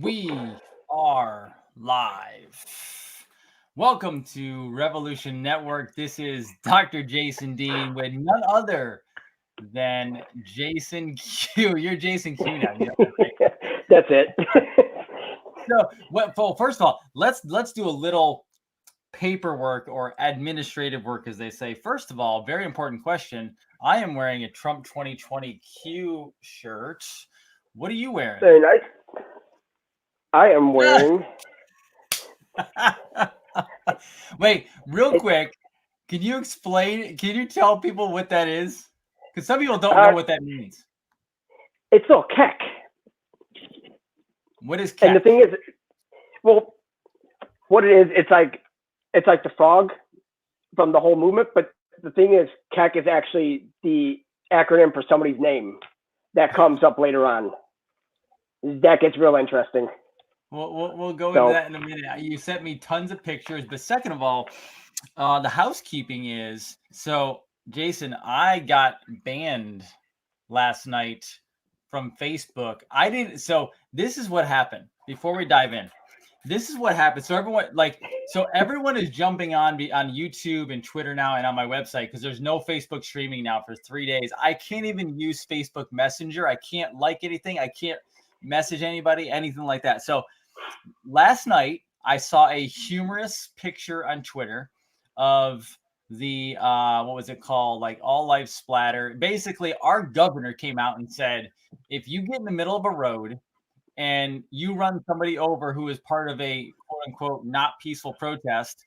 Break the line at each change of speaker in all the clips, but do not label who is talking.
We are live. Welcome to Revolution Network. This is Dr. Jason Dean with none other than Jason Q. You're Jason Q now. You know that, right?
That's it.
Well, first of all, let's do a little paperwork or administrative work, as they say. First of all, very important question. I am wearing a Trump 2020 Q shirt. What are you wearing?
Very nice. I am wearing.
Wait, real quick, can you explain? Can you tell people what that is? Because some people don't know what that means.
It's all keck.
What is keck?
And the thing is, well, what it is, it's like the frog from the whole movement. But the thing is, keck is actually the acronym for somebody's name that comes up later on. That gets real interesting.
We'll go into that in a minute. You sent me tons of pictures, but second of all, the housekeeping is, so Jason, I got banned last night from Facebook. So this is what happened before we dive in. This is what happened. So everyone is jumping on YouTube and Twitter now and on my website because there's no Facebook streaming now for 3 days. I can't even use Facebook Messenger. I can't like anything. I can't message anybody, anything like that. So last night I saw a humorous picture on Twitter of the what was it called, like all life splatter. Basically, our governor came out and said, if you get in the middle of a road and you run somebody over who is part of a quote unquote not peaceful protest,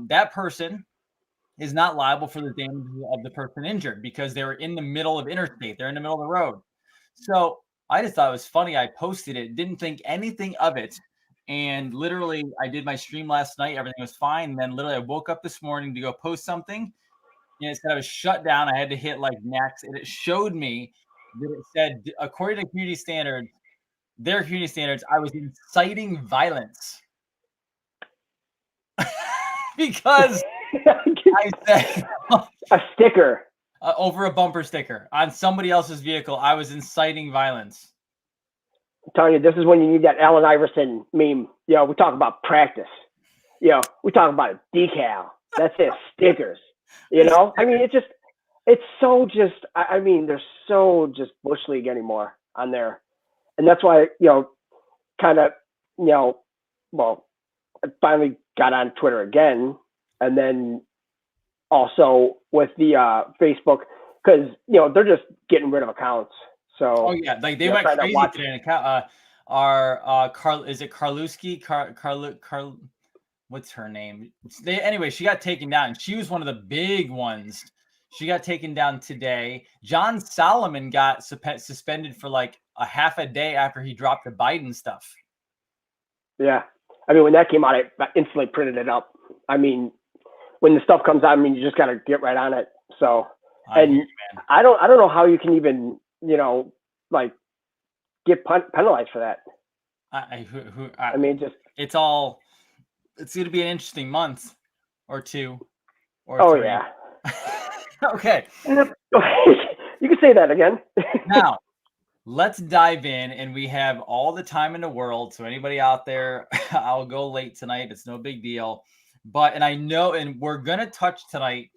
that person is not liable for the damage of the person injured because they were in the middle of interstate. They're in the middle of the road. So I just thought it was funny. I posted it, didn't think anything of it. And literally, I did my stream last night. Everything was fine. And then literally, I woke up this morning to go post something. And it said I was shut down. I had to hit like next. And it showed me that it said, according to community standards, their community standards, I was inciting violence. Because I said
a sticker.
Over a bumper sticker on somebody else's vehicle, I was inciting violence.
I'm telling you, this is when you need that Allen Iverson meme. We talk about practice. We talk about a decal. That's it, stickers. I mean, they're so just Bush League anymore on there. And that's why, I finally got on Twitter again. And then also with the Facebook, because they're just getting rid of accounts. So
like they went crazy today. Is it Karluski? What's her name? Anyway, she got taken down. She was one of the big ones. She got taken down today. John Solomon got suspended for like a half a day after he dropped the Biden stuff.
Yeah, I mean, when that came out, I instantly printed it up. I mean, when the stuff comes out, I mean, you just got to get right on it. So, I don't know how you can even, get penalized for that.
I mean, it's going to be an interesting month or two or three.
Yeah.
Okay.
You can say that again.
Now, let's dive in, and we have all the time in the world. So anybody out there, I'll go late tonight. It's no big deal. And I know, and we're going to touch tonight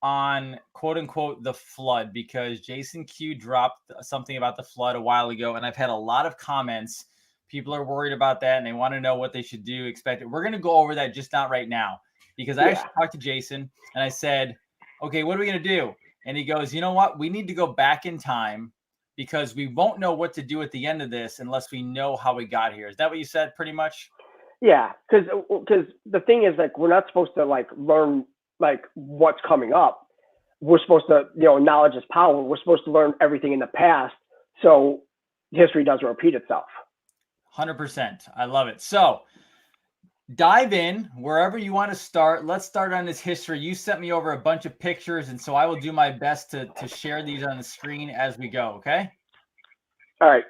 on quote unquote the flood, because Jason Q dropped something about the flood a while ago. And I've had a lot of comments. People are worried about that and they want to know what they should do, expect it. We're going to go over that, just not right now, because I actually talked to Jason and I said, okay, what are we going to do? And he goes, you know what? We need to go back in time because we won't know what to do at the end of this unless we know how we got here. Is that what you said pretty much?
Yeah, because the thing is, like, we're not supposed to learn what's coming up. We're supposed to, knowledge is power. We're supposed to learn everything in the past so history doesn't repeat itself.
100%. I love it. So dive in wherever you want to start. Let's start on this history. You sent me over a bunch of pictures, and so I will do my best to share these on the screen as we go, okay?
All right.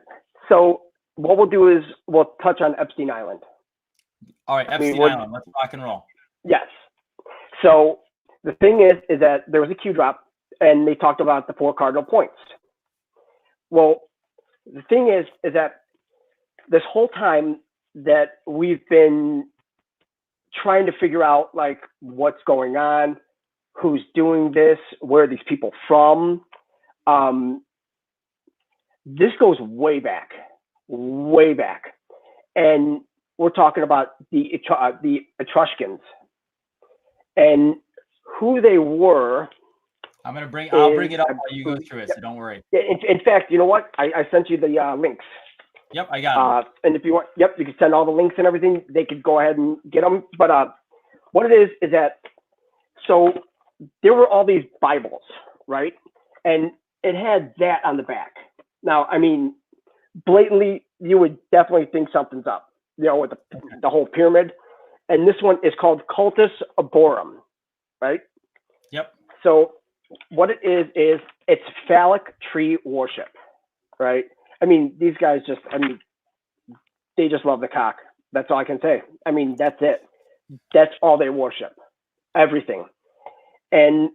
So what we'll do is we'll touch on Epstein Island.
All right, Epstein Island. Let's rock and roll.
Yes. So the thing is that there was a Q drop, and they talked about the 4 cardinal points. Well, the thing is that this whole time that we've been trying to figure out like what's going on, who's doing this, where are these people from. This goes way back, and we're talking about the Etruscans and who they were.
I'll bring it up while you go through it, so don't worry.
In fact, you know what? I sent you the links.
Yep, I got them.
And if you want, you can send all the links and everything. They could go ahead and get them. But what it is that, so there were all these Bibles, right? And it had that on the back. Now, I mean, blatantly, you would definitely think something's up, with the whole pyramid. And this one is called Cultus Arborum, right?
Yep.
So what it is it's phallic tree worship, right? I mean, these guys they just love the cock. That's all I can say. I mean, that's it. That's all they worship, everything. And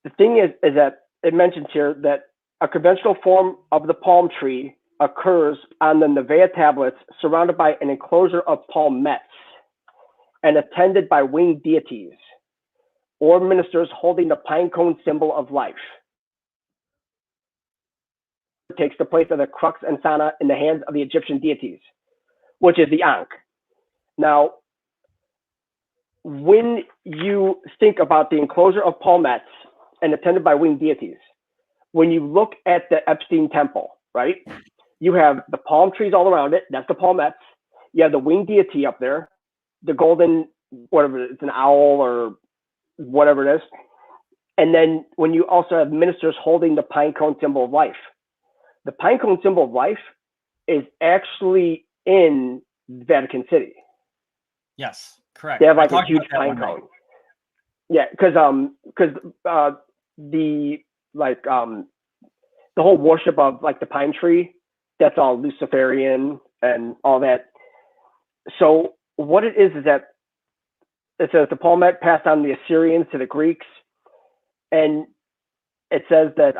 the thing is that it mentions here that a conventional form of the palm tree occurs on the Nevaeh tablets surrounded by an enclosure of palmettes and attended by winged deities or ministers holding the pine cone symbol of life. It takes the place of the crux and sana in the hands of the Egyptian deities, which is the Ankh. Now, when you think about the enclosure of palmettes and attended by winged deities, when you look at the Epstein Temple, right, you have the palm trees all around it. That's the palmettes. You have the winged deity up there, the golden, whatever, it's an owl or whatever it is. And then when you also have ministers holding the pine cone symbol of life. The pine cone symbol of life is actually in Vatican City.
Yes, correct.
They have like a huge pine cone. Yeah, because the whole worship of like the pine tree, that's all Luciferian and all that. So what it is that it says the palmette passed on the Assyrians to the Greeks, and it says that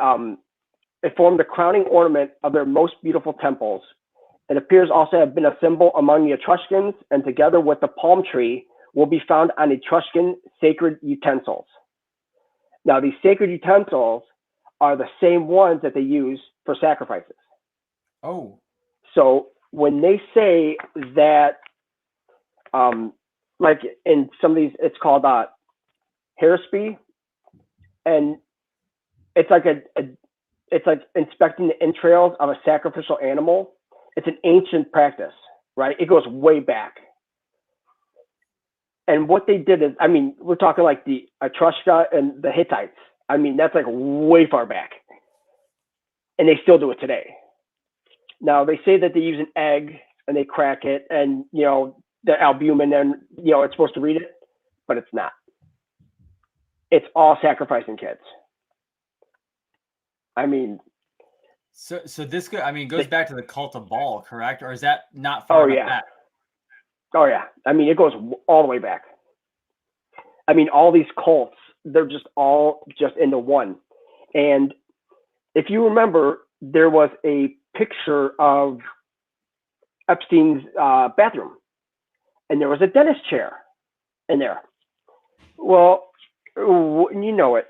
it formed the crowning ornament of their most beautiful temples. It appears also to have been a symbol among the Etruscans, and together with the palm tree will be found on Etruscan sacred utensils. Now, these sacred utensils are the same ones that they use for sacrifices.
Oh.
So when they say that, like in some of these, it's called hairspy, and it's like it's like inspecting the entrails of a sacrificial animal. It's an ancient practice, right? It goes way back. And what they did is, I mean, we're talking like the Etrusca and the Hittites. I mean, that's like way far back. And they still do it today. Now, they say that they use an egg and they crack it and, the albumin and, it's supposed to read it, but it's not. It's all sacrificing kids. I mean.
So this goes back to the cult of Baal, correct? Or is that not far enough back?
Oh, yeah. I mean, it goes all the way back. I mean, all these cults, they're just all just into one. And if you remember, there was a picture of Epstein's bathroom, and there was a dentist chair in there. Well, you know it.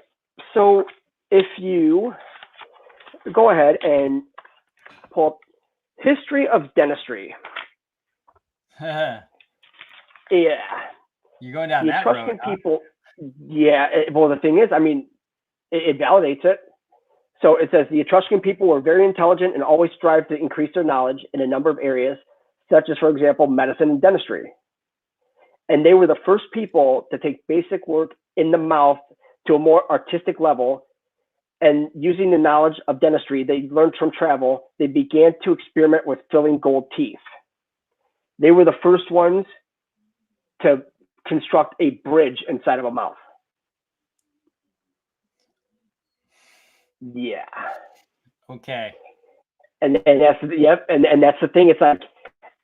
So if you go ahead and pull up History of Dentistry. Yeah.
You're going down that road.
Etruscan people, yeah. Well, the thing is, I mean, it validates it. So it says the Etruscan people were very intelligent and always strived to increase their knowledge in a number of areas, such as, for example, medicine and dentistry. And they were the first people to take basic work in the mouth to a more artistic level. And using the knowledge of dentistry they learned from travel, they began to experiment with filling gold teeth. They were the first ones to construct a bridge inside of a mouth. Yeah.
Okay.
And that's and that's the thing. It's like,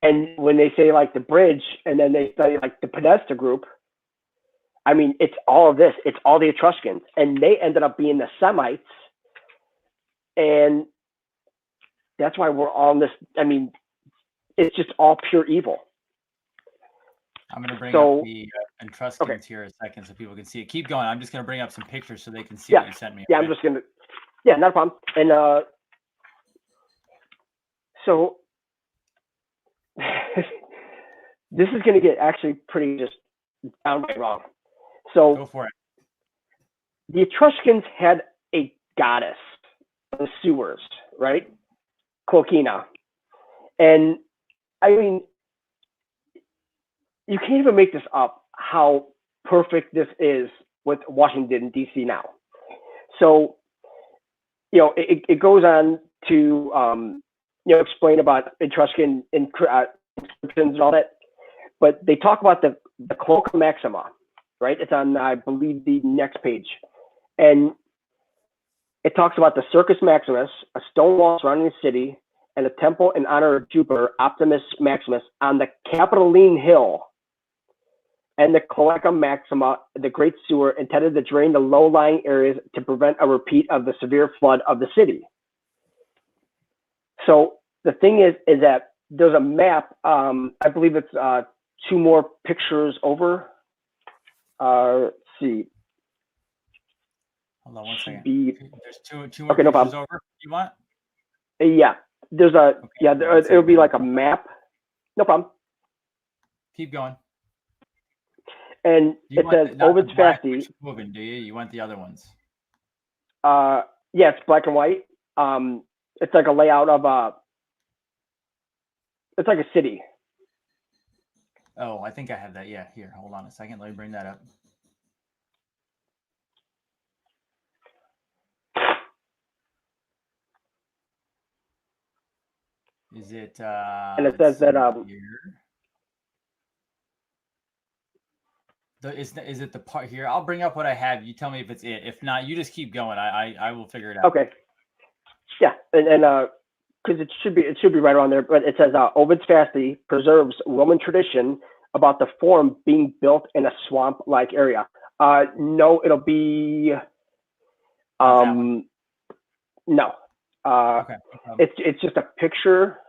and when they say like the bridge, and then they say like the Podesta group, I mean, it's all of this. It's all the Etruscans, and they ended up being the Semites, and that's why we're all in this. I mean, it's just all pure evil.
I'm going to bring up the Etruscans
okay.
here a second so people can see it. Keep going. I'm just going to bring up some pictures so they can see
Yeah.
what you sent me.
Yeah,
okay?
I'm just going to, yeah, not a problem. And so this is going to get actually pretty just downright wrong. So
go for it.
The Etruscans had a goddess of the sewers, right? Cloquina. And I mean, you can't even make this up how perfect this is with Washington, D.C. now. So, it goes on to, explain about Etruscan inscriptions and all that. But they talk about the Cloaca Maxima, right? It's on, I believe, the next page. And it talks about the Circus Maximus, a stone wall surrounding the city, and a temple in honor of Jupiter, Optimus Maximus, on the Capitoline Hill, and the Cloaca Maxima, the great sewer intended to drain the low-lying areas to prevent a repeat of the severe flood of the city. So the thing is that there's a map. I believe it's 2 more pictures over. Let's see.
Hold on one second. There's two more
okay, no
pictures
problem.
over. You want?
Yeah. There's it'll be like a map. No problem.
Keep going.
And it says Ovid's Fasti.
Moving, do you? You want the other ones?
Yeah, it's black and white. It's like a layout of it's like a city.
Oh, I think I have that. Yeah, here. Hold on a second. Let me bring that up. Is it?
And it says that
here. Is it the part here? I'll bring up what I have. You tell me if it's it. If not, you just keep going. I will figure it out.
Okay. Yeah, and because it should be right around there, but it says Ovid's Fasti preserves Roman tradition about the forum being built in a swamp-like area. No, it'll be no.
Okay.
It's just a picture.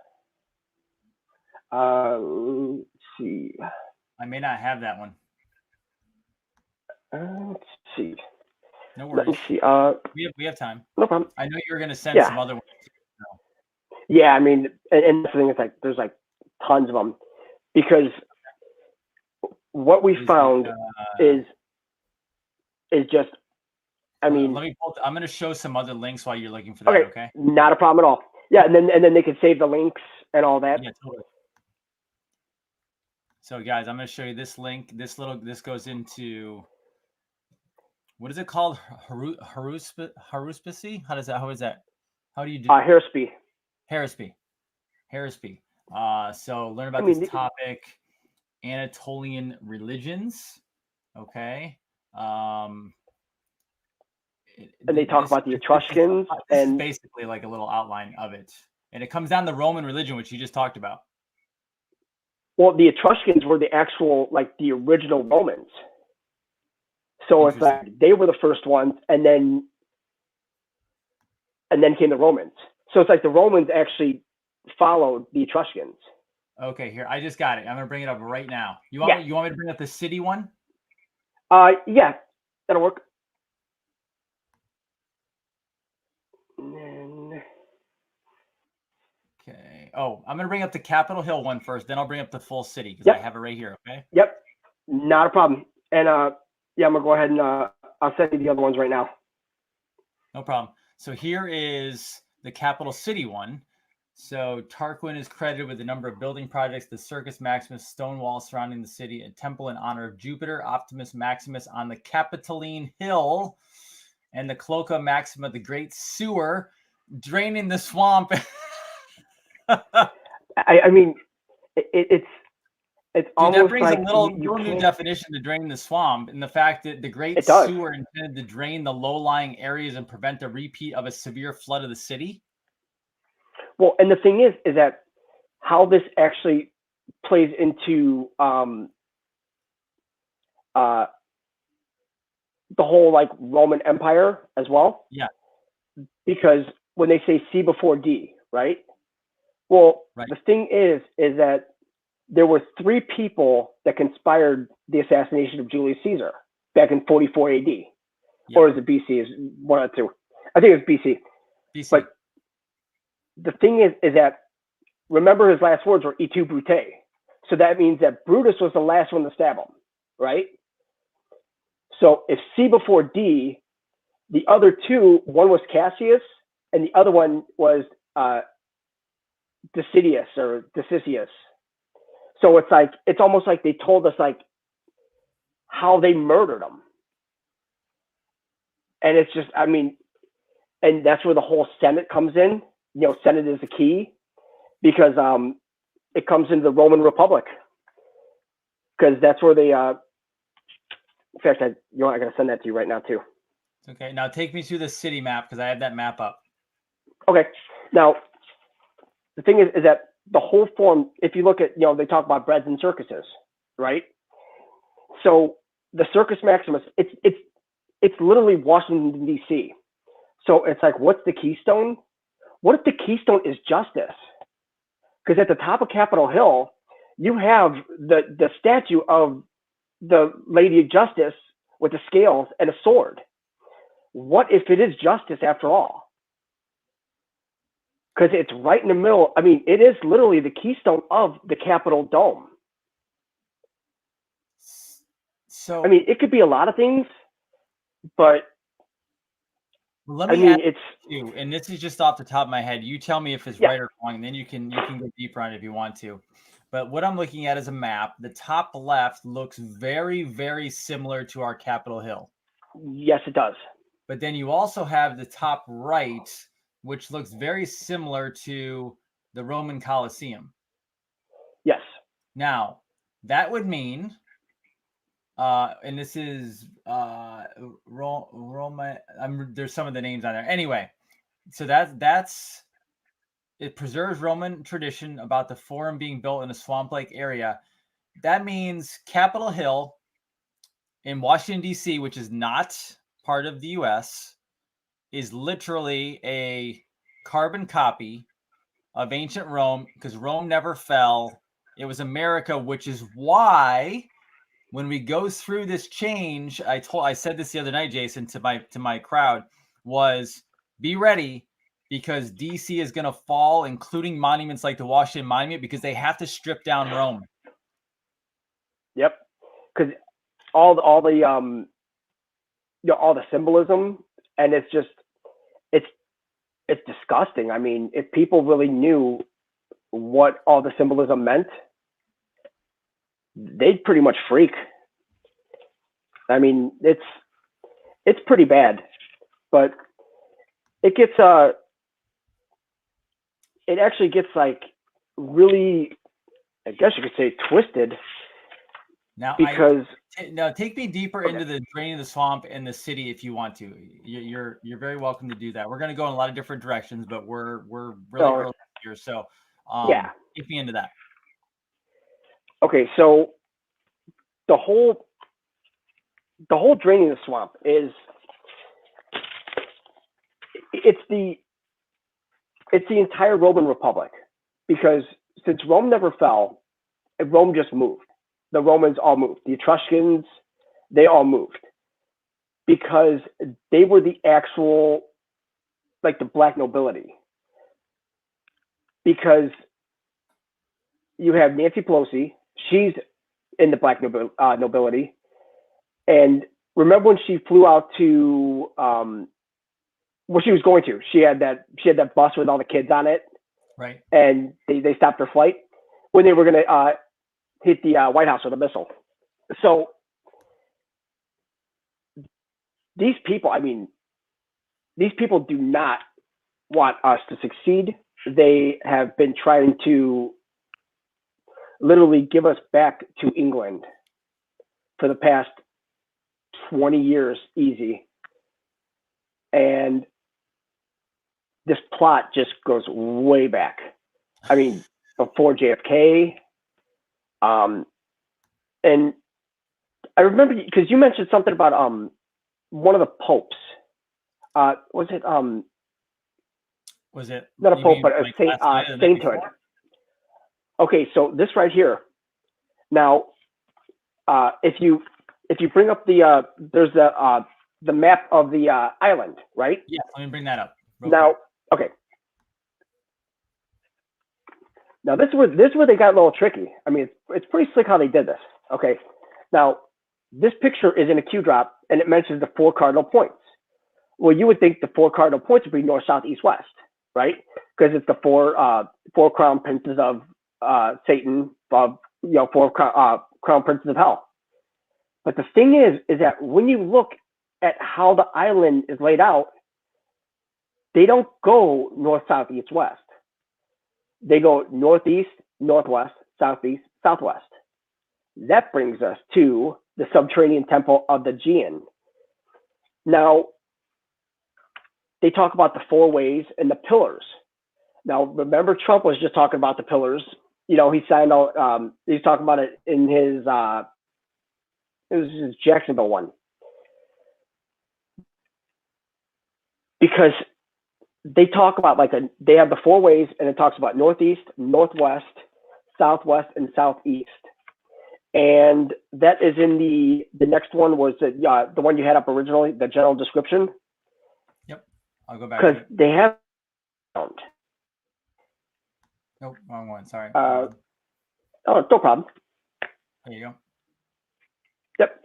Let's see.
I may not have that one.
Let's see.
No worries.
Let me see.
We have time.
No problem.
I know you were going to send some other ones.
Yeah, I mean, and the thing is, like, there's like tons of them, because what we found is just, I mean,
let me I'm going to show some other links while you're looking for that. Okay.
Not a problem at all. Yeah, and then they can save the links and all that.
Yeah, totally. So guys, I'm going to show you this link. This goes into, what is it called? Haruspicy? How is that? How do you do?
Haruspy.
So learn about this topic, Anatolian religions. Okay.
And they talk about the Etruscans,
and basically like a little outline of it. And it comes down to Roman religion, which you just talked about.
Well, the Etruscans were the actual, like, the original Romans. So it's like they were the first ones, and then came the Romans. So it's like the Romans actually followed the Etruscans.
Okay, here, I just got it. I'm gonna bring it up right now. You want me to bring up the city one?
Yeah, that'll work.
Okay. Oh, I'm gonna bring up the Capitol Hill one first. Then I'll bring up the full city because I have it right here. Okay.
Yep. Not a problem. And yeah, I'm gonna go ahead and I'll send you the other ones right now.
No problem. So here is the capital city one. So Tarquin is credited with a number of building projects: the Circus Maximus stone wall surrounding the city, a temple in honor of Jupiter, Optimus Maximus on the Capitoline Hill, and the Cloaca Maxima, the great sewer draining the swamp.
I mean, it's almost
that brings
like
a little new definition to drain the swamp, and the fact that the great sewer intended to drain the low-lying areas and prevent a repeat of a severe flood of the city.
Well, and the thing is that how this actually plays into the whole, like, Roman Empire as well.
Yeah.
Because when they say C before D, right? Well,
Right.
the thing is that there were 3 people that conspired the assassination of Julius Caesar back in 44 AD.
Yep.
Or is it BC? Is one or two? I think it was BC.
BC.
But the thing is that, remember, his last words were "Et tu, Brute." So that means that Brutus was the last one to stab him, right? So if C before D, the other 2, one was Cassius, and the other one was Decidius or Decius. So it's almost like they told us like how they murdered him, and it's just, I mean, and that's where the whole Senate comes in. You know, Senate is the key because it comes into the Roman Republic, because that's where they. In fact, I gotta send that to you right now too.
Okay, now take me through the city map because I have that map up.
Okay, now the thing is that the whole form, if you look at, they talk about breads and circuses, right? So the Circus Maximus, it's literally Washington D.C. So it's like, what's the keystone? What if the keystone is justice? Because at the top of Capitol Hill, you have the statue of the Lady of Justice with the scales and a sword. What if it is justice after all? Because it's right in the middle. I mean, it is literally the keystone of the Capitol Dome.
So
I mean, it could be a lot of things, but
let me ask you, and this is just off the top of my head. You tell me if it's right or wrong, and then you can go deeper on it if you want to. But what I'm looking at is a map. The top left looks very, very similar to our Capitol Hill.
Yes, it does.
But then you also have the top right, which looks very similar to the Roman Colosseum.
Yes.
Now, that would mean, and this is Roma. There's some of the names on there. Anyway, so that's it preserves Roman tradition about the forum being built in a swamp-like area. That means Capitol Hill in Washington, D.C., which is not part of the U.S., is literally a carbon copy of ancient Rome, because Rome never fell. It was America, which is why when we go through this change, I said this the other night, Jason, to my crowd, was be ready, because DC is going to fall, including monuments like the Washington Monument, because they have to strip down Rome.
Yep, because all the all the symbolism, and it's disgusting. I mean, if people really knew what all the symbolism meant, they'd pretty much freak. I mean, it's pretty bad, but it gets it actually gets like really, I guess you could say, twisted.
Now,
because
now take me deeper into the draining the swamp and the city if you want to. You're very welcome to do that. We're going to go in a lot of different directions, but we're really early here, so take me into that.
Okay, so the whole draining the swamp is it's the entire Roman Republic, because since Rome never fell, Rome just moved. The Romans all moved. The Etruscans, they all moved, because they were the actual, like, the black nobility. Because you have Nancy Pelosi, she's in the black nobility. And remember when she flew out to, well, she was going to, she had that bus with all the kids on it.
Right.
And they stopped her flight when they were going to hit the White House with a missile. So these people, I mean, these people do not want us to succeed. They have been trying to literally give us back to England for the past 20 years, easy. And this plot just goes way back. I mean, before JFK. And I remember, because you mentioned something about one of the popes. Was it
was it
not a pope, but a sainthood? Okay, so this right here. Now, if you bring up there's the map of the island, right?
Yeah, let me bring that up.
Now, okay. Now this is where they got a little tricky. I mean, it's pretty slick how they did this. Okay. Now, this picture is in a Q drop, and it mentions the 4 cardinal points. Well, you would think the 4 cardinal points would be north, south, east, west, right? Because it's the four crown princes of Satan, of 4 crown princes of hell. But the thing is that when you look at how the island is laid out, they don't go north, south, east, west. They go northeast, northwest, southeast, southwest. That brings us to the subterranean temple of the Gian. Now, they talk about the 4 ways and the pillars. Now, remember, Trump was just talking about the pillars. He signed out. He's talking about it in his. It was his Jacksonville one, because they talk about they have the 4 ways, and it talks about northeast, northwest, southwest, and southeast. And that is in the next one was the one you had up originally, the general description.
Yep, I'll go back.
Because they have.
Nope, wrong one. Sorry.
Oh, no problem.
There you go.
Yep.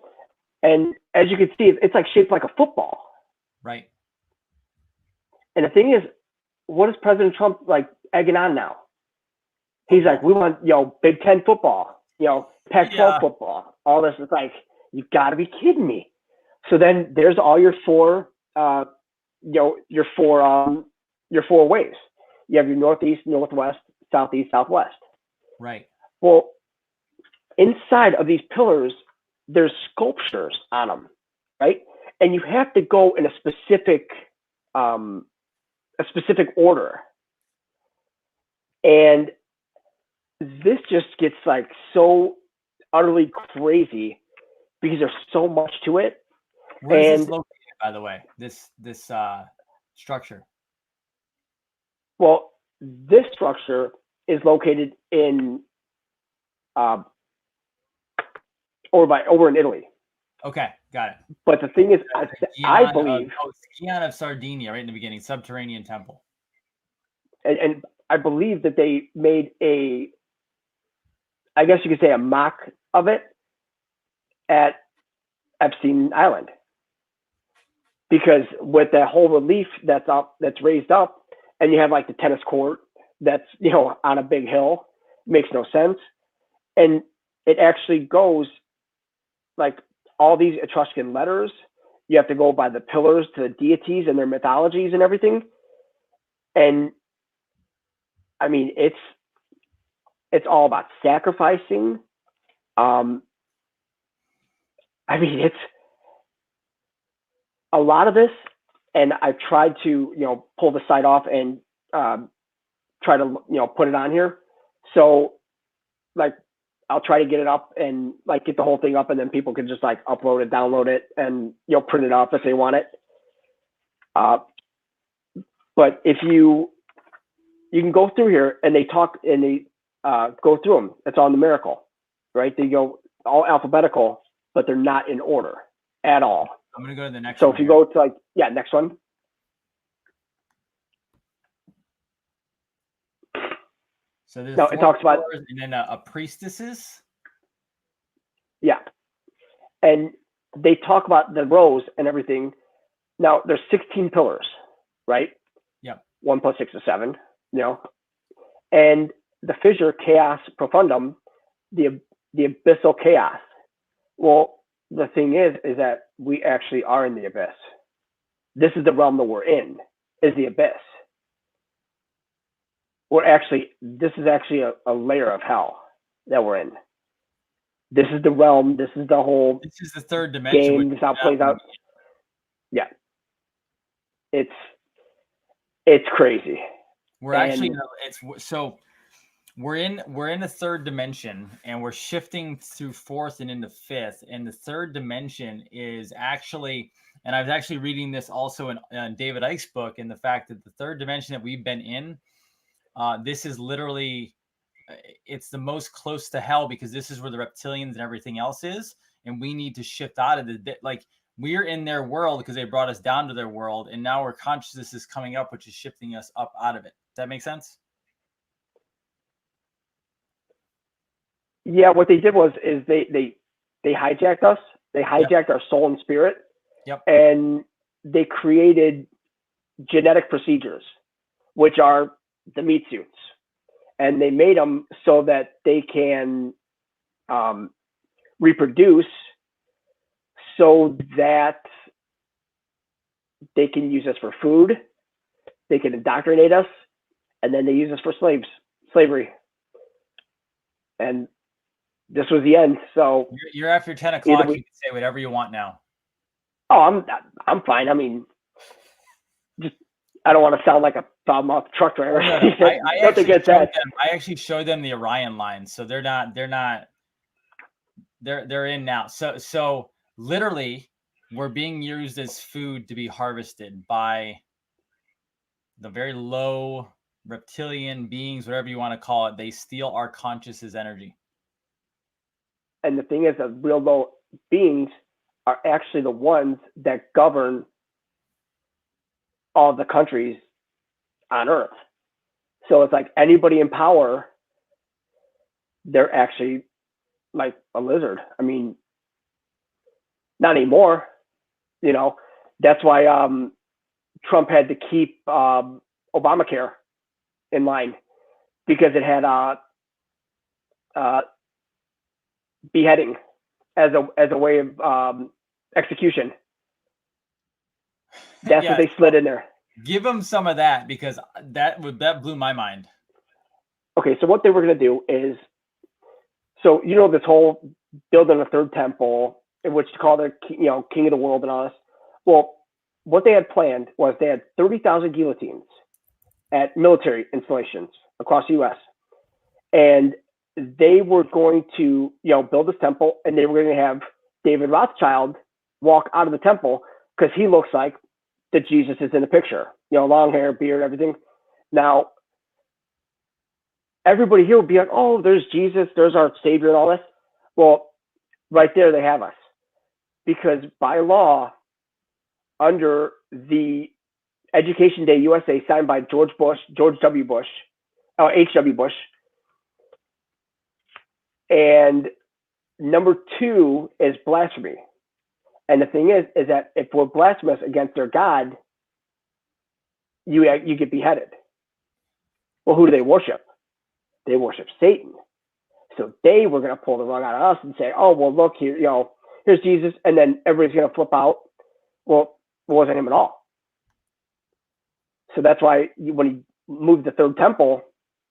And as you can see, it's like shaped like a football.
Right.
And the thing is, what is President Trump like egging on now? He's like, we want, Big Ten football, Pac-12 football, all this. It's like, you got to be kidding me. So then there's all your 4, your 4 ways. You have your northeast, northwest, southeast, southwest.
Right.
Well, inside of these pillars, there's sculptures on them, right? And you have to go in a specific order. And this just gets like so utterly crazy because there's so much to it.
Where is this located, by the way? This structure.
Well, this structure is located in over in Italy.
Okay, got it.
But the thing is, I believe
Gian of Sardinia, right in the beginning, subterranean temple.
And I believe that they made I guess you could say a mock of it at Epstein Island, because with that whole relief that's raised up, and you have like the tennis court that's on a big hill, makes no sense. And it actually goes like all these Etruscan letters. You have to go by the pillars to the deities and their mythologies and everything. And I mean, it's all about sacrificing. I mean, it's a lot of this, and I tried to pull the site off and try to put it on here. So like I'll try to get it up and like get the whole thing up, and then people can just like upload it, download it, and print it up if they want it. But if you can go through here, and they talk and they go through them. It's on the miracle, right? They go all alphabetical, but they're not in order at all.
I'm gonna go to the next.
So
one
if you
here.
go to next one.
So there's
it talks about,
and then a priestesses.
Yeah, and they talk about the rows and everything. Now there's 16 pillars, right?
Yep.
1 + 6 is 7. And the fissure chaos profundum, the abyssal chaos. Well, the thing is that we actually are in the abyss. This is the realm that we're in, is the abyss. This is actually a layer of hell that we're in. This is the realm. This is the whole.
This is the third dimension.
Game. This is how it plays out. Yeah, it's crazy.
We're actually we're in the third dimension, and we're shifting through fourth and into fifth. And the third dimension is actually, and I was actually reading this also in David Icke's book, and the fact that the third dimension that we've been in, this is literally it's the most close to hell because this is where the reptilians and everything else is, and we need to shift out of like we're in their world because they brought us down to their world, and now our consciousness is coming up, which is shifting us up out of it. Does that make sense?
Yeah, what they did is they hijacked us. They hijacked our soul and spirit.
Yep.
And they created genetic procedures, which are the meat suits, and they made them so that they can reproduce, so that they can use us for food, they can indoctrinate us, and then they use us for slavery. And this was the end. So
you're after 10 o'clock. You can say whatever you want now.
Oh, I'm fine. I mean, just I don't want to sound like a foul-mouthed truck driver.
No. I actually showed them the Orion line, so they're in now. So literally, we're being used as food to be harvested by the very low reptilian beings, whatever you want to call it. They steal our consciousness energy.
And the thing is, the real low beings are actually the ones that govern all the countries on Earth. So it's like anybody in power, they're actually like a lizard. I mean, not anymore. You know, that's why Trump had to keep Obamacare in line, because it had beheading as a way of execution. That's what they slid in there.
Give them some of that, because that blew my mind.
Okay, so what they were going to do is, so this whole building a third temple, in which to call their king of the world and all this. Well, what they had planned was they had 30,000 guillotines at military installations across the U.S. And they were going to build this temple, and they were going to have David Rothschild walk out of the temple because he looks like the Jesus is in the picture. Long hair, beard, everything. Now, everybody here will be like, oh, there's Jesus, there's our Savior and all this. Well, right there they have us. Because by law, under the Education Day USA signed by George W. Bush, H.W. Bush, and number 2 is blasphemy. And the thing is that if we're blasphemous against their God, you get beheaded. Well, who do they worship? They worship Satan. So they were going to pull the rug out of us and say, oh, well, look here, here's Jesus. And then everybody's going to flip out. Well, it wasn't him at all. So that's why when he moved the third temple,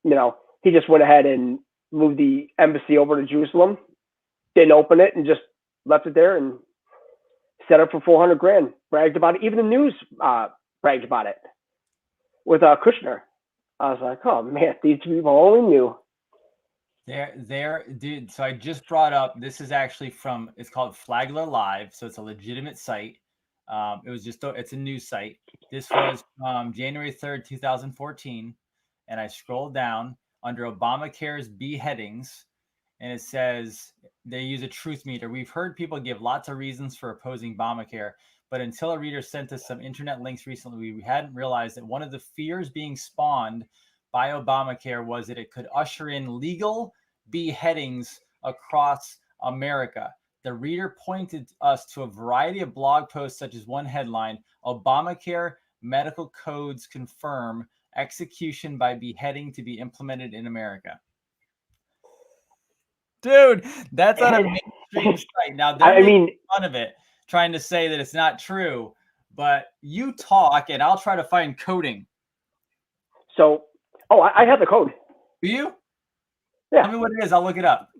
he just went ahead and moved the embassy over to Jerusalem, didn't open it, and just left it there and set up for $400,000. Bragged about it. Even the news bragged about it with Kushner. I was like, oh man, these people only knew.
There, dude. So I just brought up. This is actually it's called Flagler Live, so it's a legitimate site. It's a news site. This was January 3rd, 2014, and I scrolled down under Obamacare's beheadings, and it says they use a truth meter. We've heard people give lots of reasons for opposing Obamacare, but until a reader sent us some internet links recently, we hadn't realized that one of the fears being spawned by Obamacare was that it could usher in legal beheadings across America. The reader pointed us to a variety of blog posts, such as one headline: Obamacare medical codes confirm execution by beheading to be implemented in America. Dude, that's on a mainstream site. Now, they're making fun of it, trying to say that it's not true, but you talk and I'll try to find coding.
So, I have the code.
Do you?
Yeah.
Tell me what it is. I'll look it up.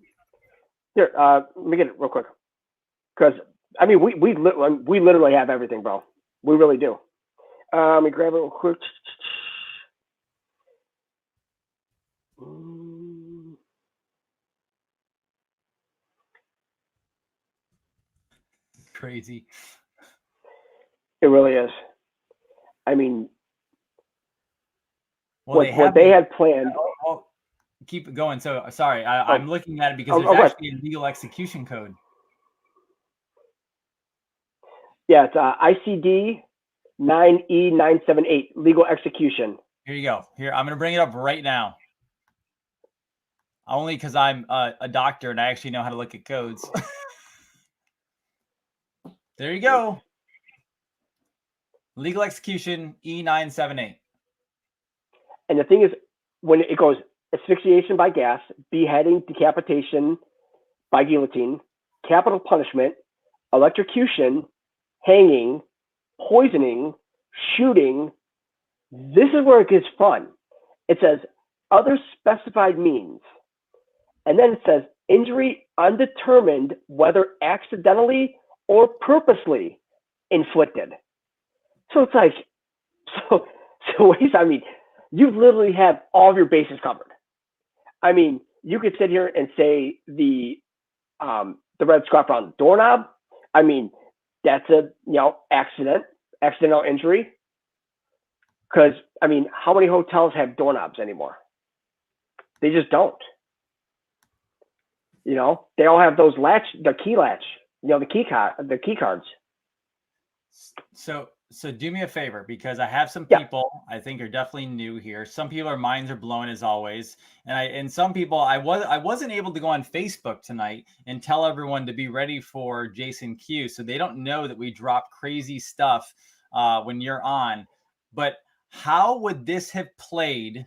Here, let me get it real quick. Because, I mean, we literally have everything, bro. We really do. Let me grab it real quick.
Crazy.
It really is. I mean, what they had planned.
keep it going. So sorry, I'm looking at it because there's actually a legal execution code.
Yeah, it's ICD 9E978, legal execution.
Here you go. Here, I'm going to bring it up right now. Only because I'm a doctor and I actually know how to look at codes. There you go. Legal execution E978.
And the thing is, when it goes asphyxiation by gas, beheading, decapitation by guillotine, capital punishment, electrocution, hanging, poisoning, shooting, this is where it gets fun. It says other specified means. And then it says injury undetermined, whether accidentally or purposely inflicted. So it's like, so I mean, you literally have all of your bases covered. I mean, you could sit here and say the red scarf on the doorknob. I mean, that's a accidental injury. Because I mean, how many hotels have doorknobs anymore? They just don't. You know, they all have those the key latch. You know, the key cards.
So do me a favor, because I have some people I think are definitely new here. Some people, our minds are blown as always, and some people I wasn't able to go on Facebook tonight and tell everyone to be ready for Jason Q, so they don't know that we drop crazy stuff when you're on. But how would this have played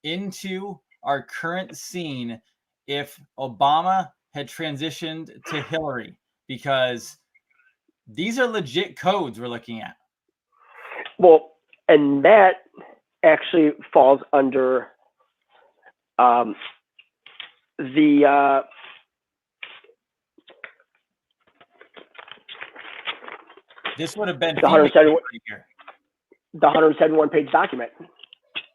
into our current scene if Obama had transitioned to Hillary? Because these are legit codes we're looking at.
Well, and that actually falls under
this would have been
the 171 page document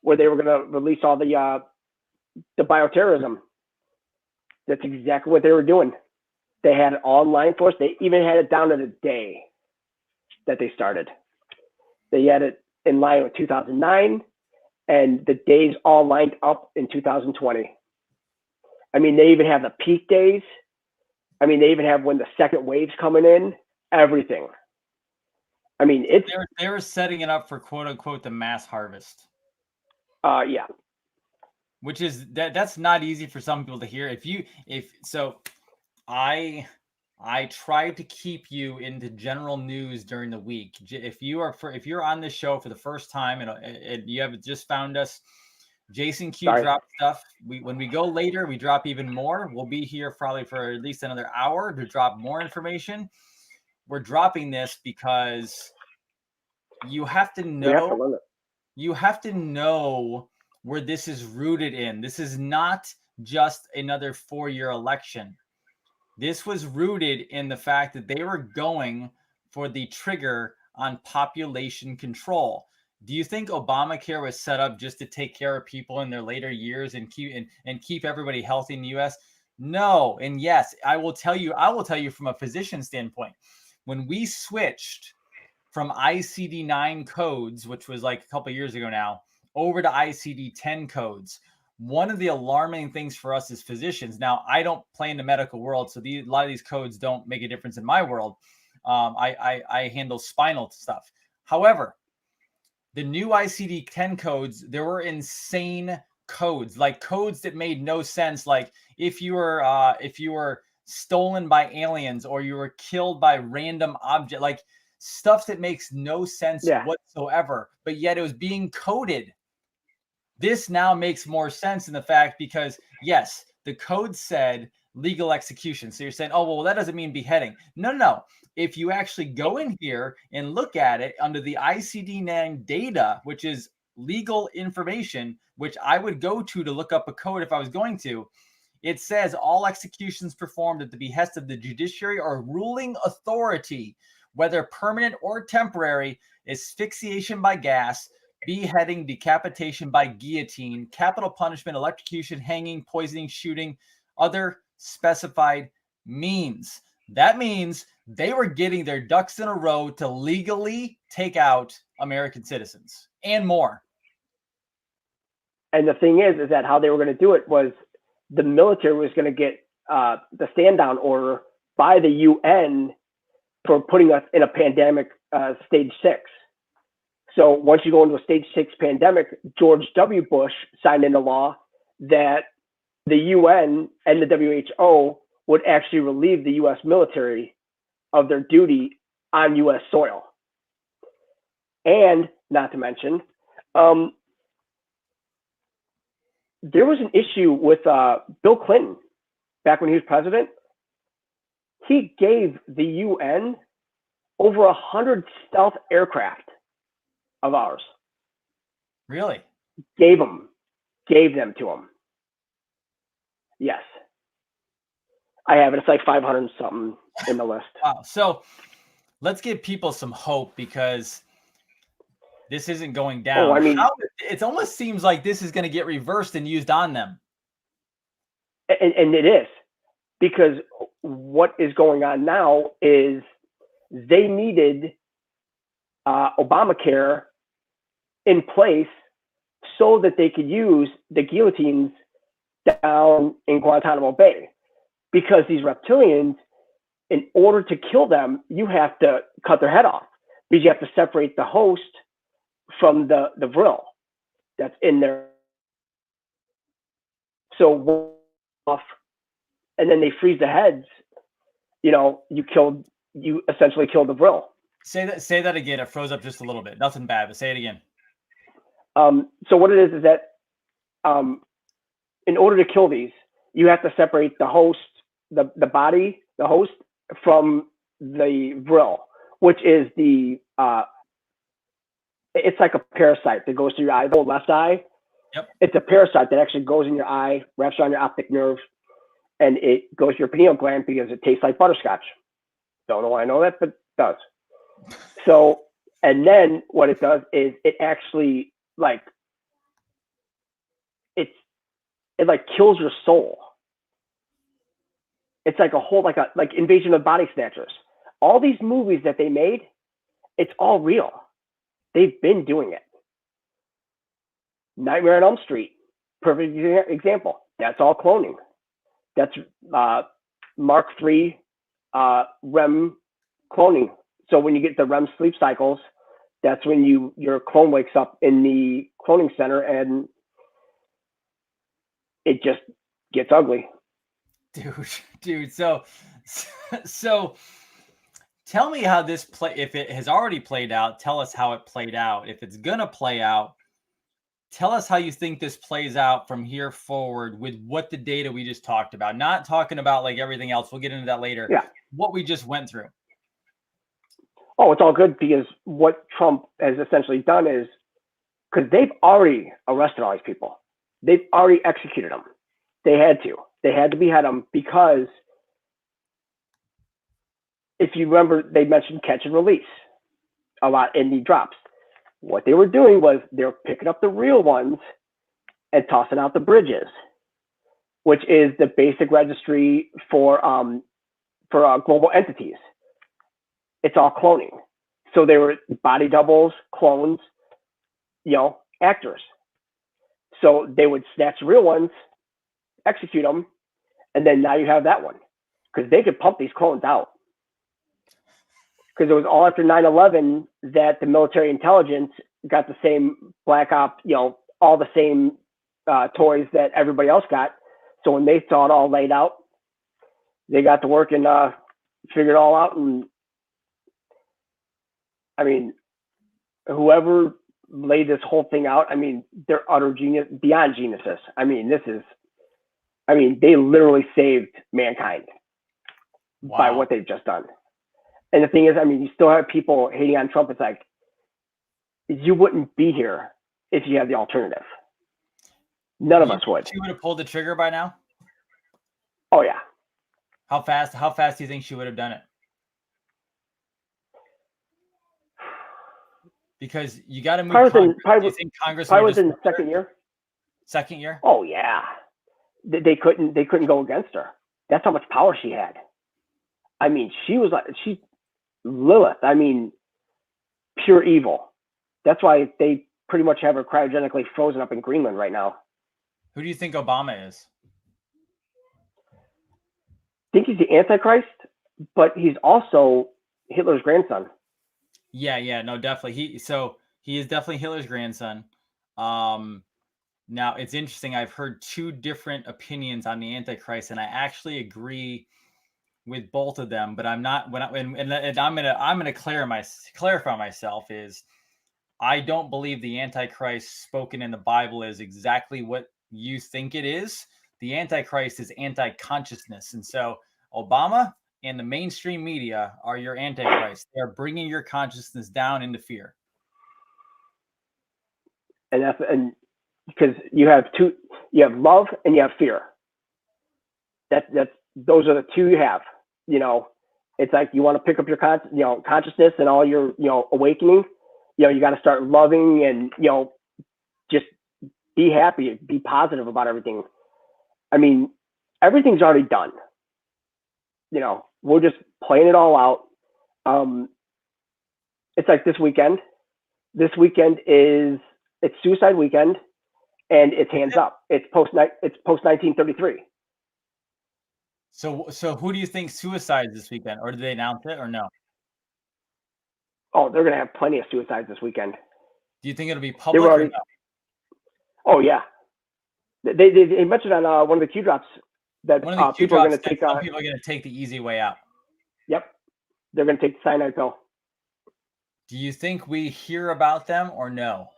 where they were going to release all the bioterrorism. That's exactly what they were doing. They had it all in line for us. They even had it down to the day that they started. They had it in line with 2009, and the days all lined up in 2020. I mean, they even have the peak days. I mean, they even have when the second wave's coming in, everything. I mean,
they were setting it up for quote unquote the mass harvest.
Yeah.
Which is that's not easy for some people to hear. I try to keep you into general news during the week. If you're on this show for the first time and you have just found us, Jason Q drops stuff. When we go later, we drop even more. We'll be here probably for at least another hour to drop more information. We're dropping this because you have to know. You have to know where this is rooted in. This is not just another 4-year election. This was rooted in the fact that they were going for the trigger on population control. Do you think Obamacare was set up just to take care of people in their later years and keep everybody healthy in the US? No. And yes, I will tell you from a physician standpoint, when we switched from ICD-9 codes, which was like a couple of years ago now, over to ICD-10 codes, one of the alarming things for us as physicians, now I don't play in the medical world, so a lot of these codes don't make a difference in my world. I handle spinal stuff. However, the new ICD-10 codes, there were insane codes, like codes that made no sense. Like if you were stolen by aliens or you were killed by random object, like stuff that makes no sense whatsoever, but yet it was being coded. This now makes more sense in the fact because, yes, the code said legal execution. So you're saying, oh, well, that doesn't mean beheading. No. If you actually go in here and look at it under the ICD-9 data, which is legal information, which I would go to look up a code if I was going to, it says all executions performed at the behest of the judiciary or ruling authority, whether permanent or temporary, asphyxiation by gas, beheading, decapitation by guillotine, capital punishment, electrocution, hanging, poisoning, shooting, other specified means. That means they were getting their ducks in a row to legally take out American citizens and more.
And the thing is that how they were going to do it was the military was going to get the stand down order by the UN for putting us in a pandemic stage 6. So once you go into a stage 6 pandemic, George W. Bush signed into law that the UN and the WHO would actually relieve the U.S. military of their duty on U.S. soil. And not to mention, there was an issue with Bill Clinton back when he was president. He gave the UN over 100 stealth aircraft of ours.
Really?
Gave them to him. Yes. I have it. It's like 500 and something in the list.
Wow. So let's give people some hope, because this isn't going down.
Oh, I mean,
it almost seems like this is going to get reversed and used on them.
And it is, because what is going on now is they needed Obamacare in place so that they could use the guillotines down in Guantanamo Bay, because these reptilians, in order to kill them, you have to cut their head off, because you have to separate the host from the vril that's in there. So off, and then they freeze the heads. You essentially killed the vril.
Say that again. It froze up just a little bit. Nothing bad, but say it again.
So what it is that in order to kill these, you have to separate the host, the body, the host, from the vril, which is it's like a parasite that goes through your eye, the left eye.
Yep.
It's a parasite that actually goes in your eye, wraps around your optic nerve, and it goes to your pineal gland because it tastes like butterscotch. Don't know why I know that, but it does. So, and then what it does is it actually it kills your soul. It's like a whole, like Invasion of Body Snatchers. All these movies that they made, it's all real. They've been doing it. Nightmare on Elm Street, perfect example. That's all cloning. That's Mark III REM cloning. So when you get the REM sleep cycles, that's when your clone wakes up in the cloning center, and it just gets ugly.
Dude. So tell me how this if it has already played out, tell us how it played out. If it's going to play out, tell us how you think this plays out from here forward with what the data we just talked about. Not talking about like everything else. We'll get into that later.
Yeah.
What we just went through.
Oh, it's all good, because what Trump has essentially done is, because they've already arrested all these people. They've already executed them. They had to behead them, because if you remember, they mentioned catch and release a lot in the drops. What they were doing was they were picking up the real ones and tossing out the bridges, which is the basic registry for global entities. It's all cloning. So they were body doubles, clones, actors. So they would snatch the real ones, execute them, and then now you have that one, because they could pump these clones out. Because it was all after 9/11 that the military intelligence got the same black op, all the same toys that everybody else got. So when they saw it all laid out, they got to work and figured it all out. And I mean, whoever laid this whole thing out, I mean, they're utter genius, beyond geniuses. I mean, they literally saved mankind by what they've just done. And the thing is, I mean, you still have people hating on Trump. It's like, you wouldn't be here if you had the alternative. None of us would.
She would have pulled the trigger by now?
Oh, yeah.
How fast do you think she would have done it? Because you got to move Congress. Do you think Congress
probably was in the second year?
Second year?
Oh, yeah. They couldn't go against her. That's how much power she had. I mean, she's Lilith. I mean, pure evil. That's why they pretty much have her cryogenically frozen up in Greenland right now.
Who do you think Obama is?
think he's the Antichrist, but he's also Hitler's grandson.
Yeah, no, definitely. He is definitely Hitler's grandson. Now it's interesting. I've heard two different opinions on the Antichrist, and I actually agree with both of them. But I'm not and I'm gonna clarify myself is I don't believe the Antichrist spoken in the Bible is exactly what you think it is. The Antichrist is anti-consciousness, and so Obama and the mainstream media are your Antichrist. They're bringing your consciousness down into fear.
And because you have love and you have fear. Those are the two you have. It's like you want to pick up your consciousness and all your awakening. You got to start loving and just be happy, be positive about everything. I mean, everything's already done. We're just playing it all out. It's like this weekend. This weekend it's suicide weekend, and it's hands up. It's post 1933.
So who do you think suicides this weekend, or did they announce it, or no?
Oh, they're gonna have plenty of suicides this weekend.
Do you think it'll be public or no?
Oh yeah, they mentioned on one of the Q drops that people are going to take.
Some people are going to take the easy way out.
Yep, they're going to take the cyanide pill.
Do you think we hear about them or no?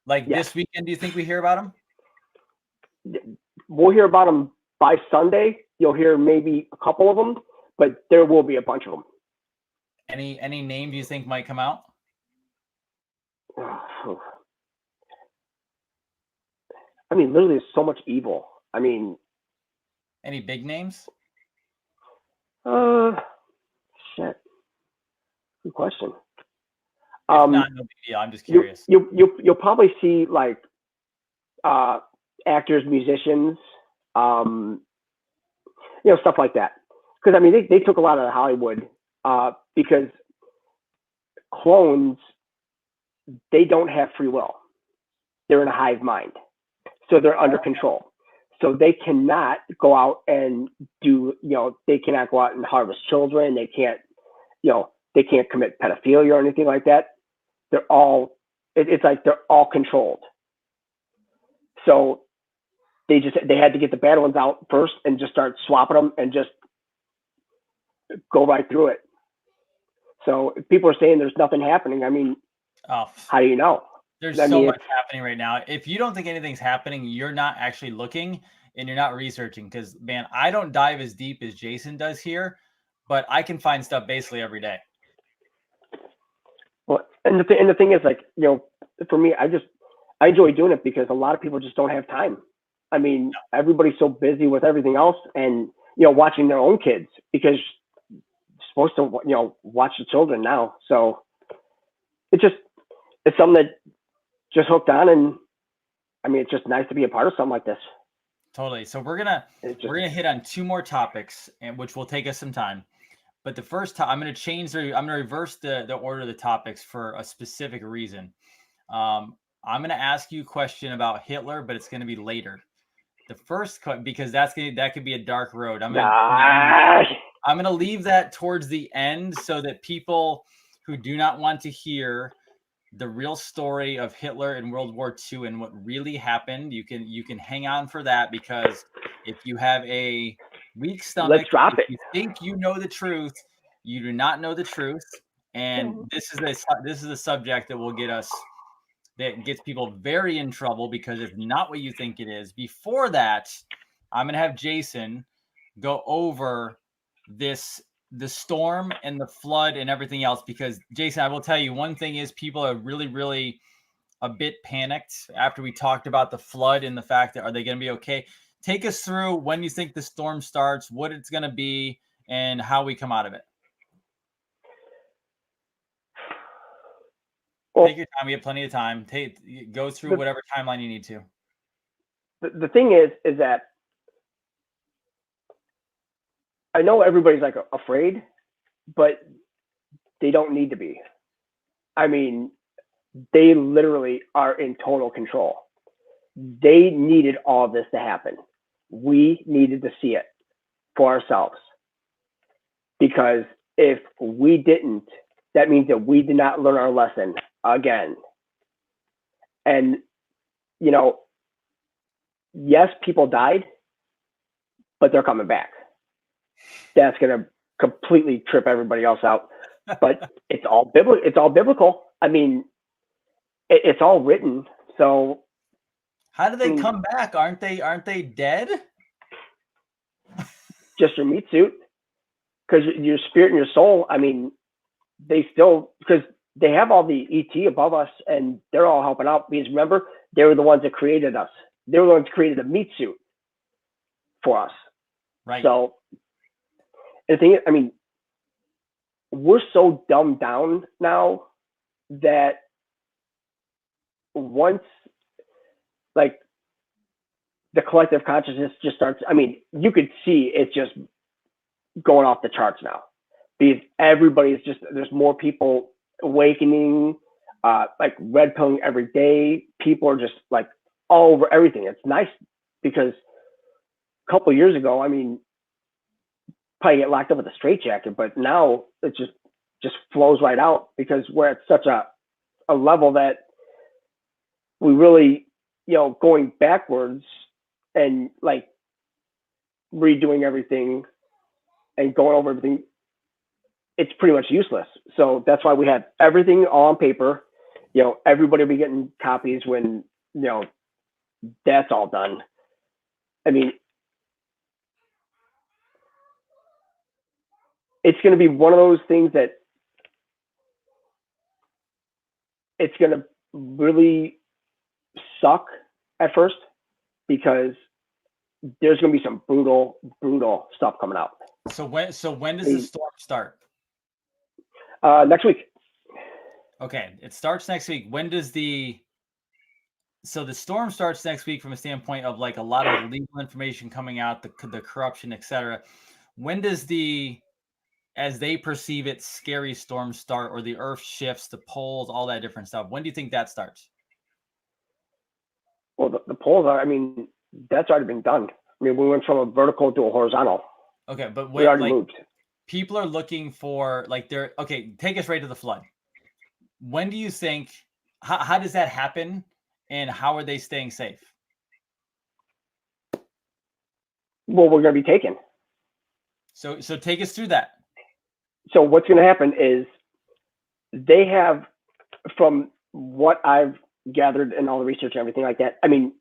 Like this weekend, do you think we hear about them?
We'll hear about them by Sunday. You'll hear maybe a couple of them, but there will be a bunch of them.
Any name do you think might come out?
I mean, literally, there's so much evil. I mean,
any big names?
Shit. Good question.
If not, no big deal. I'm just curious.
You'll probably see like actors, musicians, stuff like that. Because I mean, they took a lot out of Hollywood because clones, they don't have free will. They're in a hive mind, so they're under control. So they cannot go out and do, they cannot go out and harvest children. They can't, they can't commit pedophilia or anything like that. They're all, it's like they're all controlled. So they had to get the bad ones out first and just start swapping them and just go right through it. So if people are saying there's nothing happening, I mean, how do you know?
There's so much happening right now. If you don't think anything's happening, you're not actually looking and you're not researching. Because, man, I don't dive as deep as Jason does here, but I can find stuff basically every day.
Well, and the thing is, like, for me, I enjoy doing it because a lot of people just don't have time. I mean, everybody's so busy with everything else and, watching their own kids because you're supposed to, watch the children now. So it's something that just hooked on, and I mean, it's just nice to be a part of something like this.
Totally. So we're gonna hit on two more topics, and which will take us some time. But the first time, I'm gonna reverse the order of the topics for a specific reason. I'm gonna ask you a question about Hitler, but it's gonna be later. The first because that could be a dark road. I'm gonna leave that towards the end so that people who do not want to hear the real story of Hitler in World War II and what really happened, you can hang on for that, because if you have a weak stomach,
let's drop it.
You think you know the truth, you do not know the truth, and this is a subject that gets people very in trouble because it's not what you think it is. Before that, I'm gonna have Jason go over the storm and the flood and everything else, because Jason, I will tell you one thing is people are really, really a bit panicked after we talked about the flood and the fact that, are they going to be okay? Take us through when you think the storm starts, what it's going to be, and how we come out of it. Well, take your time. We have plenty of time. Go through whatever timeline you need to.
The thing is that I know everybody's like afraid, but they don't need to be. I mean, they literally are in total control. They needed all of this to happen. We needed to see it for ourselves. because if we didn't, that means that we did not learn our lesson again. And, you know, yes, people died, but they're coming back. That's going to completely trip everybody else out. But it's all biblical. It's all biblical. I mean, it's all written. So
how do they come back? Aren't they dead?
Just your meat suit, because your spirit and your soul. I mean, they still, because they have all the ET above us, and they're all helping out. Because remember, they were the ones that created us. They were the ones that created the meat suit for us.
Right.
So the thing is, I mean, we're so dumbed down now that once, like, the collective consciousness just starts, I mean, you could see it just going off the charts now, because everybody's just, there's more people awakening, like red pilling every day. People are just like all over everything. It's nice, because a couple of years ago, I mean, probably get locked up with a straitjacket, but now it just flows right out, because we're at such a level that we really, you know, going backwards and like redoing everything and going over everything, it's pretty much useless. So that's why we have everything all on paper. You know, everybody will be getting copies when, you know, that's all done. I mean, it's going to be one of those things that it's going to really suck at first, because there's going to be some brutal stuff coming out.
So when does the storm start?
Next week.
Okay, it starts next week. When does the storm starts next week, from a standpoint of like a lot of legal information coming out, the corruption, etc. When does the, as they perceive it, scary storm start, or the earth shifts, the poles, all that different stuff? When do you think that starts?
Well, the poles are, I mean, that's already been done. I mean, we went from a vertical to a horizontal.
Okay, but
we already moved.
People are looking for, like, they're, okay, take us right to the flood. When do you think, how does that happen, and how are they staying safe?
Well, we're going to be taken.
So take us through that.
So what's going to happen is, they have, from what I've gathered and all the research and everything like that, I mean,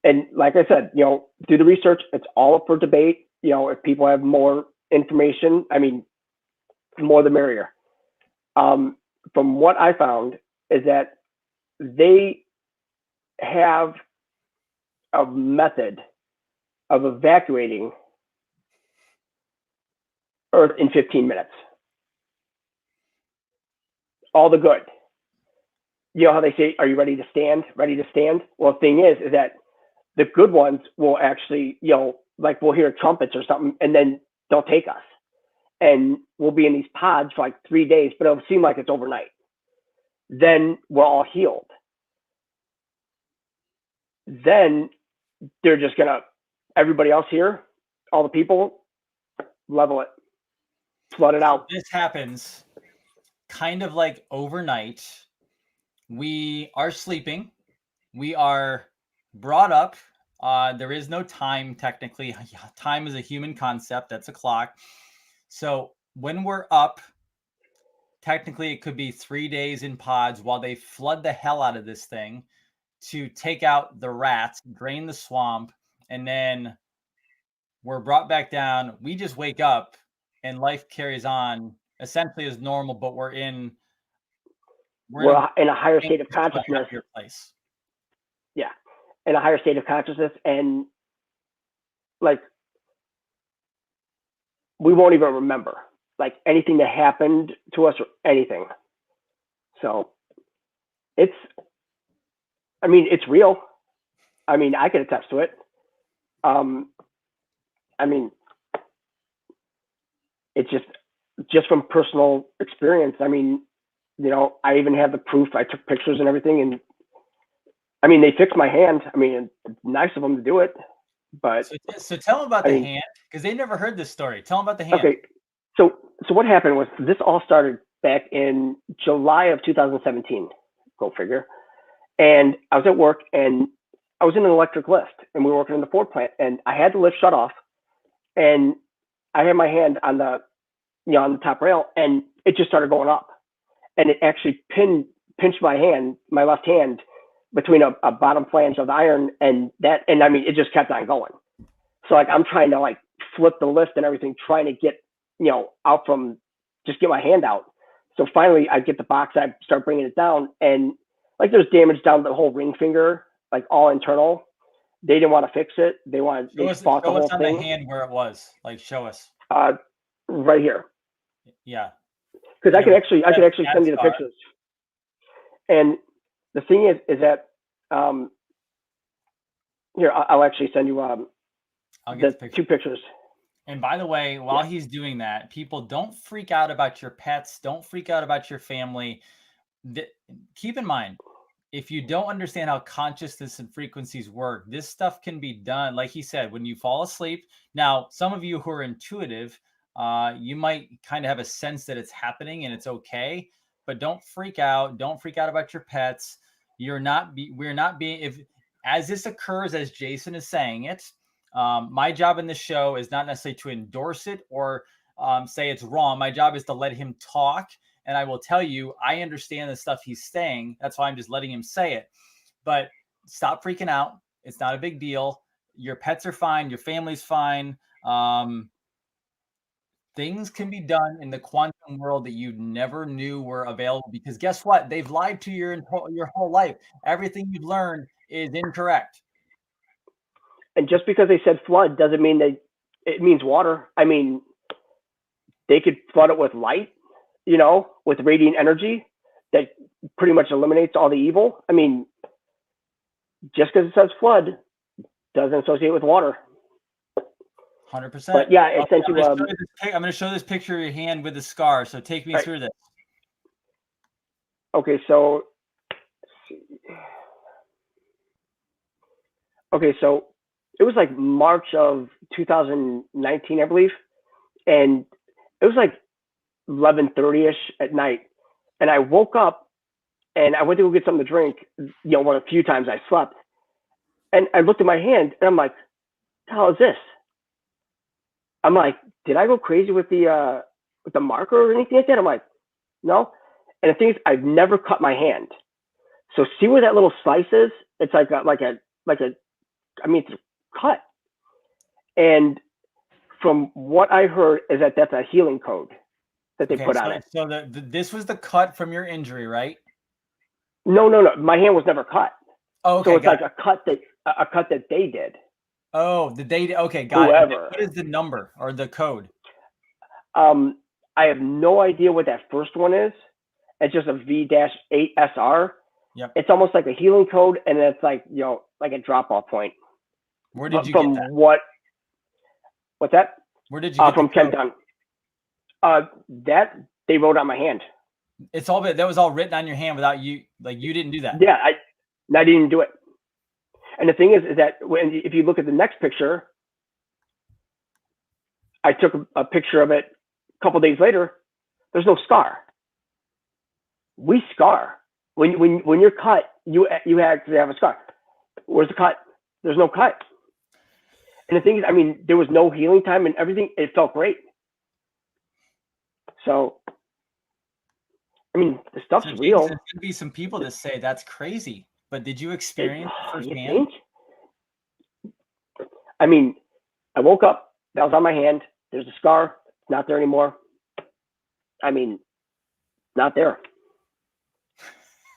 and like I said, you know, do the research. It's all up for debate. You know, if people have more information, I mean, the more the merrier. From what I found is that they have a method of evacuating Earth in 15 minutes. All the good. You know how they say, are you ready to stand? Ready to stand? Well, the thing is that the good ones will actually, you know, like we'll hear trumpets or something, and then they'll take us. And we'll be in these pods for like 3 days, but it'll seem like it's overnight. Then we're all healed. Then they're just going to, everybody else here, all the people, level it, flood it out.
This happens kind of like overnight. We are sleeping. We are brought up. There is no time, technically. Time is a human concept. That's a clock. So when we're up, technically it could be 3 days in pods while they flood the hell out of this thing to take out the rats, drain the swamp, and then we're brought back down. We just wake up and life carries on essentially as normal, but we're in
a higher state of consciousness.
Place.
Yeah, in a higher state of consciousness, and like we won't even remember like anything that happened to us or anything. So it's, I mean, it's real. I mean, I can attest to it. I mean, it's just from personal experience. I mean, you know, I even have the proof. I took pictures and everything, and I mean, they fixed my hand. I mean, it's nice of them to do it, but
so tell them about the hand, because they never heard this story. Tell them about the hand.
Okay, so so what happened was this all started back in July of 2017. Go figure. And I was at work and I was in an electric lift and we were working in the Ford plant and I had the lift shut off and I had my hand on the, on the top rail and it just started going up and it actually pinched my hand, my left hand between a bottom flange of the iron and I mean, it just kept on going. So like, I'm trying to like flip the lift and everything, trying to get, out from, just get my hand out. So finally I get the box, I start bringing it down and like there's damage down the whole ring finger, like all internal. They didn't want to fix it. They fought the whole
on
thing.
The hand where it was. Like show us.
Right here.
Yeah.
Because I could actually send you the pictures. And the thing is that here I'll actually send you I'll get the 2 pictures.
And by the way, while he's doing that, people don't freak out about your pets. Don't freak out about your family. Keep in mind, if you don't understand how consciousness and frequencies work, this stuff can be done. Like he said, when you fall asleep. Now, some of you who are intuitive, you might kind of have a sense that it's happening and it's okay, but don't freak out. Don't freak out about your pets. We're not being, as this occurs, as Jason is saying it, my job in this show is not necessarily to endorse it or say it's wrong. My job is to let him talk. And I will tell you, I understand the stuff he's saying. That's why I'm just letting him say it. But stop freaking out. It's not a big deal. Your pets are fine. Your family's fine. Things can be done in the quantum world that you never knew were available. Because guess what? They've lied to you your whole life. Everything you've learned is incorrect.
And just because they said flood doesn't mean it means water. I mean, they could flood it with light. With radiant energy that pretty much eliminates all the evil. I mean, just because it says flood doesn't associate with water.
100%.
But yeah, essentially,
I'm going to show this picture of your hand with the scar. So take me through this.
Okay, so it was like March of 2019, I believe, and it was like 11:30ish at night, and I woke up and I went to go get something to drink. One of the few times I slept, and I looked at my hand and I'm like, "What the hell is this?" I'm like, "Did I go crazy with the marker or anything like that?" I'm like, "No." And the thing is, I've never cut my hand, so see where that little slice is? It's like a I mean, it's a cut. And from what I heard is that that's a healing code that they put on it.
So this was the cut from your injury, right?
No. My hand was never cut.
Oh, okay.
So it's like a cut that they did.
Oh, okay, got it. What is the number or the code?
I have no idea what that first one is. It's just a V-8SR.
Yep.
It's almost like a healing code, and it's like like a drop-off point.
Where did you get that?
What's that?
Where did you get
from Kenton? That they wrote on my hand.
That was all written on your hand without you, like you didn't do that.
Yeah, I didn't do it. And the thing is that if you look at the next picture, I took a picture of it a couple days later. There's no scar. We scar when you're cut. You actually have a scar. Where's the cut? There's no cut. And the thing is, I mean, there was no healing time and everything. It felt great. So, I mean, the stuff's real.
There's going to be some people that say that's crazy, but did you experience it firsthand?
I mean, I woke up, that was on my hand. There's a scar, it's not there anymore. I mean, not there.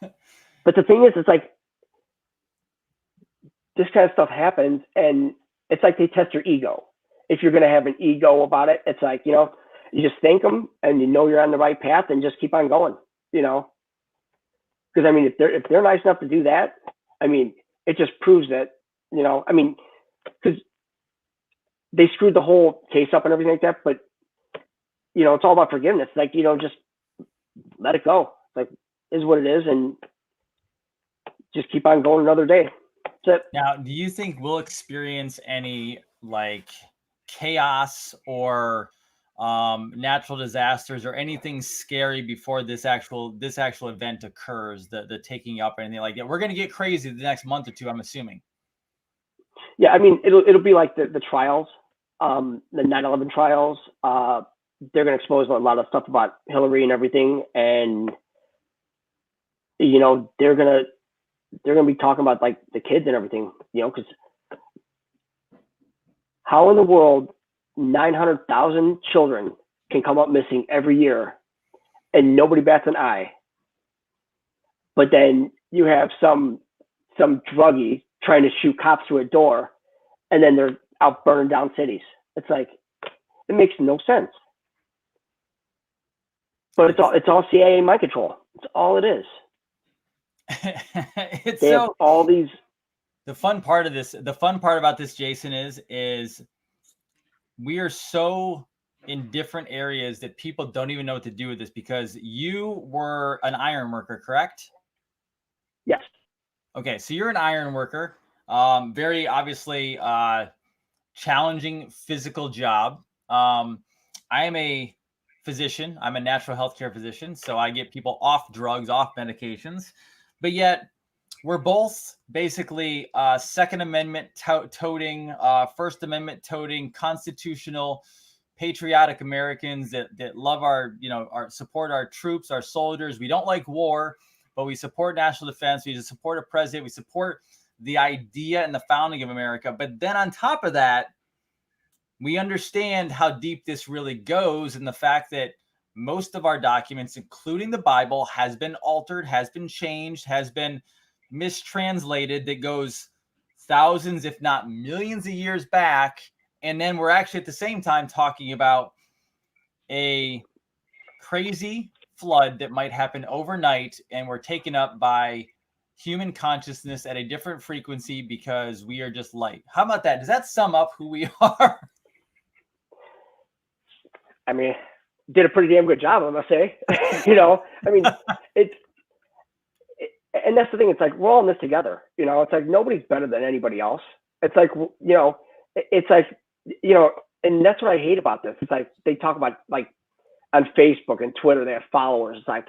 But the thing is, it's like, this kind of stuff happens, and it's like they test your ego. If you're going to have an ego about it, it's like, you just thank them and you're on the right path and just keep on going, Because, I mean, if they're nice enough to do that, I mean, it just proves that, I mean, because they screwed the whole case up and everything like that, but, it's all about forgiveness. Like, just let it go. It's like, is what it is, and just keep on going another day. That's it.
Now, do you think we'll experience any, like, chaos or natural disasters or anything scary before this actual event occurs, the taking up anything like that? We're going to get crazy the next month or two, I'm assuming.
Yeah, I mean, it'll be like the trials, the 9/11 trials. They're going to expose a lot of stuff about Hillary and everything, and they're gonna be talking about like the kids and everything, because how in the world 900,000 children can come up missing every year and nobody bats an eye, but then you have some druggie trying to shoot cops through a door, and then they're out burning down cities. It's like, it makes no sense. But it's all CIA mind control. It's all it is.
It's
they have all these.
The fun part about this, Jason, is we are so in different areas that people don't even know what to do with this, because you were an iron worker, correct?
Yes.
Okay, so you're an iron worker. Very obviously challenging physical job. I am a physician. I'm a natural healthcare physician, so I get people off drugs, off medications, but yet we're both basically Second Amendment toting, First Amendment toting, constitutional, patriotic Americans that love our support our troops, our soldiers. We don't like war, but we support national defense. We just support a president. We support the idea and the founding of America. But then on top of that, we understand how deep this really goes, and the fact that most of our documents, including the Bible, has been altered, has been changed, has been mistranslated, that goes thousands, if not millions of years back. And then we're actually at the same time talking about a crazy flood that might happen overnight, and we're taken up by human consciousness at a different frequency because we are just light. How about that? Does that sum up who we are?
I mean, did a pretty damn good job, I must say. I mean, and that's the thing. It's like, we're all in this together. It's like, nobody's better than anybody else. It's like, and that's what I hate about this. It's like, they talk about, like, on Facebook and Twitter, they have followers. It's like,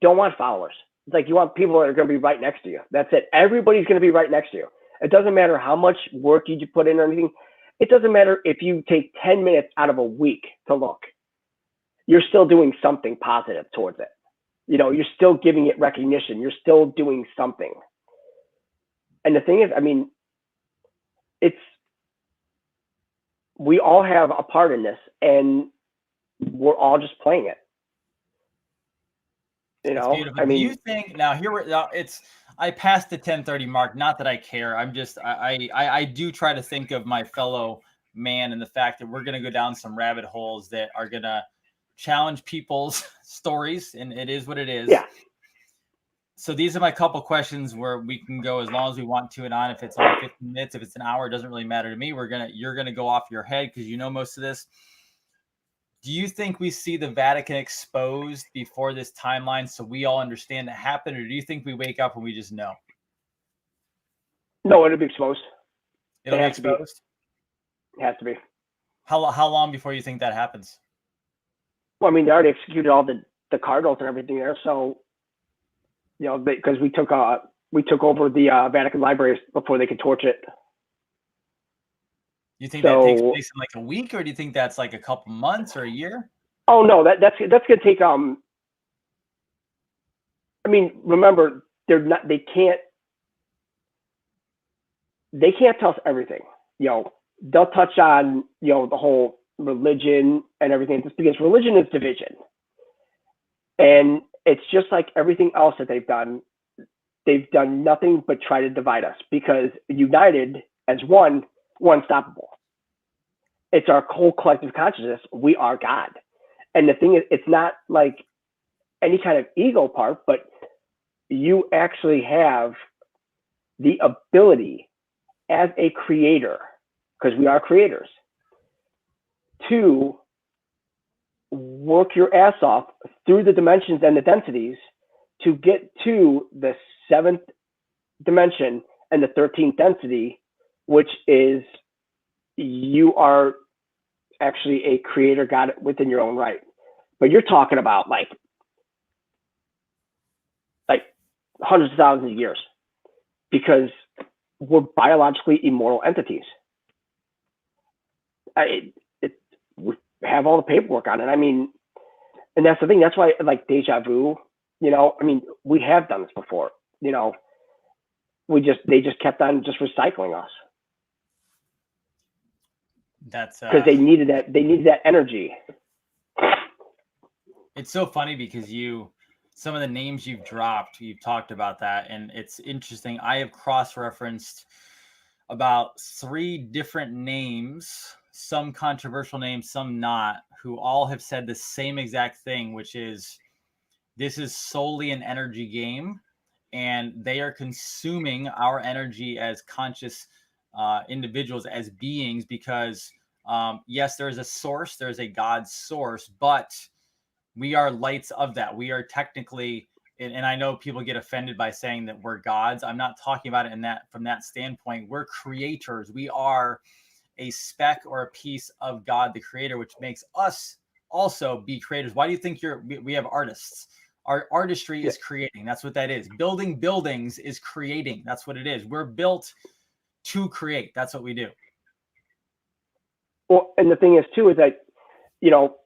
don't want followers. It's like, you want people that are going to be right next to you. That's it. Everybody's going to be right next to you. It doesn't matter how much work you put in or anything. It doesn't matter if you take 10 minutes out of a week to look. You're still doing something positive towards it. You're still giving it recognition. You're still doing something. And the thing is, I mean, we all have a part in this, and we're all just playing it.
I mean, do you think now I passed the 10:30 mark, not that I care. I'm just, I do try to think of my fellow man, and the fact that we're going to go down some rabbit holes that are going to challenge people's stories, and it is what it is.
Yeah.
So these are my couple questions where we can go as long as we want to, and on. If it's only 15 minutes, if it's an hour, it doesn't really matter to me. You're going to go off your head because you know most of this. Do you think we see the Vatican exposed before this timeline so we all understand it happened, or do you think we wake up and we just know?
No, it'll be exposed.
It'll be exposed?
It has to be.
How long before you think that happens?
Well, I mean, they already executed all the cardinals and everything there, so because we took over the Vatican libraries before they could torch it.
You think that takes place in like a week, or do you think that's like a couple months or a year?
Oh no, that's gonna take I mean, remember, they can't tell us everything. They'll touch on the whole religion and everything, just because religion is division. And it's just like everything else that they've done nothing but try to divide us, because united as one, we're unstoppable. It's our whole collective consciousness. We are God. And the thing is, it's not like any kind of ego part, but you actually have the ability as a creator, because we are creators, to work your ass off through the dimensions and the densities to get to the 7th dimension and the 13th density, which is, you are actually a creator God within your own right. But you're talking about like hundreds of thousands of years, because we're biologically immortal entities. We have all the paperwork on it. I mean, and that's the thing. That's why, like, deja vu. You know, I mean, we have done this before. You know, they just kept on just recycling us.
That's
because they needed that energy.
It's so funny because some of the names you've dropped, you've talked about that, and it's interesting. I have cross-referenced about 3 different names, some controversial names, some not, who all have said the same exact thing, which is this is solely an energy game, and they are consuming our energy as conscious individuals, as beings, because yes, there's a source, there's a God source, but we are lights of that. We are technically, and I know people get offended by saying that we're gods. I'm not talking about it from that standpoint. We're creators. We are a speck or a piece of God, the creator, which makes us also be creators. Why do you think we have artists? Our artistry is creating. That's what that is. Building buildings is creating. That's what it is. We're built to create. That's what we do.
Well, and the thing is too, is that, you know,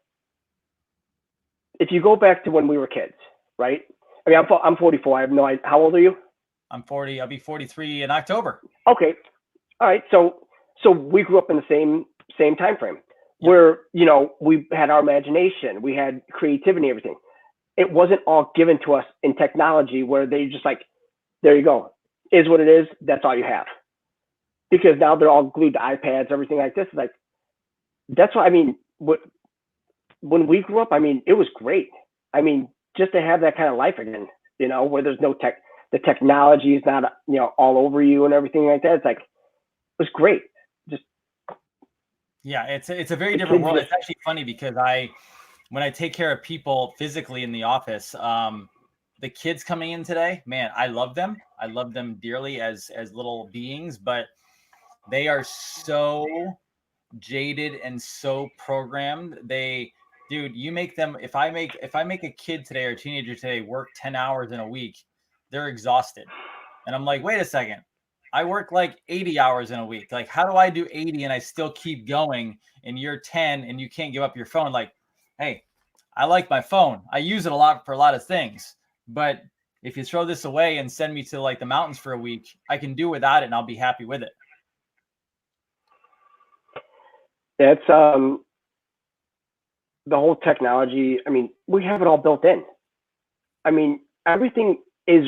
if you go back to when we were kids, right? I mean, I'm 44. I have no idea. How old are you?
I'm 40. I'll be 43 in October.
Okay. All right. So we grew up in the same time frame where, you know, we had our imagination, we had creativity and everything. It wasn't all given to us in technology where they just like, there you go, is what it is. That's all you have. Because now they're all glued to iPads, everything like this. Like, that's why, I mean, when we grew up, I mean, it was great. I mean, just to have that kind of life again, you know, where there's no the technology is not, you know, all over you and everything like that. It's like, it was great. Just,
yeah, it's a very different world. It's actually funny because when I take care of people physically in the office, the kids coming in today, man, I love them. I love them dearly as little beings, but they are so jaded and so programmed. Dude, you make them, if I make a kid today or a teenager today work 10 hours in a week, they're exhausted. And I'm like, wait a second. I work like 80 hours in a week. Like, how do I do 80 and I still keep going, and you're 10 and you can't give up your phone? Like, hey, I like my phone. I use it a lot for a lot of things. But if you throw this away and send me to like the mountains for a week, I can do without it and I'll be happy with it.
That's the whole technology. I mean, we have it all built in. I mean, everything is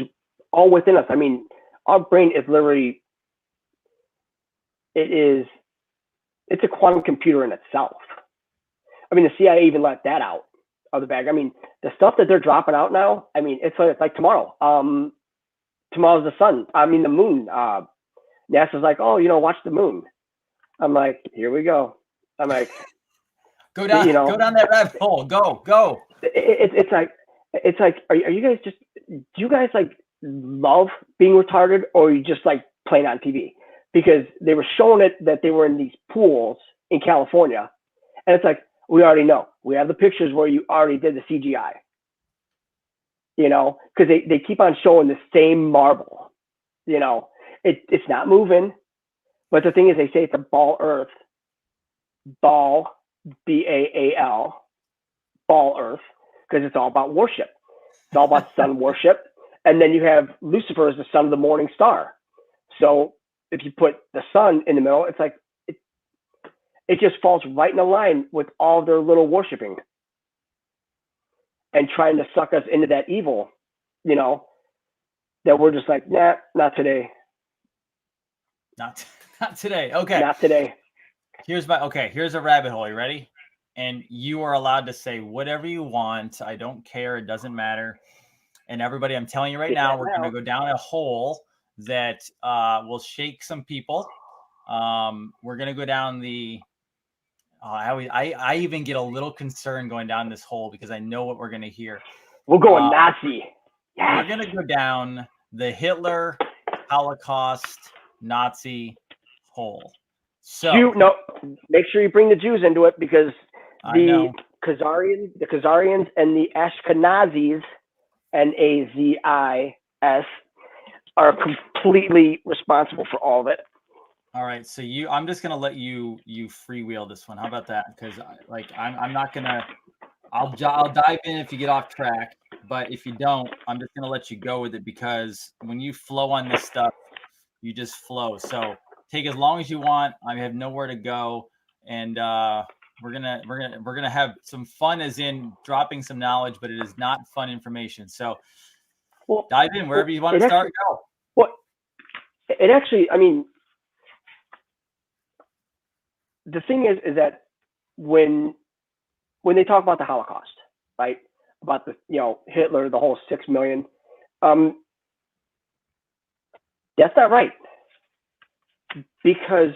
all within us. I mean, our brain is literally, it's a quantum computer in itself. I mean, the CIA even let that out of the bag. I mean, the stuff that they're dropping out now, I mean, it's like tomorrow. Tomorrow's the sun. I mean, the moon. NASA's like, oh, you know, watch the moon. I'm like, here we go. I'm like,
go down, you know, go down that rabbit hole. Go.
It's like, are you guys just, do you guys like love being retarded, or are you just like playing on TV? Because they were showing it that they were in these pools in California, and it's like, we already know. We have the pictures where you already did the CGI. You know, because they keep on showing the same marble. You know, it's not moving, but the thing is, they say it's a ball Earth. Ball, B-A-A-L, ball Earth, because it's all about worship. It's all about sun worship. And then you have Lucifer as the son of the morning star. So if you put the sun in the middle, it's like, it just falls right in a line with all their little worshiping and trying to suck us into that evil, you know, that we're just like, nah, not today.
Not today. Okay.
Not today.
Here's a rabbit hole. You ready? And you are allowed to say whatever you want. I don't care. It doesn't matter. And everybody, I'm telling you right now, we're going to go down a hole that will shake some people. We're going to go down the, I even get a little concerned going down this hole because I know what we're going to hear.
We're going Nazi.
Yes. We're going to go down the Hitler, Holocaust, Nazi hole. So
no, make sure you bring the Jews into it, because the
know.
Khazarians and the Ashkenazis, Nazis, are completely responsible for all of it.
All right, so I'm just gonna let you freewheel this one. How about that? Because I'm not gonna. I'll dive in if you get off track, but if you don't, I'm just gonna let you go with it, because when you flow on this stuff, you just flow. So take as long as you want. I have nowhere to go, and we're gonna have some fun, as in dropping some knowledge, but it is not fun information. So dive in wherever you want to start. Go.
Well, it actually, I mean, the thing is that when they talk about the Holocaust, right? About the Hitler, the whole 6 million, that's not right, because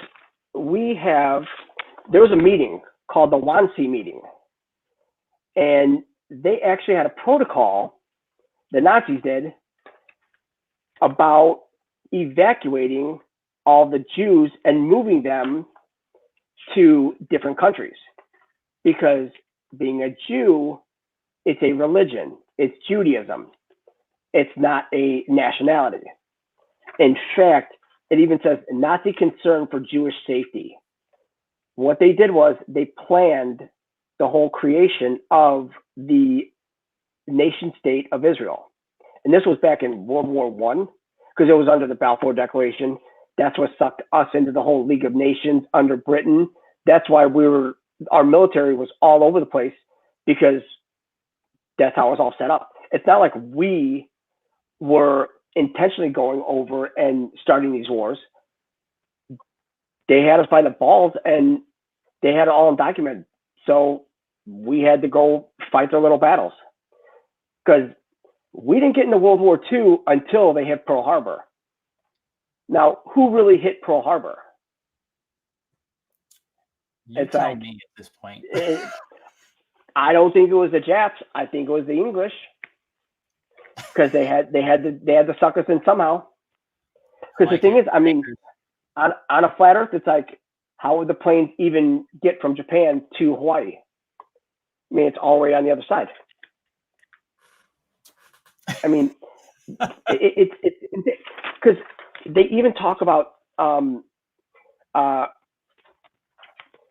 there was a meeting called the Wannsee meeting, and they actually had a protocol, the Nazis did, about evacuating all the Jews and moving them to different countries, because being a Jew, it's a religion, it's Judaism, it's not a nationality. In fact, it even says Nazi concern for Jewish safety. What they did was they planned the whole creation of the nation state of Israel. And this was back in World War I, because it was under the Balfour Declaration. That's what sucked us into the whole League of Nations under Britain. That's why our military was all over the place, because that's how it was all set up. It's not like we were intentionally going over and starting these wars. They had us by the balls, and they had it all documented. So we had to go fight their little battles, because we didn't get into World War II until they hit Pearl Harbor. Now, who really hit Pearl Harbor?
You tell me at this point.
I don't think it was the Japs. I think it was the English, because they had to suck us in somehow. Because the thing is, I mean, on a flat Earth, it's like, how would the planes even get from Japan to Hawaii? I mean, it's all the way on the other side. I mean, it's because they even talk about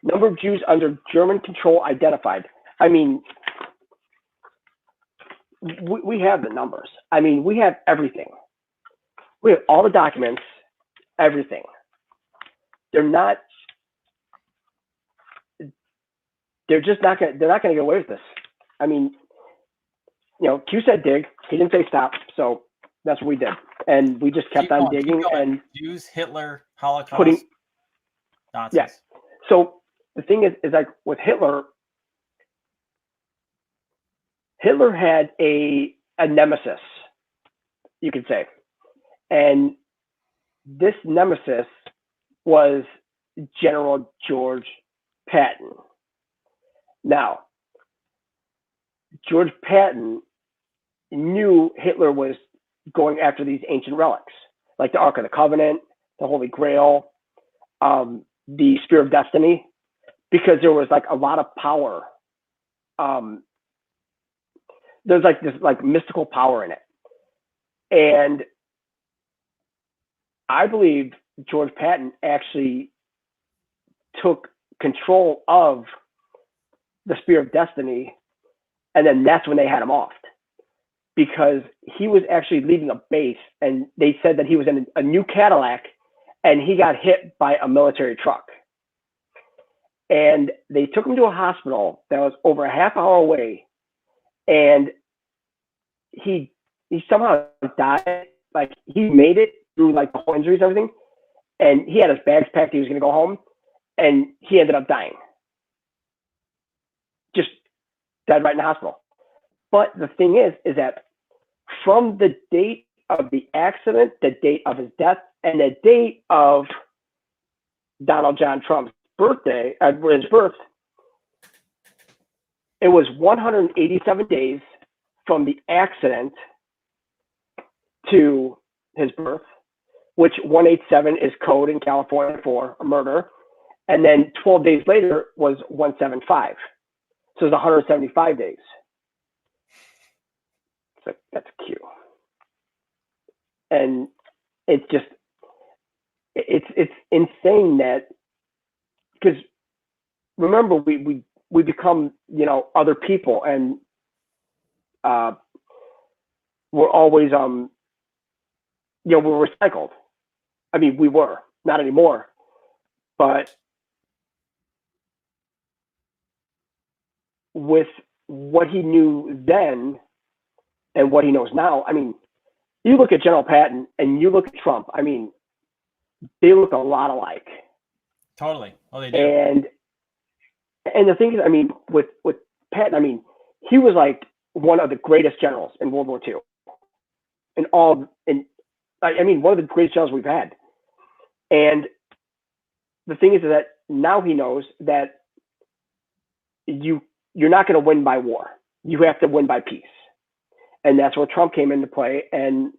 number of Jews under German control identified. I mean, we have the numbers. I mean, we have everything. We have all the documents, everything. They're just not gonna get away with this. I mean, Q said dig. He didn't say stop. So that's what we did. And we just kept on digging. And
Jews, Hitler, Holocaust, Nazis.
Yeah. So the thing is like with Hitler had a nemesis, you could say. And this nemesis was General George Patton. Now, George Patton knew Hitler was going after these ancient relics, like the Ark of the Covenant, the Holy Grail, the Spear of Destiny, because there was like a lot of power. There's like this like mystical power in it. And I believe George Patton actually took control of the Spear of Destiny, and then that's when they had him offed, because he was actually leaving a base, and they said that he was in a new Cadillac, and he got hit by a military truck. And they took him to a hospital that was over a half hour away, and he somehow died. Like, he made it through like the whole injuries and everything, and he had his bags packed. He was going to go home, and he ended up dying. Just died right in the hospital. But the thing is that from the date of the accident, the date of his death, and the date of Donald John Trump's birthday, his birth, it was 187 days from the accident to his birth, which 187 is code in California for a murder. And then 12 days later was 175. So it was 175 days. So that's Q. And it's just, it's insane that, because remember, we become, other people, and we're always, we're recycled. I mean, we were, not anymore, but with what he knew then and what he knows now, I mean, you look at General Patton and you look at Trump, I mean, they look a lot alike.
Totally. Oh, they do.
And the thing is, I mean, with Patton, I mean, he was like one of the greatest generals in World War II. I mean, one of the greatest generals we've had. And the thing is that now he knows that you're not going to win by war. You have to win by peace. And that's where Trump came into play. And,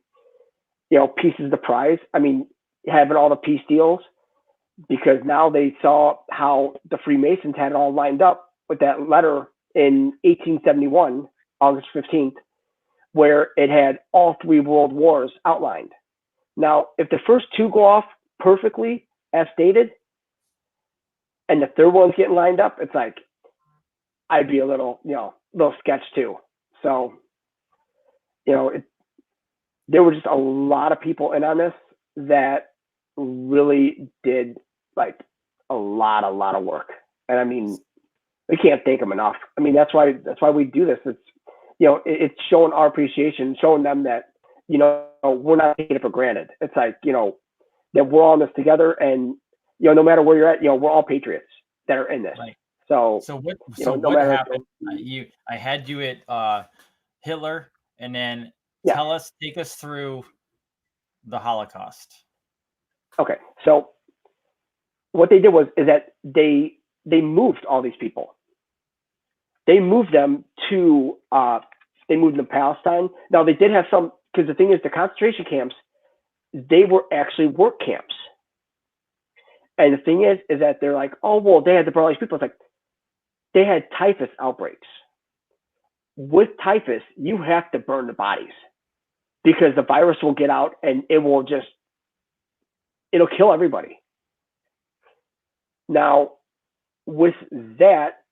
peace is the prize. I mean, having all the peace deals, because now they saw how the Freemasons had it all lined up with that letter in 1871, August 15th, where it had all three world wars outlined. Now, if the first two go off perfectly as stated, and the third one's getting lined up, it's like, I'd be a little sketched too. So, there were just a lot of people in on this that really did like a lot of work. And I mean, we can't thank them enough. I mean, that's why we do this. It's, it's showing our appreciation, showing them that, we're not taking it for granted. It's like, that we're all in this together, and, no matter where you're at, we're all patriots that are in this.
Right.
So
what happened? I had you at Hitler, and then take us through the Holocaust.
Okay. So what they did is that they moved all these people. They moved them to Palestine. Now they did have some, because the thing is, the concentration camps, they were actually work camps. And the thing is that they're like, oh, well, they had to burn all these people. It's like, they had typhus outbreaks. With typhus, you have to burn the bodies, because the virus will get out and it'll kill everybody. Now, with that,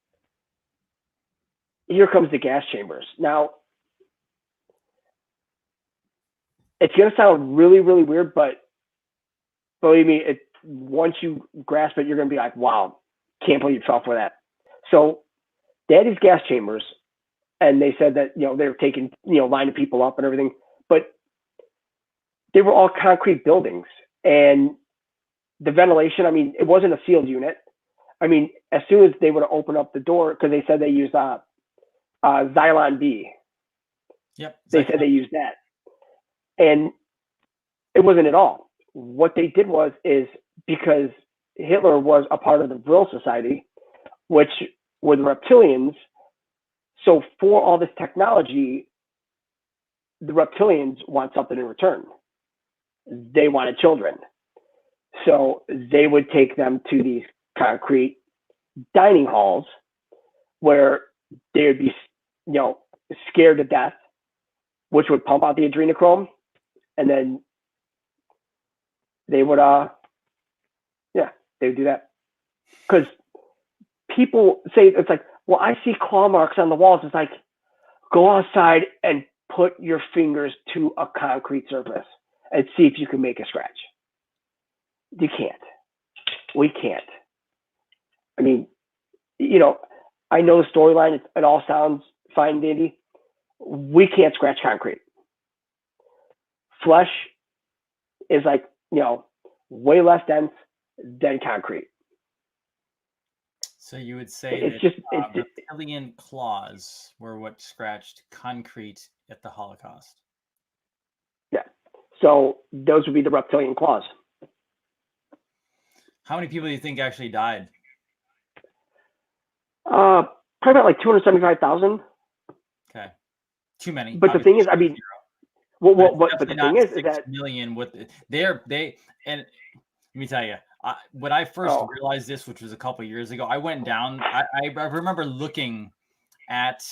here comes the gas chambers. Now, it's going to sound really, really weird, but believe me, once you grasp it, you're going to be like, wow, can't believe you fell for that. So they had these gas chambers, and they said that, they were taking, lining people up and everything, but they were all concrete buildings. And the ventilation, I mean, it wasn't a sealed unit. I mean, as soon as they would open up the door, because they said they used Xylon B.
Yep.
They said they used that. And it wasn't at all. What they did is because Hitler was a part of the Vril Society, which were the reptilians. So for all this technology, the reptilians want something in return. They wanted children. So they would take them to these concrete dining halls where they would be, scared to death, which would pump out the adrenochrome. And then they would, they would do that. Because people say, it's like, well, I see claw marks on the walls. It's like, go outside and put your fingers to a concrete surface and see if you can make a scratch. You can't. We can't. I mean, I know the storyline. It all sounds fine, dandy. We can't scratch concrete. Flesh is like, way less dense than concrete.
So you would say
it's
that reptilian claws were what scratched concrete at the Holocaust.
Yeah. So those would be the reptilian claws.
How many people do you think actually died?
Probably about like 275,000.
Okay. Too many.
But the thing is, I mean, but the thing is that
million with and let me tell you, when I first realized this, which was a couple years ago, I went down. I remember looking at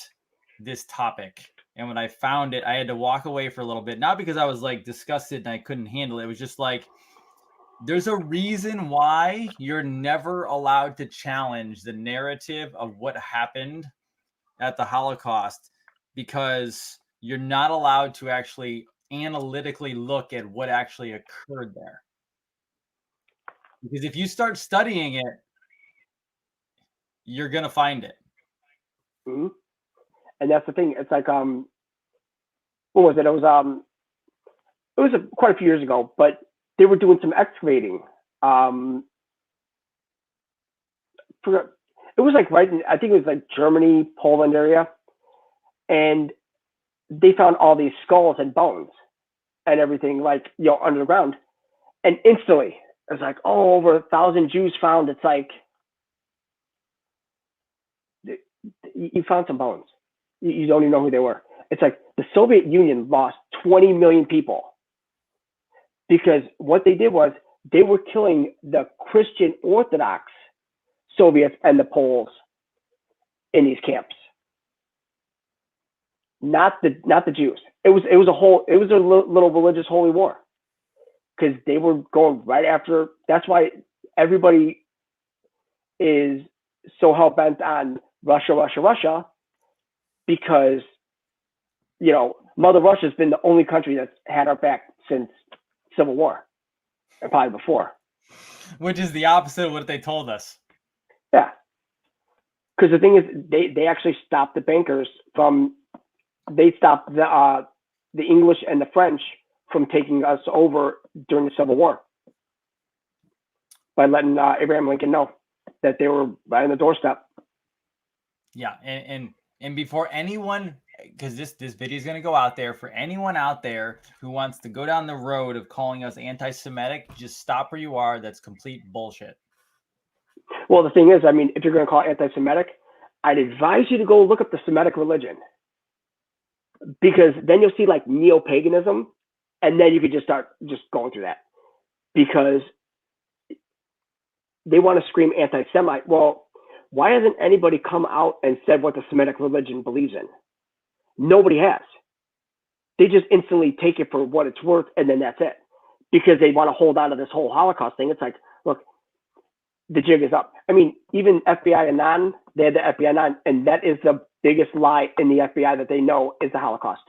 this topic, and when I found it, I had to walk away for a little bit. Not because I was like disgusted and I couldn't handle it. It was just like, there's a reason why you're never allowed to challenge the narrative of what happened at the Holocaust, because you're not allowed to actually analytically look at what actually occurred there. Because if you start studying it, you're going to find it.
Mm-hmm. And that's the thing. It's like, what was it? It was quite a few years ago, but they were doing some excavating. It was like right in, I think it was like Germany, Poland area, and they found all these skulls and bones and everything, like, underground. And instantly, it was like, oh, over 1,000 Jews found. It's like, you found some bones. You don't even know who they were. It's like the Soviet Union lost 20 million people because what they did was they were killing the Christian Orthodox Soviets and the Poles in these camps, not the Jews. It was a little religious holy war, because they were going right after. That's why everybody is so hell bent on Russia, because Mother Russia's been the only country that's had our back since Civil War, and probably before.
Which is the opposite of what they told us.
Yeah, because the thing is, they actually stopped the bankers from. They stopped the English and the French from taking us over during the Civil War by letting Abraham Lincoln know that they were right on the doorstep.
Yeah, and before anyone, because this video is going to go out there, for anyone out there who wants to go down the road of calling us anti-Semitic, just stop where you are. That's complete bullshit.
Well, the thing is, I mean, if you're going to call it anti-Semitic, I'd advise you to go look up the Semitic religion, because then you'll see like neo-paganism, and then you could just start just going through that, because they want to scream anti-Semite. Well, why hasn't anybody come out and said what the Semitic religion believes in? Nobody has. They just instantly take it for what it's worth, and then that's it, because they want to hold on to this whole Holocaust thing. It's like, look, the jig is up. I mean, even FBI Anon, they had the FBI Anon, and that is the biggest lie in the FBI that they know is the Holocaust.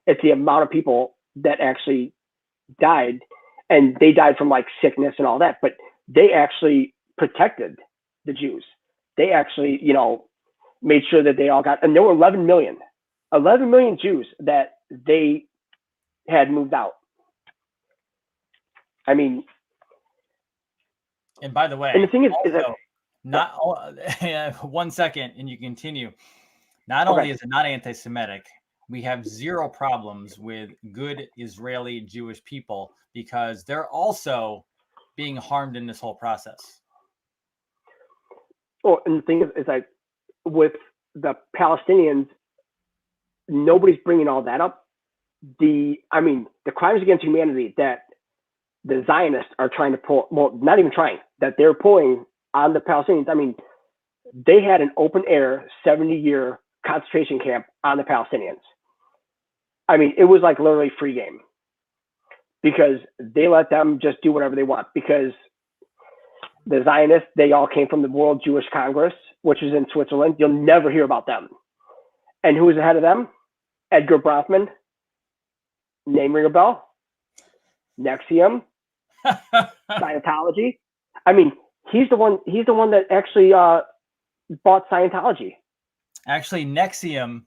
It's the amount of people that actually died, and they died from like sickness and all that, but they actually protected the Jews. They actually, made sure that they all got, and there were 11 million Jews that they had moved out. I mean,
and by the way,
and the thing is that
not all, 1 second, and you continue. Not only is it not anti-Semitic, we have zero problems with good Israeli Jewish people, because they're also being harmed in this whole process.
Well, and the thing is like, with the Palestinians, nobody's bringing all that up. The crimes against humanity that the Zionists are trying to pull, well, not even trying, that they're pulling on the Palestinians. I mean, they had an open air 70-year concentration camp on the Palestinians. I mean, it was like literally free game, because they let them just do whatever they want, because the Zionists, they all came from the World Jewish Congress, which is in Switzerland. You'll never hear about them. And who was ahead of them? Edgar Bronfman. Name ring a bell? Nexium. Scientology. I mean, he's the one that actually bought Scientology.
Actually, Nexium.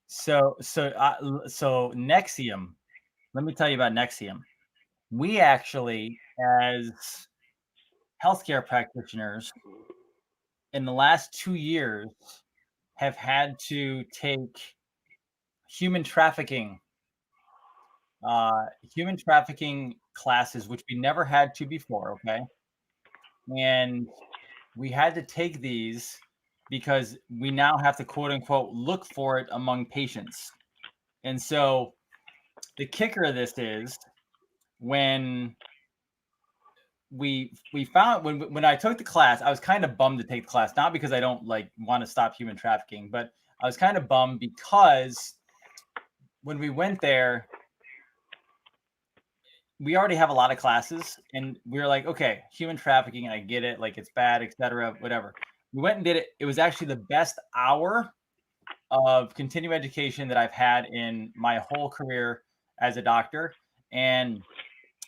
So Nexium. Let me tell you about Nexium. We actually, as healthcare practitioners, in the last 2 years, have had to take human trafficking classes, which we never had to before. Okay. And we had to take these because we now have to, quote unquote, look for it among patients. And so the kicker of this is, when we found when I took the class, I was kind of bummed to take the class, not because I don't like want to stop human trafficking, but I was kind of bummed because when we went there, we already have a lot of classes, and we were like, okay, human trafficking, I get it, like it's bad, etc., whatever. We went and did it. It was actually the best hour of continuing education that I've had in my whole career as a doctor. And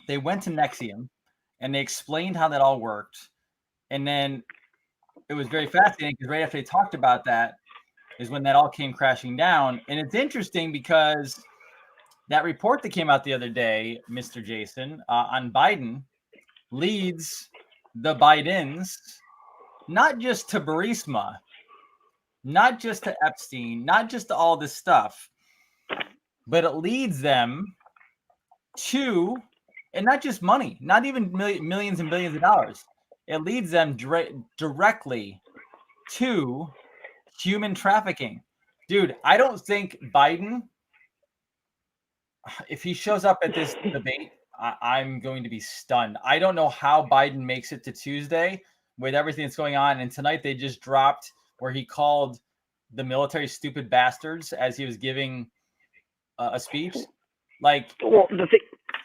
they went to Nexium and they explained how that all worked. And then it was very fascinating because right after they talked about that is when that all came crashing down. And it's interesting because that report that came out the other day, Mr. Jason, on Biden leads the Bidens not just to Burisma, not just to Epstein, not just to all this stuff, but it leads them to, and not just money, not even millions and billions of dollars. It leads them directly to human trafficking. Dude, I don't think Biden, if he shows up at this debate, I'm going to be stunned. I don't know how Biden makes it to Tuesday with everything that's going on. And tonight they just dropped where he called the military stupid bastards as he was giving a speech. Like,
well,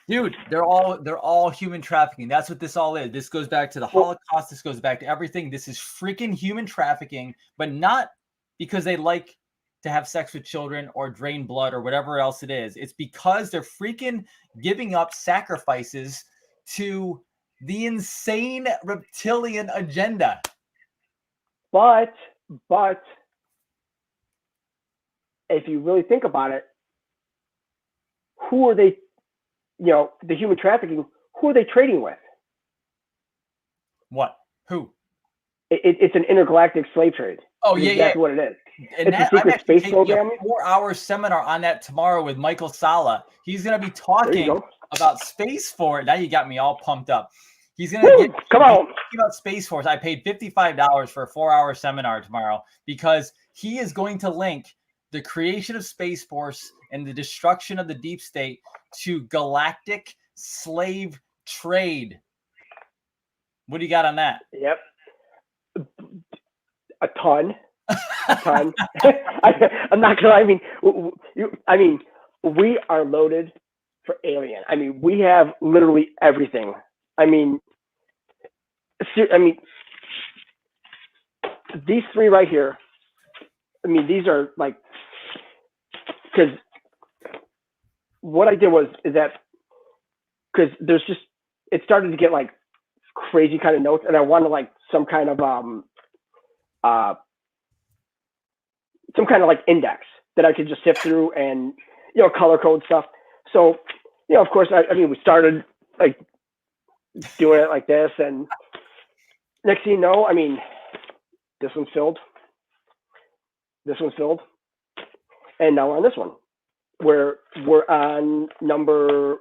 dude, they're all human trafficking. That's what this all is. This goes back to the Holocaust. This goes back to everything. This is freaking human trafficking, but not because they like to have sex with children or drain blood or whatever else it is. It's because they're freaking giving up sacrifices to the insane reptilian agenda.
But if you really think about it, who are they, the human trafficking, who are they trading with?
What? Who?
It's an intergalactic slave trade.
Oh,
That's
yeah,
exactly what it is.
And
it's a secret space program.
A 4-hour seminar on that tomorrow with Michael Sala. He's going to be talking about Space Force. Now you got me all pumped up. He's going to
come on
about Space Force. I paid $55 for a 4-hour seminar tomorrow because he is going to link the creation of Space Force and the destruction of the deep state to galactic slave trade. What do you got on that?
Yep. A ton. I'm not gonna. I mean, we are loaded for alien. I mean, we have literally everything. I mean, these three right here. I mean, these are like, because what I did is that because there's just, it started to get like crazy kind of notes, and I wanted like some kind of like index that I could just sift through and, color code stuff. So, of course, I mean, we started like doing it like this, and next thing you know, I mean, this one's filled, and now we're on this one, where we're on number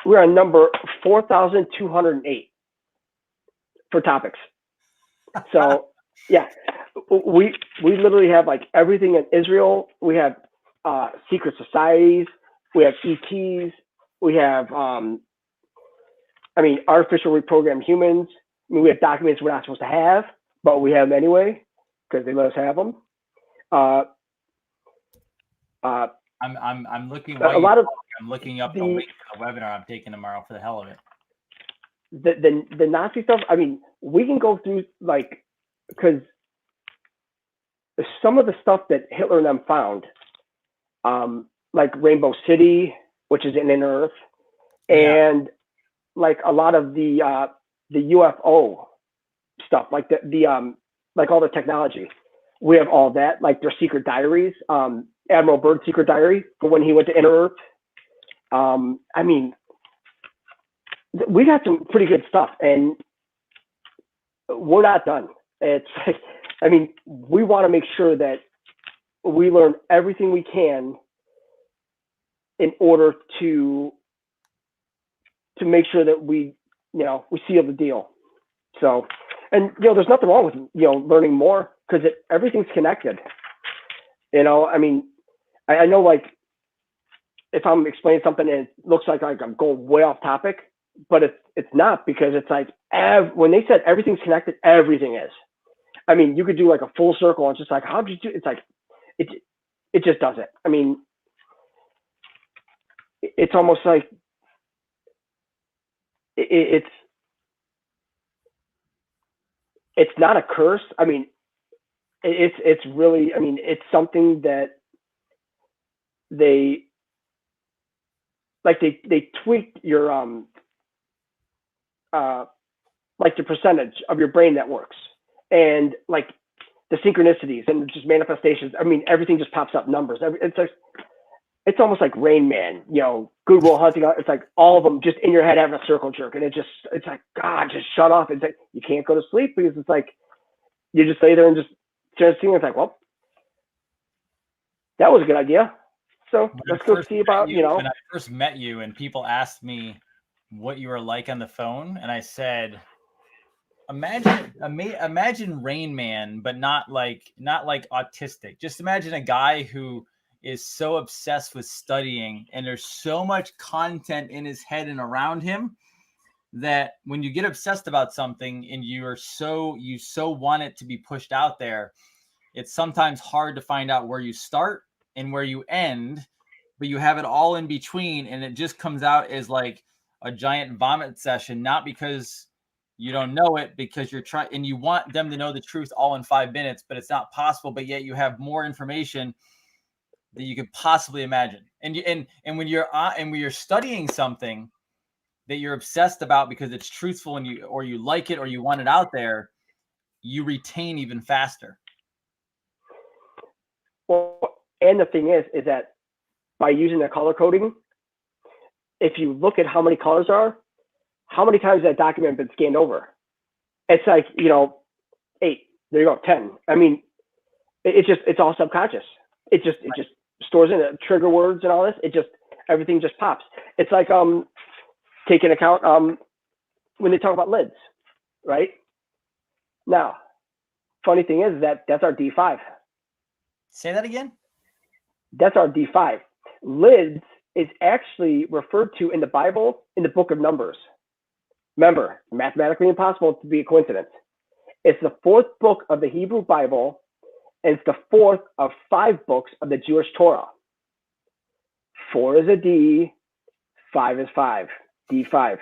we're on number 4,208 for topics. So yeah, we literally have like everything in Israel. We have secret societies. We have ETs. We have artificial reprogrammed humans. I mean, we have documents we're not supposed to have, but we have them anyway because they let us have them.
I'm looking. I'm looking up the link to the webinar I'm taking tomorrow for the hell of it.
The Nazi stuff. I mean, we can go through like, because some of the stuff that Hitler and them found, like Rainbow City, which is in Inner Earth, and like a lot of the UFO stuff, like the like all the technology. We have all that, like their secret diaries. Admiral Byrd's secret diary for when he went to Inner Earth. I mean, we got some pretty good stuff, and we're not done. It's, I mean, we want to make sure that we learn everything we can in order to make sure that we seal the deal. So, and there's nothing wrong with learning more, because everything's connected. I mean, I know, like, if I'm explaining something and it looks like I'm going way off topic, but it's not, because it's like when they said everything's connected, everything is. I mean, you could do like a full circle and just like, how did you do? It's like it just doesn't. I mean, it's almost like it's not a curse. I mean, it's really, I mean, it's something that they tweaked your like the percentage of your brain that works, and like the synchronicities and just manifestations. I mean, everything just pops up numbers. It's almost like Rain Man, Good Will Hunting. It's like all of them just in your head having a circle jerk, and it's like, God, just shut off. It's like you can't go to sleep because it's like you just lay there and just seeing. It's like, well, that was a good idea. So let's go see about,
When I first met you and people asked me what you were like on the phone, and I said, imagine Rain Man, but not like autistic. Just imagine a guy who is so obsessed with studying, and there's so much content in his head and around him that when you get obsessed about something and you so want it to be pushed out there, it's sometimes hard to find out where you start and where you end, but you have it all in between, and it just comes out as like a giant vomit session, not because you don't know it, because you're trying and you want them to know the truth all in 5 minutes, but it's not possible. But yet you have more information that you could possibly imagine. And when you're studying something that you're obsessed about because it's truthful and you like it or you want it out there, you retain even faster.
Well, and the thing is that by using the color coding, if you look at how many colors are, how many times that document been scanned over? It's like, 8. There you go, 10. I mean, it's all subconscious. It just stores in it, trigger words and all this. Everything just pops. It's like take into account when they talk about lids, right? Now, funny thing is that's our D5.
Say that again?
That's our D5. Lids is actually referred to in the Bible in the book of Numbers. Remember, mathematically impossible to be a coincidence. It's the 4th book of the Hebrew Bible, and it's the 4th of 5 books of the Jewish Torah. 4 is a D, 5 is 5, D5.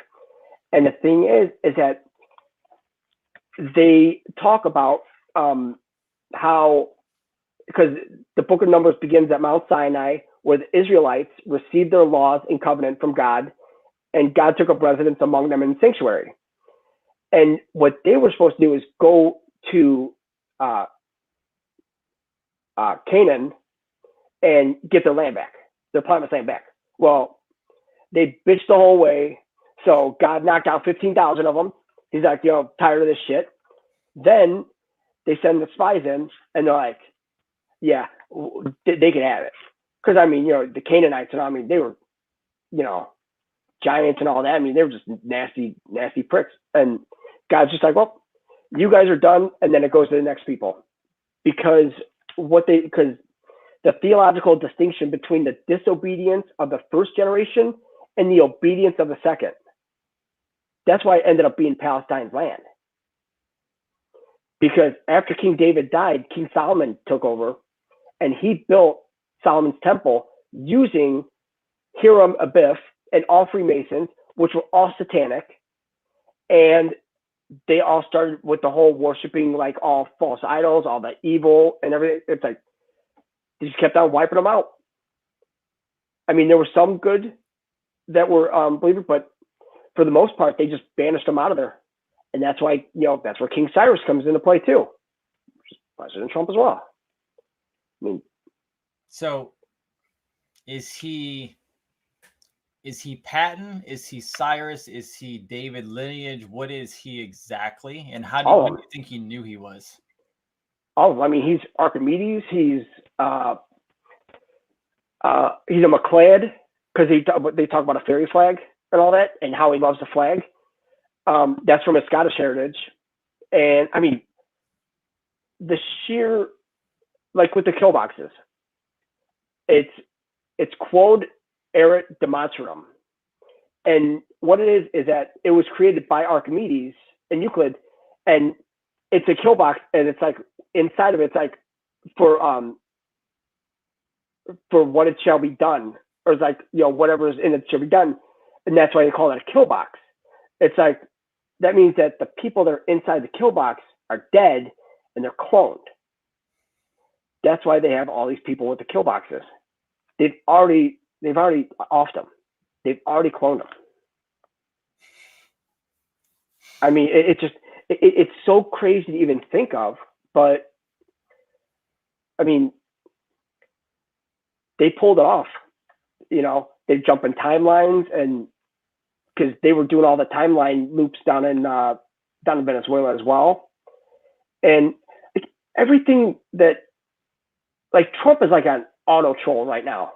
And the thing is that they talk about how, because the book of Numbers begins at Mount Sinai, where the Israelites received their laws and covenant from God, and God took up residence among them in the sanctuary. And what they were supposed to do is go to Canaan and get their land back, their promised land back. Well, they bitched the whole way, so God knocked out 15,000 of them. He's like, tired of this shit. Then they send the spies in, and they're like, yeah, they can have it. Because, I mean, the Canaanites, and I mean, they were, giants and all that. I mean, they were just nasty, nasty pricks. And God's just like, well, you guys are done. And then it goes to the next people. Because the theological distinction between the disobedience of the first generation and the obedience of the second. That's why it ended up being Palestine's land. Because after King David died, King Solomon took over, and he built Solomon's temple using Hiram Abiff and all Freemasons, which were all satanic. And they all started with the whole worshiping like all false idols, all the evil and everything. It's like, they just kept on wiping them out. I mean, there were some good that were believers, but for the most part, they just banished them out of there. And that's why, that's where King Cyrus comes into play too. President Trump as well. I mean,
so is he Patton? Is he Cyrus? Is he David lineage? What is he exactly? And how do you think he knew he was?
Oh, I mean, he's Archimedes. He's a McLeod, because they talk about a fairy flag and all that, and how he loves the flag. That's from his Scottish heritage. And I mean, the sheer, like with the kill boxes, it's quote erit demonstratum. And what it is that it was created by Archimedes and Euclid, and it's a kill box, and it's like inside of it's like for what it shall be done, or it's like, you know, whatever is in it shall be done, and that's why they call it a kill box. It's like that means that the people that are inside the kill box are dead and they're cloned. That's why they have all these people with the kill boxes. They've already offed them. They've already cloned them. I mean, it's so crazy to even think of, but I mean, they pulled it off. You know, they jump in timelines, and because they were doing all the timeline loops down in Venezuela as well, and like, everything that, like, Trump is like an auto troll right now.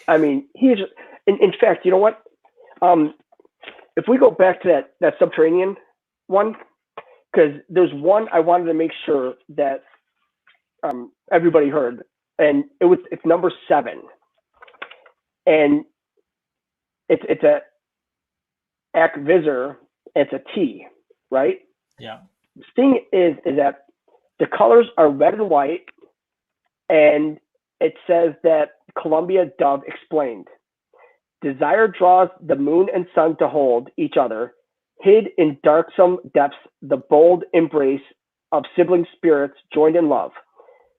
I mean, he's in fact, you know what? If we go back to that subterranean one, because there's one I wanted to make sure that everybody heard, and it's number 7, and it's a Akvisor, it's a T, right?
Yeah.
The thing is that the colors are red and white, and it says that Columbia Dove explained, desire draws the moon and sun to hold each other, hid in darksome depths, the bold embrace of sibling spirits joined in love,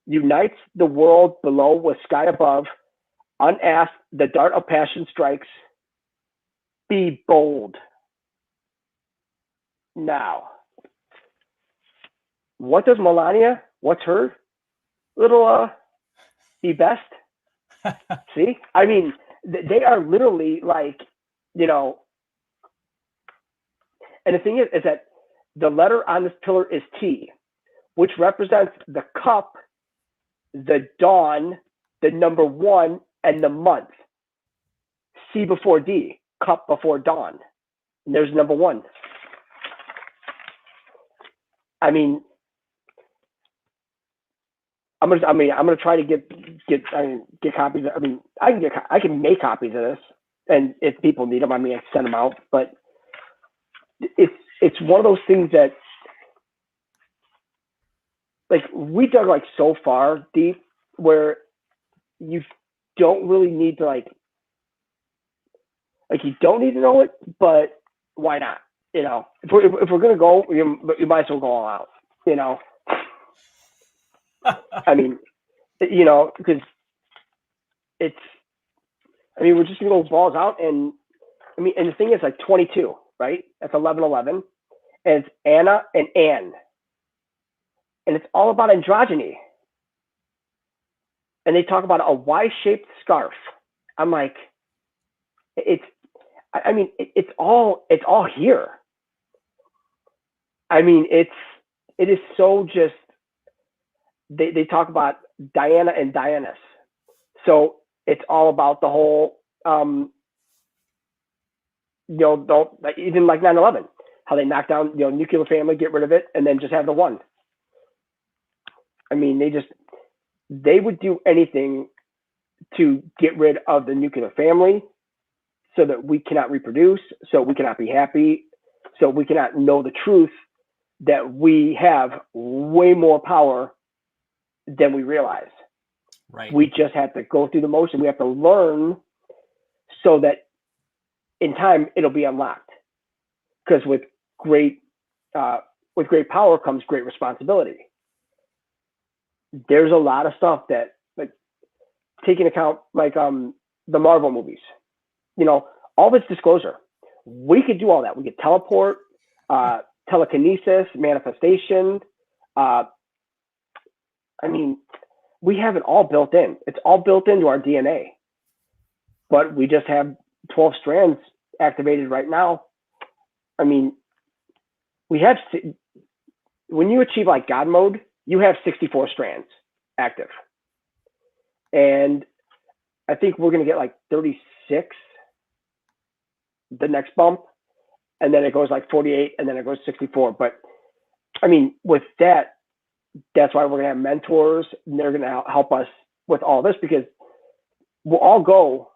unites the world below with sky above, unasked the dart of passion strikes, be bold. Now, what does Melania, what's her little be best? See, I mean, they are literally like, you know, and the thing is that the letter on this pillar is T, which represents the cup, the dawn, the number 1, and the month. C before D, cup before dawn. And there's number 1. I mean, I'm gonna try to get copies. I mean, I can make copies of this, and if people need them, I mean, I send them out. But it's one of those things that, like, we dug like so far deep where you don't really need to like you don't need to know it, but why not? You know, if we're gonna go, you might as well go all out. You know. I mean, you know, because it's, I mean, we're just gonna go balls out, and I mean, and the thing is, like, 22, right? That's 1111, and it's Anna and Anne, and it's all about androgyny, and they talk about a Y-shaped scarf. I'm like, it's all here. I mean, it is so just. They talk about Diana and Dianus. So it's all about the whole, you know, even like 9/11, how they knock down, you know, nuclear family, get rid of it, and then just have the one. I mean, they would do anything to get rid of the nuclear family so that we cannot reproduce, so we cannot be happy, so we cannot know the truth that we have way more power than we realize.
Right.
We just have to go through the motion. We have to learn so that in time it'll be unlocked. Because with great power comes great responsibility. There's a lot of stuff that, like, take into account, like the Marvel movies. You know, all this disclosure. We could do all that. We could teleport, telekinesis, manifestation. I mean, we have it all built in. It's all built into our DNA. But we just have 12 strands activated right now. I mean, when you achieve like God mode, you have 64 strands active. And I think we're going to get like 36 the next bump. And then it goes like 48, and then it goes 64. But I mean, with that, that's why we're going to have mentors, and they're going to help us with all this, because we'll all go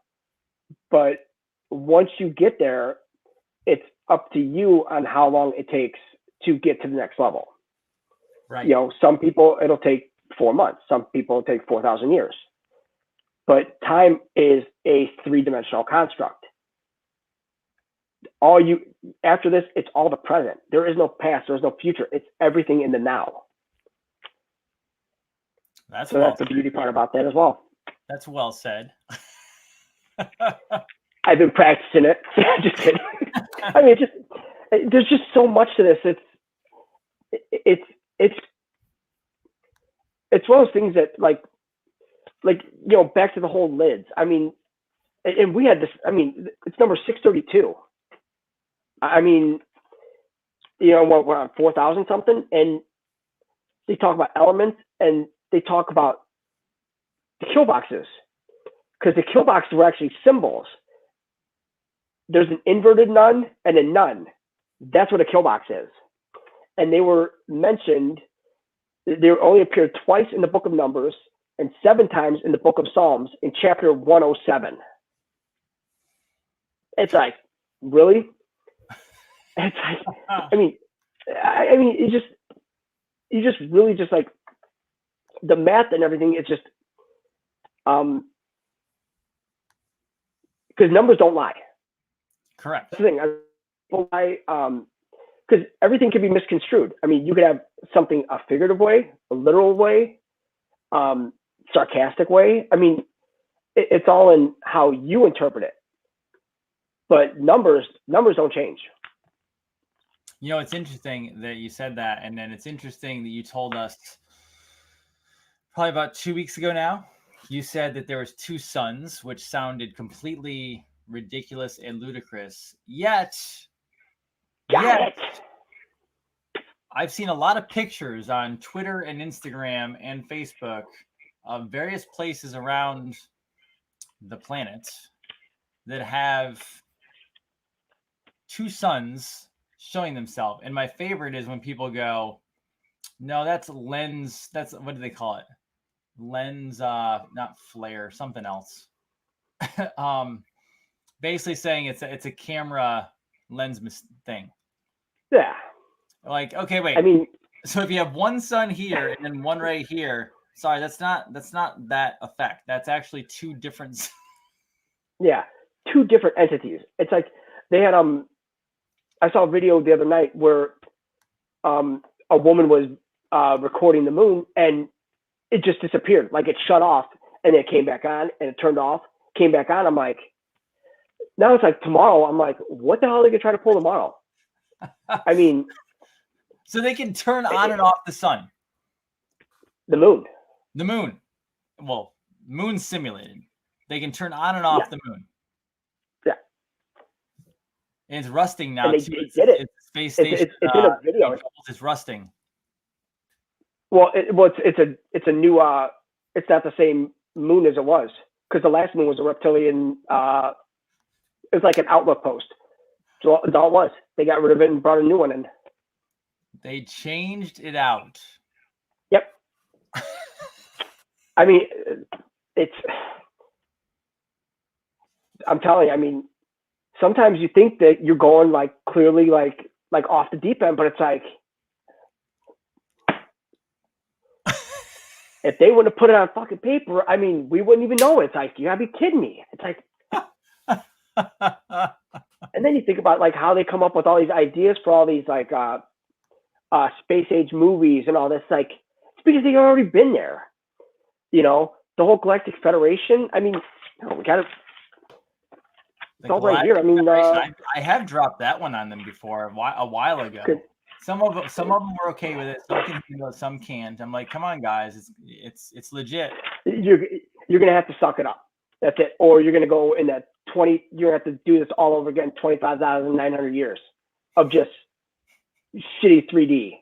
But once you get there, it's up to you on how long it takes to get to the next level.
Right.
You know, some people it'll take 4 months. Some people it'll take 4,000 years. But time is a three-dimensional construct. After this, it's all the present. There is no past. There is no future. It's everything in the now.
That's
the beauty part about that as well.
That's well said.
I've been practicing it. Just kidding. I mean, there's just so much to this. It's one of those things that like back to the whole lids. I mean, and we had this. I mean, it's number 632. I mean, we're on 4,000 something, and they talk about elements, and they talk about the kill boxes, because the kill boxes were actually symbols. There's an inverted none and a none. That's what a kill box is. And they were mentioned, they only appeared twice in the book of Numbers and 7 times in the book of Psalms in chapter 107. It's like, really? It's like, I mean, you just really just like the math and everything. It's just, because numbers don't lie.
Correct.
That's the thing. People lie, because everything can be misconstrued. I mean, you could have something a figurative way, a literal way, sarcastic way. I mean, it's all in how you interpret it. But numbers don't change.
You know, it's interesting that you said that, and then it's interesting that you told us probably about 2 weeks ago now. You said that there was 2 suns, which sounded completely ridiculous and ludicrous. Yet I've seen a lot of pictures on Twitter and Instagram and Facebook of various places around the planet that have 2 suns showing themselves. And my favorite is when people go, no, that's lens. That's, what do they call it? Lens, not flare, something else. Basically saying it's a camera lens thing.
Yeah.
Like, okay, wait.
I mean,
so if you have one sun here and then one right here, sorry, that's not that effect. That's actually 2 different.
Yeah, 2 different entities. It's like they had I saw a video the other night where a woman was recording the moon, and it just disappeared. Like it shut off, and it came back on, and it turned off, came back on. I'm like, now it's like tomorrow. I'm like, what the hell are they gonna try to pull tomorrow? I mean,
so they can turn on and off the sun.
The moon.
The moon. Well, moon simulated. They can turn on and off the moon.
Yeah.
And it's rusting now.
And they did it.
It's space station.
It's in a video.
It's rusting.
Well, it's a new. It's not the same moon as it was, because the last moon was a reptilian. It was like an Outlook post. So that's all it was. They got rid of it and brought a new one in.
They changed it out.
Yep. I mean, I'm telling you, I mean, sometimes you think that you're going like clearly like off the deep end, but it's like, if they wouldn't have put it on fucking paper, I mean, we wouldn't even know. It's like, you gotta be kidding me. It's like, and then you think about like how they come up with all these ideas for all these like space age movies and all this. Like, it's because they've already been there. You know, the whole Galactic Federation. I mean, we got to. It's all right here. I mean,
I have dropped that one on them before a while ago. Good. Some of them were okay with it. Some can handle it, some can't. I'm like, come on, guys, it's legit.
You're gonna have to suck it up. That's it. Or you're gonna go in that 20. You're gonna have to do this all over again. 25,900 years of just shitty 3D.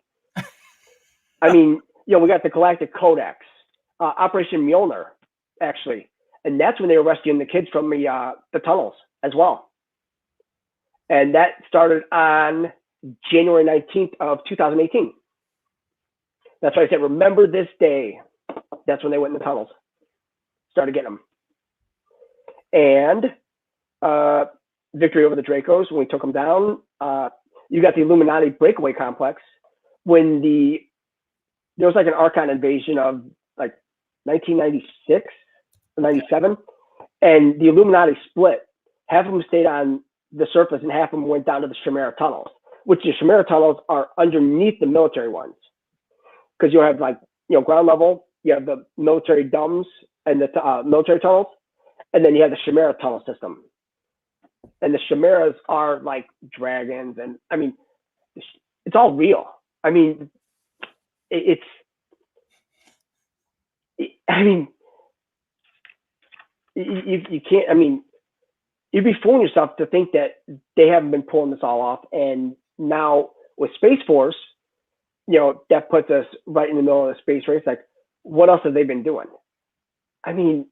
I mean, we got the Galactic Codex, Operation Mjolnir, actually, and that's when they were rescuing the kids from the tunnels as well. And that started on January 19th of 2018. That's why I said, remember this day. That's when they went in the tunnels, started getting them. And victory over the Dracos when we took them down. You got the Illuminati breakaway complex when there was like an Archon invasion of like 1996 or 97, and the Illuminati split. Half of them stayed on the surface and half of them went down to the Chimera tunnels, which the Chimera tunnels are underneath the military ones. Because you'll have like, ground level, you have the military domes and the military tunnels, and then you have the Chimera tunnel system. And the Chimeras are like dragons, and I mean, it's all real. I mean, you can't. I mean, you'd be fooling yourself to think that they haven't been pulling this all off. And now with Space Force, that puts us right in the middle of the space race. Like, what else have they been doing? I mean,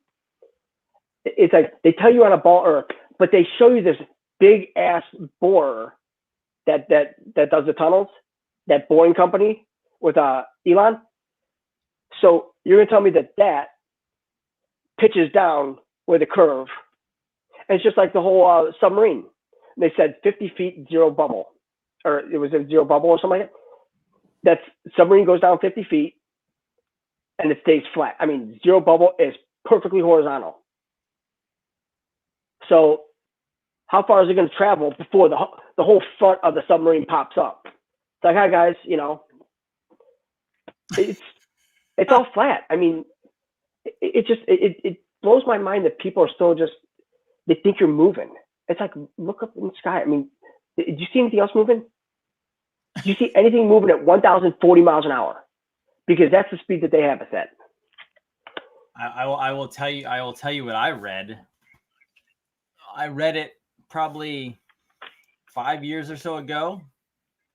it's like they tell you on a ball Earth, but they show you this big ass borer that does the tunnels, that Boeing company with Elon. So you're gonna tell me that pitches down with a curve, and it's just like the whole submarine. They said 50 feet, zero bubble, or it was a zero bubble or something like that. That submarine goes down 50 feet and it stays flat. I mean, zero bubble is perfectly horizontal. So how far is it going to travel before the whole front of the submarine pops up? It's like, hi guys, it's all flat. I mean, it blows my mind that people are still they think you're moving. It's like, look up in the sky. I mean, did you see anything else moving? Do you see anything moving at 1,040 miles an hour? Because that's the speed that they have us at.
I will tell you. I will tell you what I read. I read it probably 5 years or so ago,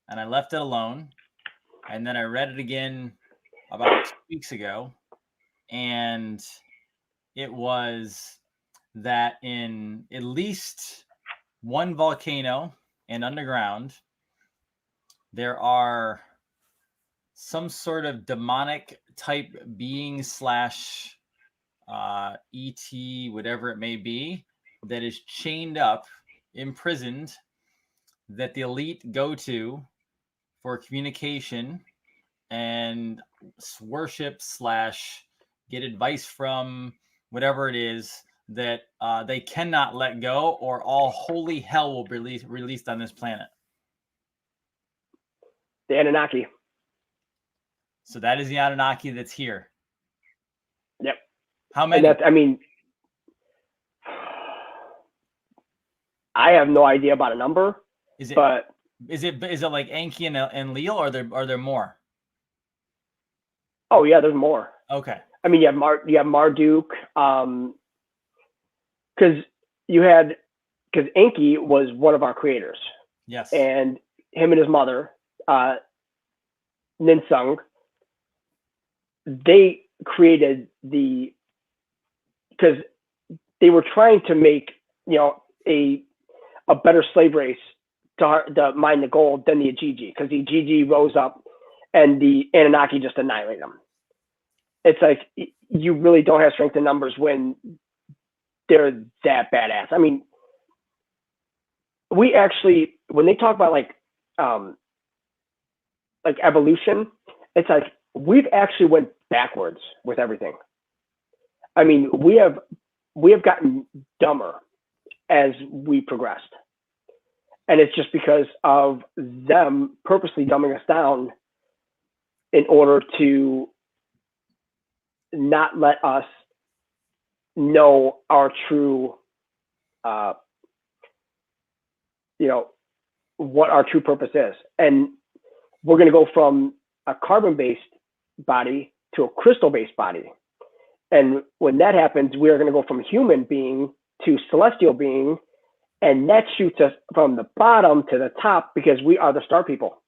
and I left it alone. And then I read it again about 2 weeks ago, and it was that in at least one volcano and underground, there are some sort of demonic type being / ET, whatever it may be, that is chained up, imprisoned, that the elite go to for communication and worship / get advice from, whatever it is, that they cannot let go, or all holy hell will be released on this planet.
The Anunnaki.
So that is the Anunnaki that's here.
Yep.
How many?
I mean, I have no idea about a number. Is it
like Enki and Leo, or are there more?
Oh yeah, there's more.
Okay.
I mean, you have Marduk, because Enki was one of our creators.
Yes.
And him and his mother, Ninsung, they created because they were trying to make a better slave race to mine the gold than the Igigi, because the Igigi rose up and the Anunnaki just annihilated them. It's like, you really don't have strength in numbers when they're that badass. I mean, we actually, when they talk about like evolution, it's like we've actually went backwards with everything. I mean, we have gotten dumber as we progressed. And it's just because of them purposely dumbing us down in order to not let us know our true, what our true purpose is. And we're going to go from a carbon-based body to a crystal-based body. And when that happens, we are going to go from human being to celestial being, and that shoots us from the bottom to the top, because we are the star people.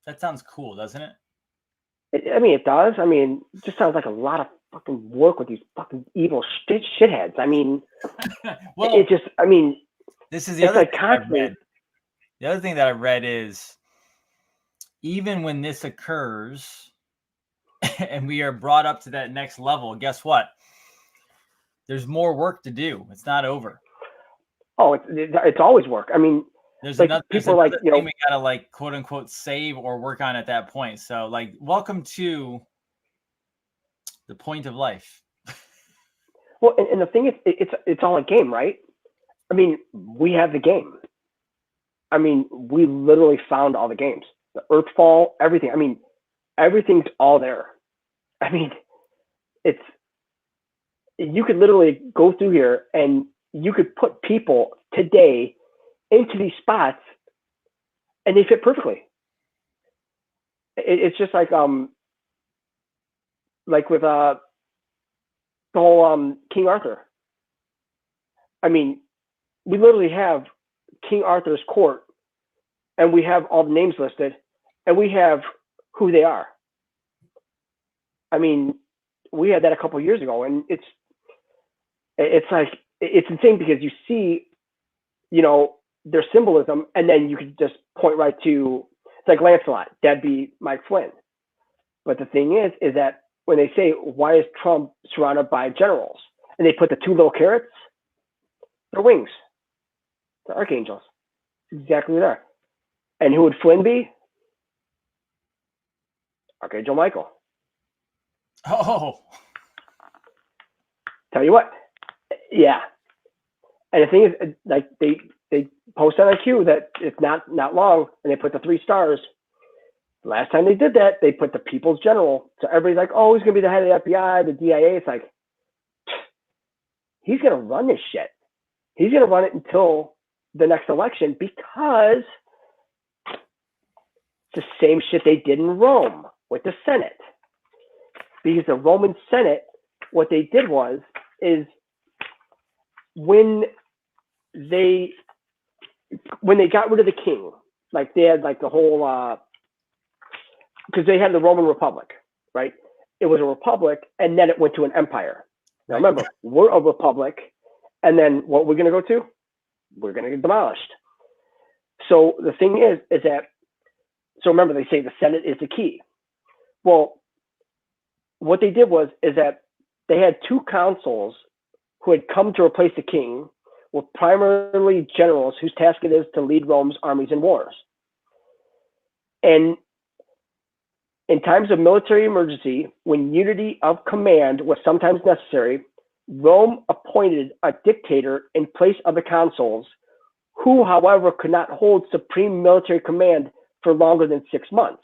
That sounds cool, doesn't it?
It does. I mean, it just sounds like a lot of fucking work with these fucking evil shitheads. I mean,
well, this is the other
like
thing I've read. The other thing that I've read is, even when this occurs and we are brought up to that next level, guess what? there's more work to do. It's not over.
Oh, it's always work. I mean,
there's
like
another,
people
there's
like,
thing we gotta like quote unquote save or work on at that point. So like, welcome to the point of life.
Well, and the thing is, it's all a game, right? I mean, we have the game. I mean, we literally found all the games, the Earthfall, everything. I mean, everything's all there. I mean, it's, you could literally go through here and you could put people today into these spots and they fit perfectly. It's just like with the whole King Arthur. I mean, we literally have King Arthur's court, and we have all the names listed, and we have who they are. I mean, we had that a couple of years ago, and it's like, it's insane because you see, you know, their symbolism, and then you could just point right to, it's like Lancelot, that'd be Mike Flynn. But the thing is that when they say, why is Trump surrounded by generals? And they put the two little carrots, they're wings. They're archangels. Exactly there. And who would Flynn be? Archangel Michael.
Oh.
Tell you what. Yeah. And the thing is, like, they post on IQ that it's not long, and they put the 3 stars. Last time they did that, they put the People's General. So everybody's like, oh, he's going to be the head of the FBI, the DIA. It's like, he's going to run this shit. He's going to run it until the next election, because it's the same shit they did in Rome with the Senate. Because the Roman Senate, what they did is when they got rid of the king, like they had like the whole, because they had the Roman Republic, right? It was a republic, and then it went to an empire. Now remember, we're a republic, and then what we're going to go to? We're going to get demolished. So the thing is that, so remember, they say the Senate is the key. Well, what they did is that they had 2 consuls who had come to replace the king, were primarily generals whose task it is to lead Rome's armies in wars. And in times of military emergency, when unity of command was sometimes necessary, Rome appointed a dictator in place of the consuls, who, however, could not hold supreme military command for longer than 6 months.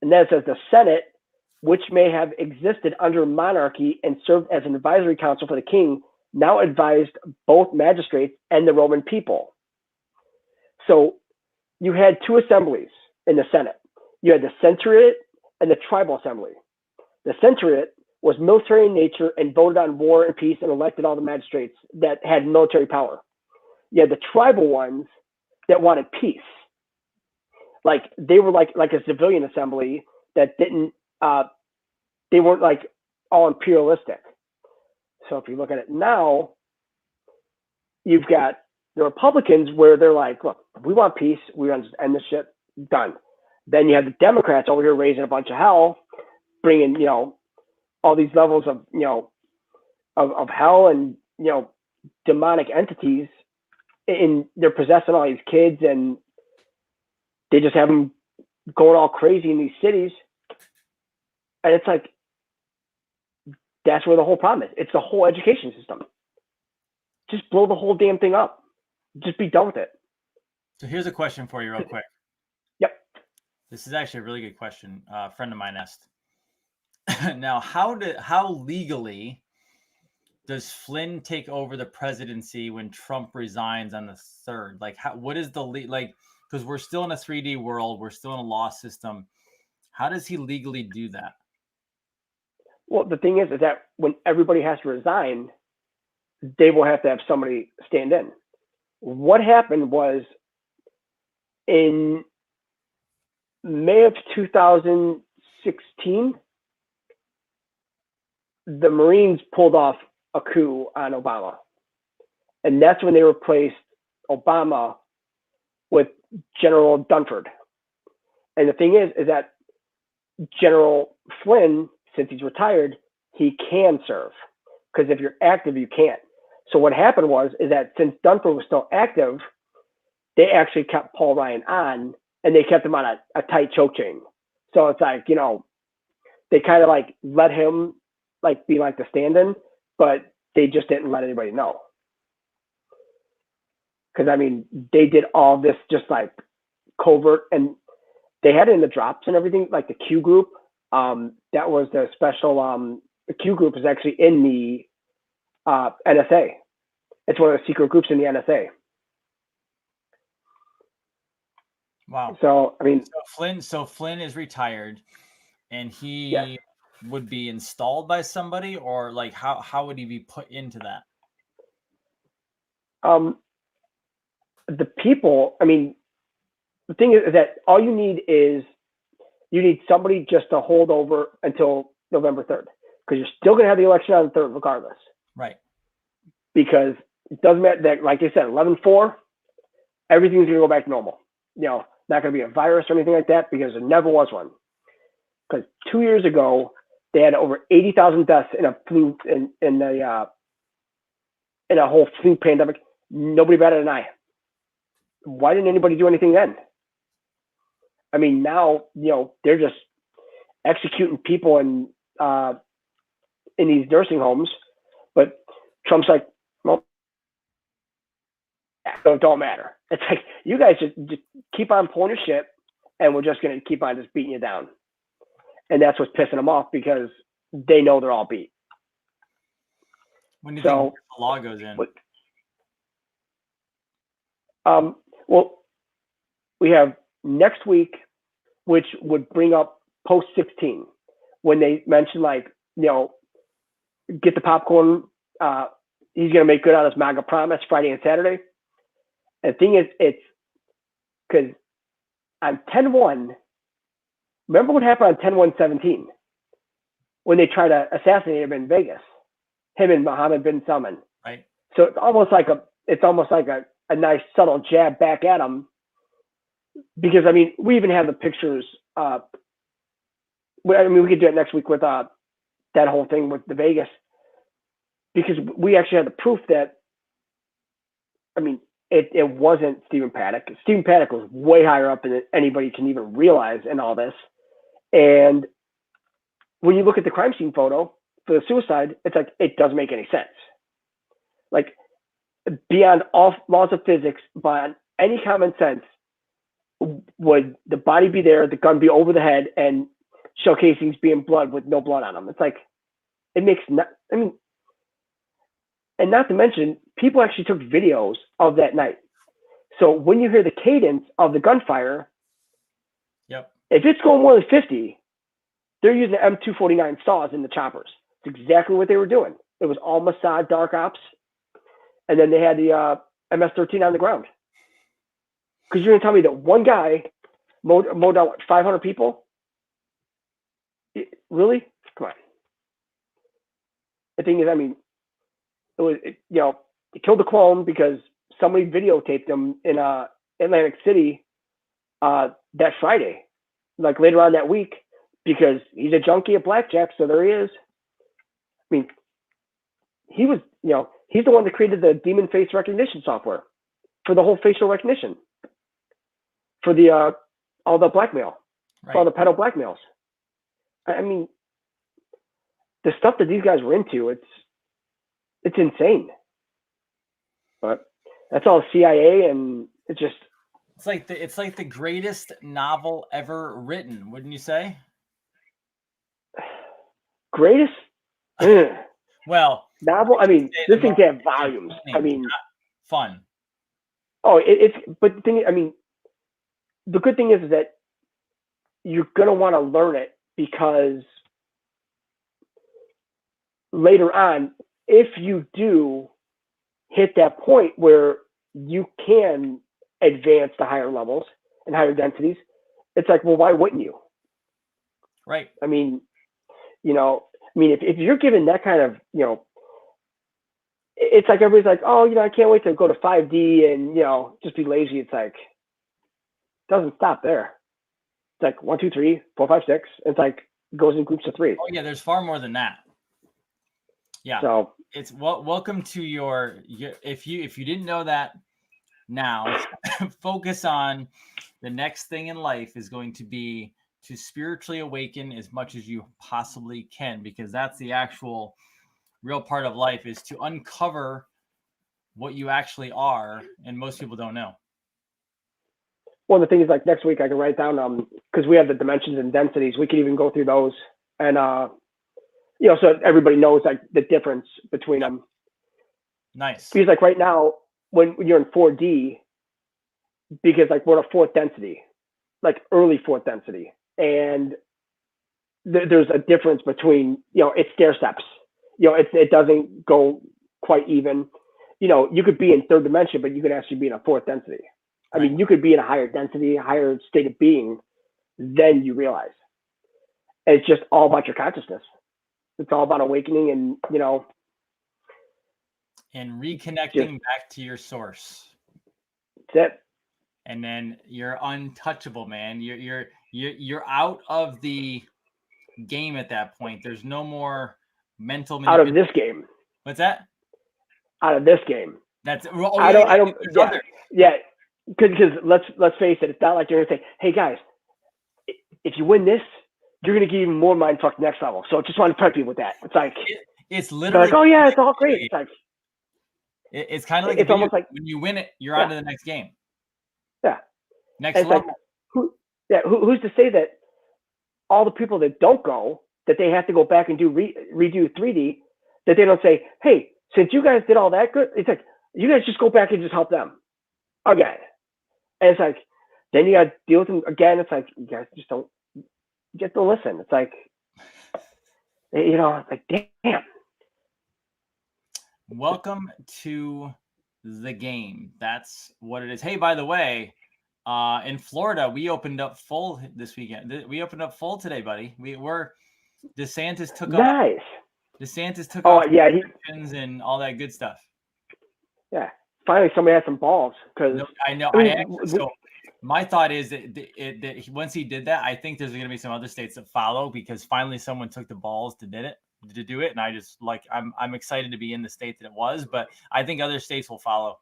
And then it says the Senate, which may have existed under monarchy and served as an advisory council for the king, now advised both magistrates and the Roman people. So you had 2 assemblies in the Senate. You had the centuriate and the tribal assembly. The centuriate was military in nature and voted on war and peace and elected all the magistrates that had military power. You had the tribal ones that wanted peace. Like they were like a civilian assembly that didn't, they weren't like all imperialistic. So if you look at it now, you've got the Republicans where they're like, look, we want peace. We want to end this shit. Done. Then you have the Democrats over here raising a bunch of hell, bringing, you know, all these levels of, you know, of hell and, you know, demonic entities, and they're possessing all these kids, and they just have them going all crazy in these cities. And it's like, that's where the whole problem is. It's the whole education system. Just blow the whole damn thing up. Just be done with it.
So here's a question for you real quick.
Yep.
This is actually a really good question. A friend of mine asked. Now, how legally does Flynn take over the presidency when Trump resigns on the 3rd? Like, what is the like? Because we're still in a 3D world, we're still in a law system. How does he legally do that?
Well, the thing is that when everybody has to resign, they will have to have somebody stand in. What happened was in May of 2016, the Marines pulled off a coup on Obama. And that's when they replaced Obama with General Dunford. And the thing is that General Flynn, since he's retired, he can serve. because if you're active, you can't. So what happened is that since Dunford was still active, they actually kept Paul Ryan on, and they kept him on a tight choke chain. So it's like, they kind of like let him like be like the stand-in, but they just didn't let anybody know. Because I mean, they did all this just like covert, and they had it in the drops and everything, like the Q group. That was the special. The Q group is actually in the NSA. It's one of the secret groups in the NSA.
Wow.
So I mean,
Flynn is retired, and he
yes.
would be installed by somebody, or like how would he be put into that?
The people. I mean, the thing is that all you need is somebody just to hold over until November 3rd, because you're still going to have the election on the 3rd regardless.
Right.
Because it doesn't matter that, like I said, 11/4, everything's going to go back to normal. Not going to be a virus or anything like that, because there never was one. Because 2 years ago, they had over 80,000 deaths in a flu in a whole flu pandemic. Nobody batted an eye. Why didn't anybody do anything then? I mean, now they're just executing people in these nursing homes, but Trump's like, well, it don't matter. It's like, you guys just keep on pulling your shit, and we're just going to keep on just beating you down. And that's what's pissing them off, because they know they're all beat.
When do you think the law goes in?
Well, we have next week, which would bring up post 16, when they mention like, get the popcorn. He's going to make good on his MAGA promise Friday and Saturday. And the thing is, it's because on 10/1, remember what happened on 10/1/17 when they tried to assassinate him in Vegas, him and Mohammed bin Salman.
Right.
So it's almost like a nice subtle jab back at him, because I mean, we even have the pictures. I mean, we could do it next week with that whole thing with the Vegas, because we actually had the proof that, I mean, it wasn't Stephen Paddock. Stephen Paddock was way higher up than anybody can even realize in all this. And when you look at the crime scene photo for the suicide, it's like, it doesn't make any sense. Like, beyond all laws of physics, beyond any common sense, would the body be there, the gun be over the head, and shell casings be in blood with no blood on them? It's like, it makes I mean, and not to mention, people actually took videos of that night. So when you hear the cadence of the gunfire,
yep,
if it's going more than 50, they're using M249 saws in the choppers. It's exactly what they were doing. It was all Mossad dark ops, and then they had the MS-13 on the ground. Because you're going to tell me that one guy mowed down, 500 people? Really? Come on. The thing is, I mean, it killed the clone because somebody videotaped him in Atlantic City that Friday, like later on that week, because he's a junkie at blackjack, so there he is. I mean, he was, he's the one that created the demon face recognition software for the whole facial recognition for the all the blackmail, right, all the pedo blackmails. I mean, the stuff that these guys were into, it's insane. But that's all CIA, and it's just
it's like the greatest novel ever written, wouldn't you say?
Greatest?
Well,
novel. I mean, this thing can have volumes. I mean,
fun.
Oh, but the thing, I mean, the good thing is that you're gonna want to learn it, because later on, if you do hit that point where you can advance to higher levels and higher densities, it's like, well, why wouldn't you?
Right.
I mean, if you're given that kind of, it's like everybody's like, oh, I can't wait to go to 5D and, just be lazy. It's like, it doesn't stop there. It's like 1, 2, 3, 4, 5, 6. It's like, it goes in groups of 3.
Oh yeah, there's far more than that. Yeah.
So
it's welcome to your if you didn't know that now, focus on the next thing in life is going to be to spiritually awaken as much as you possibly can, because that's the actual real part of life, is to uncover what you actually are, and most people don't know.
One of the things, like next week I can write down, because we have the dimensions and densities, we can even go through those, and so everybody knows like the difference between them.
Nice.
Because like right now, when you're in 4D, because like we're in a fourth density, like early fourth density, and there's a difference between, it's stair steps. It doesn't go quite even. You could be in third dimension, but you could actually be in a fourth density. I mean, you could be in a higher density, higher state of being than you realize. And it's just all about your consciousness. It's all about awakening and,
and reconnecting back to your source.
That's it.
And then you're untouchable, man. You're out of the game at that point. There's no more mental
out of this game.
What's that?
Out of this game.
That's
I don't. Yeah. Because let's face it, it's not like you're gonna say, "Hey guys, if you win this, you're gonna get even more mindfuck next level." So just want to prep you with that. It's like
it's literally
like, oh yeah, it's all great. It's like
it's kind of like
it's almost like
when you win it, you're on to the next game.
Yeah.
Next level.
Like, who's to say that all the people that don't go, that they have to go back and redo 3D, that they don't say, "Hey, since you guys did all that good," it's like you guys just go back and just help them again. And it's like, then you got to deal with them again. It's like, you guys just don't get to listen. It's like, it's like, damn.
Welcome to the game. That's what it is. Hey, by the way, in Florida, we opened up full this weekend. We opened up full today, buddy. DeSantis took
nice.
off. DeSantis took off.
Yeah,
and all that good stuff.
Yeah. Finally, somebody had some balls. Because
I know. So my thought is that once he did that, I think there's going to be some other states that follow, because finally someone took the balls to do it, and I just I'm excited to be in the state that it was, but I think other states will follow.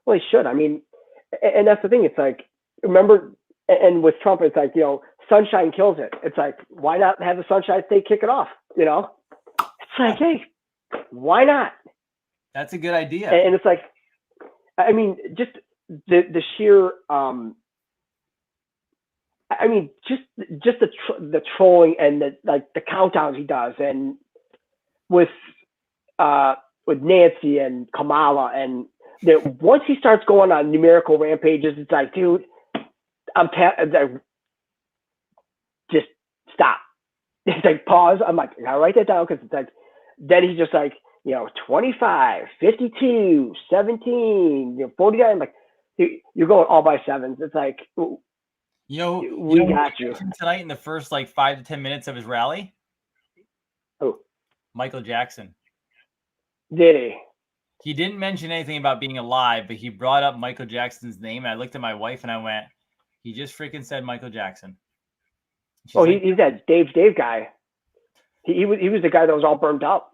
Well, he should. I mean, and that's the thing. It's like, remember, and with Trump, it's like, sunshine kills it. It's like, why not have the Sunshine State kick it off? It's like, hey, why not?
That's a good idea.
And it's like, I mean, just the sheer, I mean, just the trolling and the countdowns he does, and with Nancy and Kamala, and once he starts going on numerical rampages, it's like, dude, just stop. It's like, pause. I'm like, I gotta write that down, because it's like, then he's just like, 25, 52, 17, 49. I'm like, you're going all by sevens. It's like, we got you
tonight in the first 5 to 10 minutes of his rally.
Who? Michael
Jackson.
Did he?
He didn't mention anything about being alive, but he brought up Michael Jackson's name. And I looked at my wife and I went, he just freaking said Michael Jackson.
He's that Dave guy. He was the guy that was all burned up.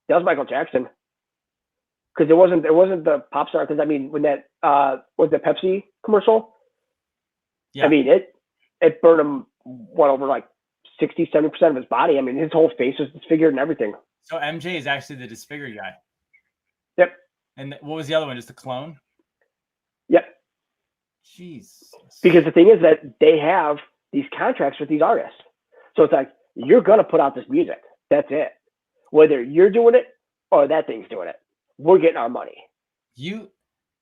That was Michael Jackson. Because it wasn't the pop star. Because I mean, when that was the Pepsi commercial, yeah. I mean, it burned him over 60, 70% of his body. I mean, his whole face was disfigured and everything.
So MJ is actually the disfigured guy.
Yep.
And what was the other one? Just a clone?
Yep.
Jeez.
Because the thing is that they have these contracts with these artists. So it's like, you're going to put out this music. That's it. Whether you're doing it or that thing's doing it, we're getting our money.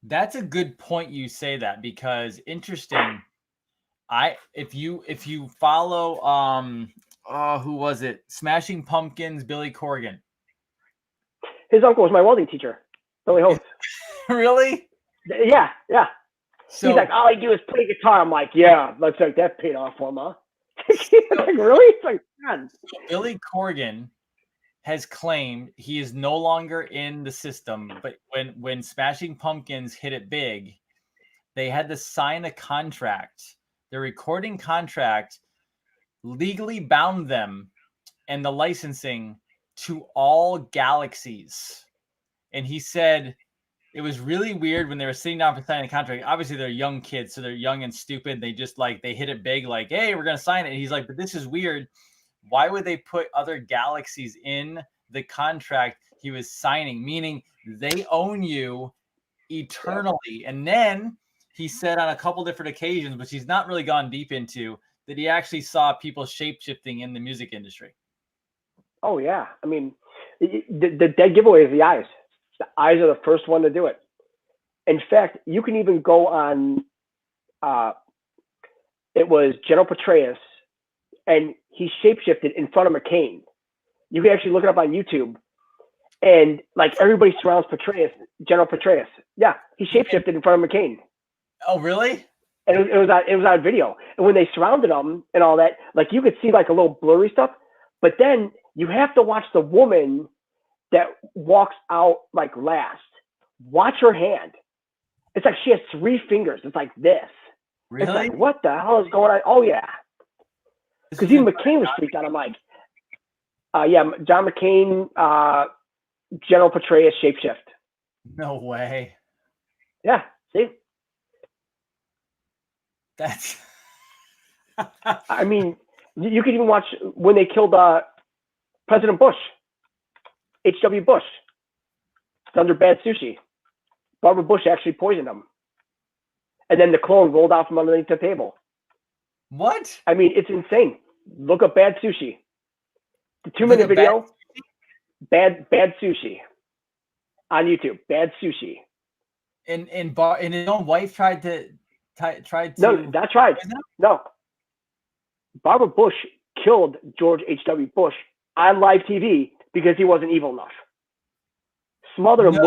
That's a good point you say that, because interesting. If you follow who was it? Smashing Pumpkins, Billy Corgan.
His uncle was my welding teacher, Billy Host.
Really?
Yeah. So, he's like, all I do is play guitar. I'm like, yeah, looks like that paid off for him, huh? Like, really? It's like, God.
Billy Corgan has claimed he is no longer in the system, but when Smashing Pumpkins hit it big, they had to sign a contract. The recording contract legally bound them, and the licensing to all galaxies. And he said it was really weird when they were sitting down for signing a contract. Obviously, they're young kids, so they're young and stupid. They just like, they hit it big, like, hey, we're going to sign it. And he's like, but this is weird. Why would they put other galaxies in the contract he was signing? Meaning they own you eternally. And then he said on a couple different occasions, which he's not really gone deep into, that he actually saw people shape-shifting in the music industry.
Oh, yeah. I mean, the dead giveaway is the eyes. The eyes are the first one to do it. In fact, you can even go on, it was General Petraeus, and he shapeshifted in front of McCain. You can actually look it up on YouTube. And like everybody surrounds Petraeus, General Petraeus. Yeah, he shapeshifted in front of McCain.
Oh, really?
And it was on video. And when they surrounded him and all that, like you could see like a little blurry stuff. But then you have to watch the woman that walks out like last. Watch her hand. It's like she has 3 fingers. It's like this.
Really?
It's like, what the hell is going on? Oh, yeah. Because even McCain was freaked out. I'm like, yeah, John McCain, General Petraeus shapeshift.
No way.
Yeah, see?
That's...
I mean, you could even watch when they killed President Bush, H.W. Bush. It's under Bad Sushi. Barbara Bush actually poisoned him. And then the clone rolled out from underneath the table.
What?
I mean, it's insane. Look up Bad Sushi. The 2-minute video, Bad Sushi on YouTube. Bad Sushi.
And his own wife tried to.
No, that's right. No. Barbara Bush killed George H.W. Bush on live TV because he wasn't evil enough. Smothered him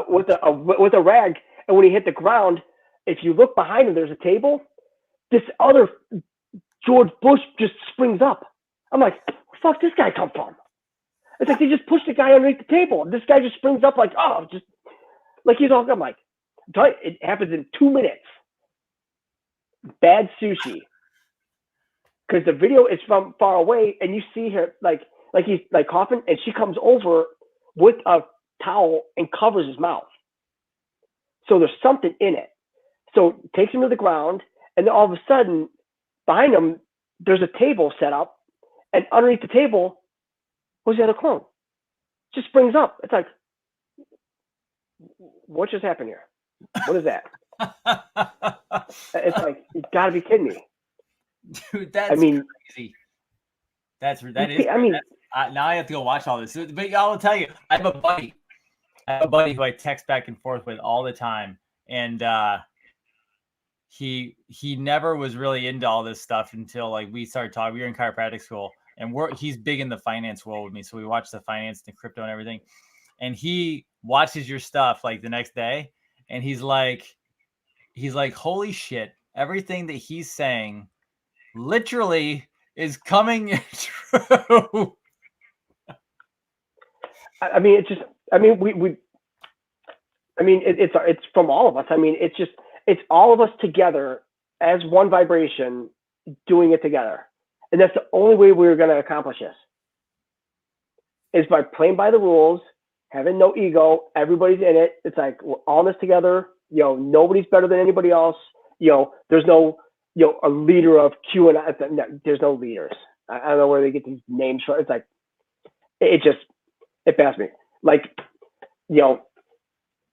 with a rag, and when he hit the ground, if you look behind him, there's a table. This other George Bush just springs up. I'm like, where the fuck this guy come from? It's like they just pushed the guy underneath the table. This guy just springs up like, oh, just like he's all. I'm like, it happens in 2 minutes. Bad Sushi. Because the video is from far away, and you see her like he's like coughing, and she comes over with a towel and covers his mouth. So there's something in it. So takes him to the ground, and then all of a sudden, behind him, there's a table set up, and underneath the table was the other clone. Just springs up. It's like, what just happened here? What is that? It's like, you gotta be kidding me.
Dude, that's crazy. That is. I mean, now I have to go watch all this. But I'll tell you, I have a buddy who I text back and forth with all the time, and he never was really into all this stuff until like we started talking. We were in chiropractic school, and he's big in the finance world with me, so we watch the finance and crypto and everything. And he watches your stuff like the next day, and he's like, holy shit! Everything that he's saying literally is coming true.
I mean, it's just. I mean, we. I mean, it's from all of us. I mean, it's all of us together as one vibration, doing it together, and that's the only way we're going to accomplish this. Is by playing by the rules, having no ego. Everybody's in it. It's like we're all in this together. You know, nobody's better than anybody else. You know, there's no, you know, a leader of Q and no, there's no leaders. I don't know where they get these names from. It's like it passed me. Like, you know,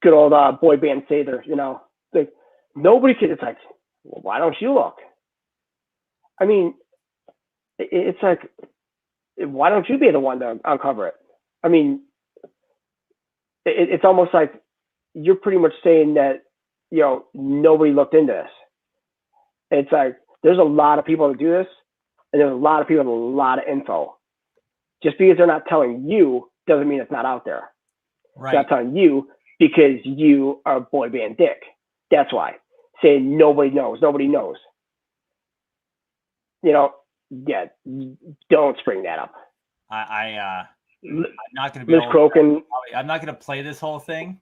good old boy band Sather, you know, like nobody can. It's like, well, why don't you look? I mean, it's like, why don't you be the one to uncover it? I mean, it's almost like you're pretty much saying that, you know, nobody looked into this. It's like, there's a lot of people to do this, and there's a lot of people with a lot of info. Just because they're not telling you doesn't mean it's not out there.
Right.
They're not telling you because you are boy band Dick. That's why. Saying nobody knows. You know, yeah, don't spring that up.
I'm not going to be
Liz Crokin.
I'm not going to play this whole thing,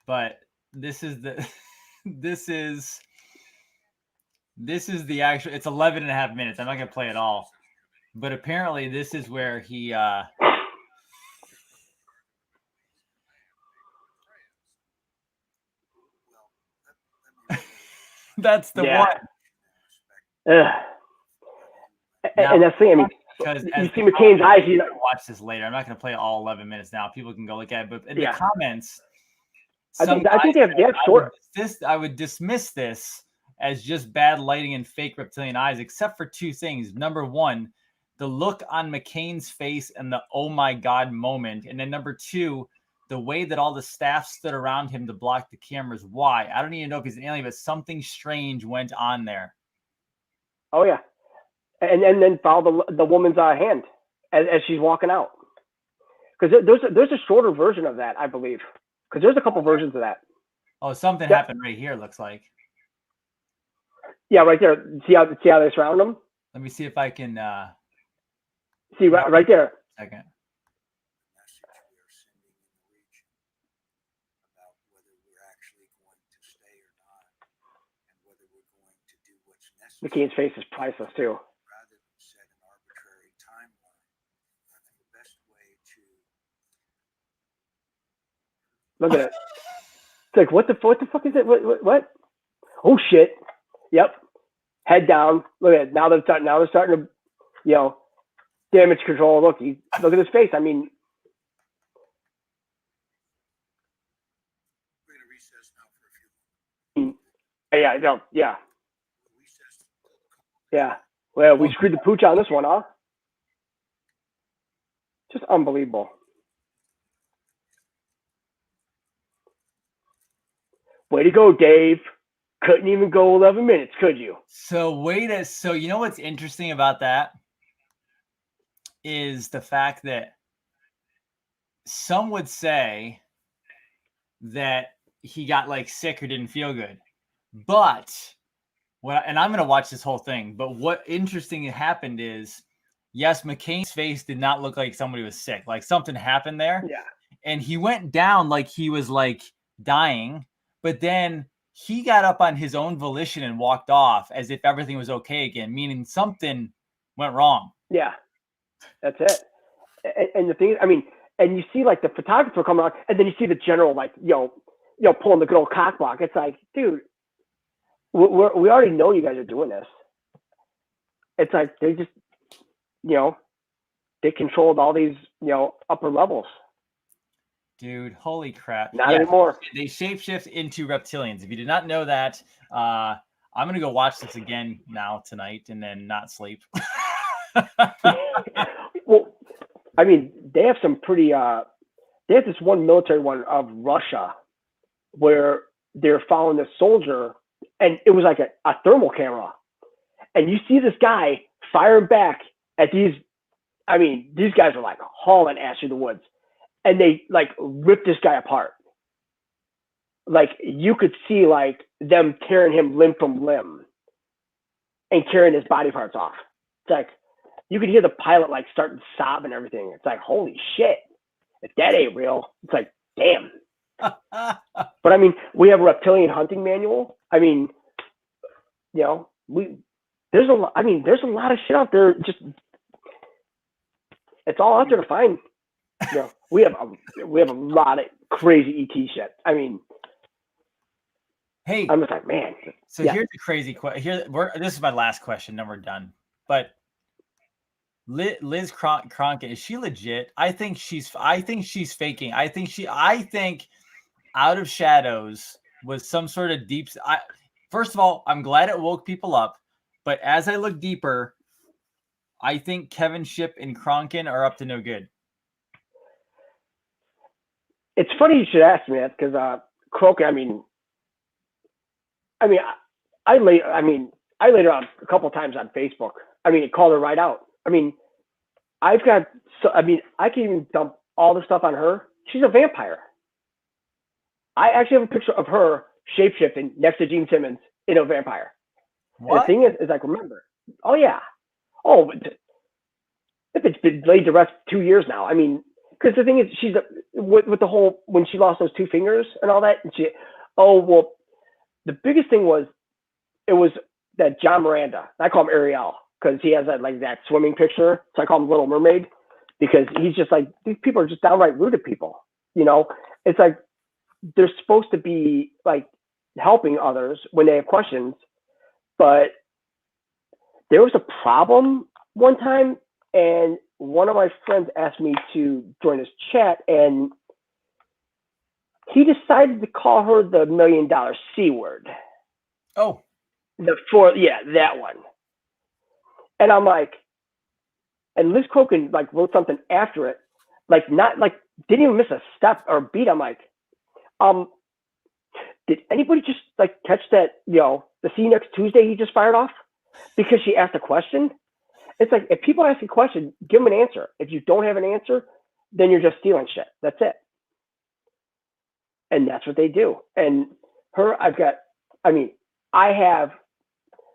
but this is the this is the actual. It's 11 and a half minutes. I'm not going to play it all, but apparently this is where he That's the one.
Now, and that's the thing. I mean,
because
you see McCain's eyes. You
watch this later. I'm not going to play all 11 minutes now. People can go look at it. But in the comments,
I think they have short.
I would dismiss this as just bad lighting and fake reptilian eyes, except for two things. Number one, the look on McCain's face and the oh my God moment. And then number two, the way that all the staff stood around him to block the cameras. Why? I don't even know if he's an alien, but something strange went on there.
Oh, yeah. And then follow the woman's hand as she's walking out. Because there's a shorter version of that, I believe. Because there's a couple versions of that.
Oh, something happened right here, looks like.
Yeah, right there. See how they surround him?
Let me see if I can...
see, right there.
Second.
McCain's face is priceless, too. Look at it. It's like, what the fuck is it? What? Oh, shit. Yep. Head down. Look at it. Now they're starting to, damage control. Look at his face. I mean,
we're going to recess now for a few
minutes. Yeah. Well, we screwed the pooch on this one, huh? Just unbelievable. Way to go, Dave. Couldn't even go 11 minutes, could you?
So you know what's interesting about that is the fact that some would say that he got like sick or didn't feel good. But and I'm going to watch this whole thing, but what interesting happened is, yes, McCain's face did not look like somebody was sick. Like something happened there.
Yeah.
And he went down like he was like dying, but then he got up on his own volition and walked off as if everything was okay again, meaning something went wrong.
Yeah, that's it. And the thing is, I mean, and you see like the photographer come on, and then you see the general like, pulling the good old cock block. It's like, dude, we already know you guys are doing this. It's like they just, they controlled all these, upper levels.
Dude, holy crap.
Not anymore.
They shapeshift into reptilians. If you did not know that, I'm going to go watch this again now tonight and then not sleep.
Well, I mean, they have some pretty, they have this one military one of Russia where they're following this soldier, and it was like a thermal camera. And you see this guy firing back at these guys are like hauling ass through the woods. And they like ripped this guy apart. Like you could see like them tearing him limb from limb and carrying his body parts off. It's like you could hear the pilot like starting to sob and everything. It's like, holy shit, if that ain't real, it's like, damn. But I mean, we have a reptilian hunting manual. I mean, there's a lot of shit out there. Just it's all out there to find. We have a lot of crazy ET shit. I mean,
hey,
I'm just like, man.
So here's the crazy question. This is my last question. Then we're done. But Liz Cronk, is she legit? I think she's faking. I think Out of Shadows was some sort of deep. First of all, I'm glad it woke people up. But as I look deeper, I think Kevin Shipp and Kronkin are up to no good.
It's funny you should ask me that because Kronkin. I laid her out a couple of times on Facebook. Called her right out. I can even dump all the stuff on her. She's a vampire. I actually have a picture of her shapeshifting next to Gene Simmons in a vampire.
What?
And the thing is like, remember? Oh yeah. Oh, if it's been laid to rest 2 years now. Because the thing is, she's with the whole when she lost those 2 fingers and all that. And the biggest thing was it was that John Miranda. I call him Ariel because he has that swimming picture. So I call him Little Mermaid because he's just like, these people are just downright rude to people. It's like they're supposed to be like helping others when they have questions, But there was a problem one time, and one of my friends asked me to join his chat, and he decided to call her the $1 million C word.
Oh,
that one. And I'm like, and Liz Crokin like wrote something after it, like not like didn't even miss a step or beat. I'm like, did anybody just like catch that? The see you next Tuesday he just fired off because she asked a question. It's like if people ask a question, give them an answer. If you don't have an answer, then you're just stealing shit. That's it. And that's what they do. And I have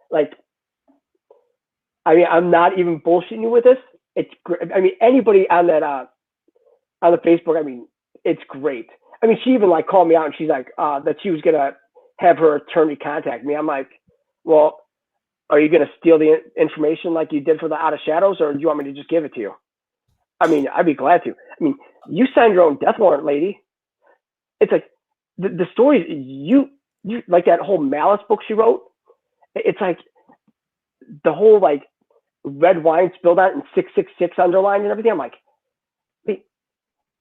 like, I'm not even bullshitting you with this. It's great. Anybody on that on the Facebook, it's great. She even like called me out and she's like that she was gonna have her attorney contact me. I'm like, well, are you gonna steal the information like you did for the Out of Shadows, or do you want me to just give it to you? I'd be glad to. You signed your own death warrant, lady. It's like the stories you like that whole Malice book she wrote. It's like the whole like red wine spilled out and 666 underlined and everything. I'm like,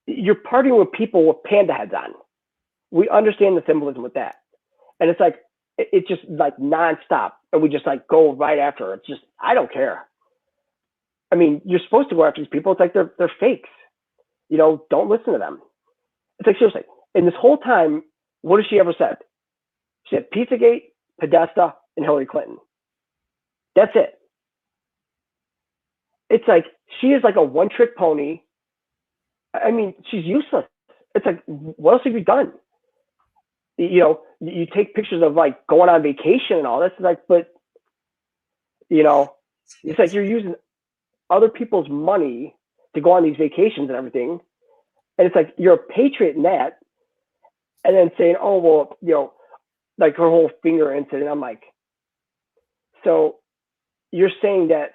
you're partying with people with panda heads on. We understand the symbolism with that. And it's like, it's just like nonstop. And we just like go right after her. It's just, I don't care. You're supposed to go after these people. It's like they're fakes. Don't listen to them. It's like, seriously. And this whole time, what has she ever said? She said Pizzagate, Podesta, and Hillary Clinton. That's it. It's like, she is like a one-trick pony. She's useless. It's like, what else have you done? You take pictures of like going on vacation and all this. It's like, but it's like you're using other people's money to go on these vacations and everything. And it's like, you're a patriot in that. And then saying, oh, well, like her whole finger incident. I'm like, so you're saying that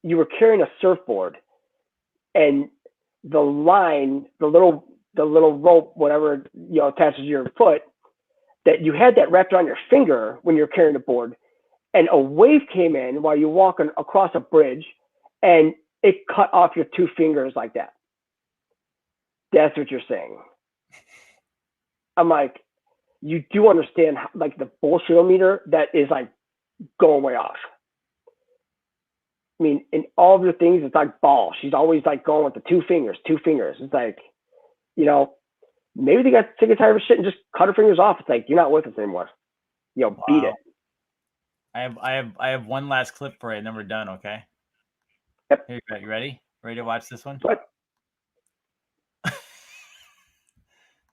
you were carrying a surfboard and the line, the little rope, whatever, attaches to your foot, that you had that wrapped around your finger when you're carrying the board, and a wave came in while you're walking across a bridge and it cut off your two fingers like that. That's what you're saying. I'm like, you do understand how, like the bullshit meter that is like going way off. In all of your things, it's like ball. She's always like going with the two fingers. It's like, maybe they got sick and tired of shit and just cut her fingers off. It's like, you're not with us anymore.
Wow.
Beat it.
I have one last clip for you, and then we're done. Okay.
Yep.
Here, you ready? Ready to watch this one?
What?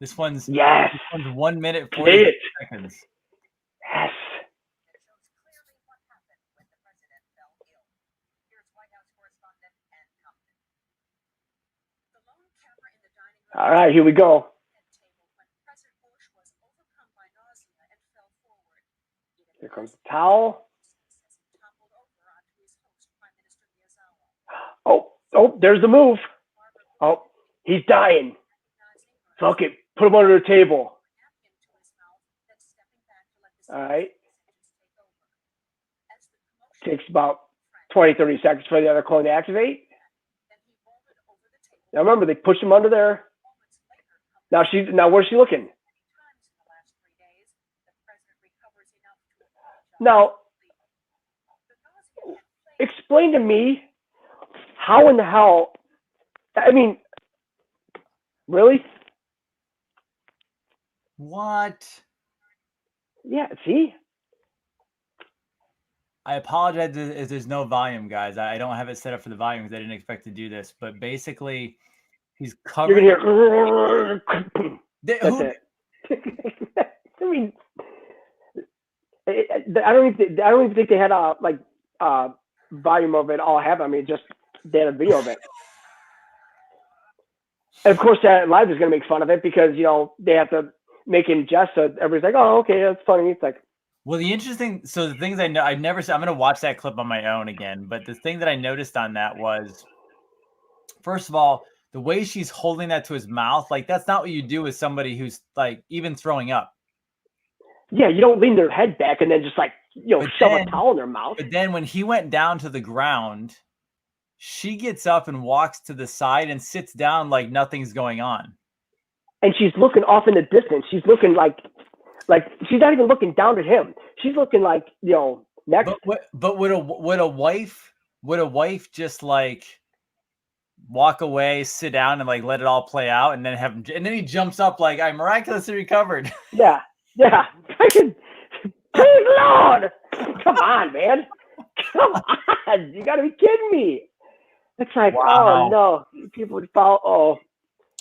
This one's 1 minute 40 seconds.
Yes. All right, here we go. Here comes the towel. Oh, there's the move. Oh, he's dying. Fuck it. Put him under the table. All right. Takes about 20, 30 seconds for the other clone to activate. Now remember, they push him under there. Now where's she looking? Now, explain to me how in the hell, really?
What?
Yeah, see?
I apologize if there's no volume, guys. I don't have it set up for the volume because I didn't expect to do this. But basically, he's covering.
You're gonna hear. That's it. I don't even think they had volume of it all happen. Just they had a video of it. And of course, that live is going to make fun of it because they have to make him jest. So everybody's like, "Oh, okay, that's funny." It's like,
well, the things I know, I'm going to watch that clip on my own again. But the thing that I noticed on that was, first of all, the way she's holding that to his mouth, like that's not what you do with somebody who's like even throwing up.
Yeah, you don't lean their head back and then just like,
But
shove
then-
a towel in their mouth.
But then when he went down to the ground, she gets up and walks to the side and sits down like nothing's going on.
And she's looking off in the distance. She's looking like she's not even looking down at him. She's looking like, next.
But would a wife just like walk away, sit down, and like let it all play out, and then have him, and then he jumps up like, I miraculously recovered.
Yeah. Praise the Lord. Come on, man. Come on. You got to be kidding me. It's like,
Wow.
oh, no. People would follow. Oh.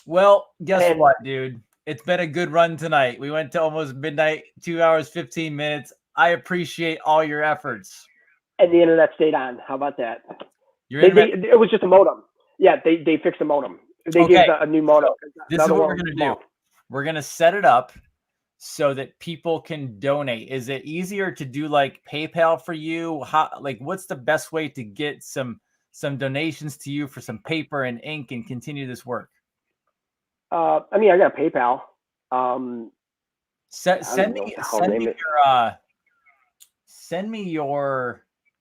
Well, guess what, dude? It's been a good run tonight. We went to almost midnight, 2 hours, 15 minutes. I appreciate all your efforts.
And the internet stayed on. How about that?
It
was just a modem. Yeah, they fixed the modem. They gave a new modem.
This is what we're going to do. We're going to set it up so that people can donate. Is it easier to do like PayPal for you? What's the best way to get some donations to you for some paper and ink and continue this work?
I got PayPal.
Send me your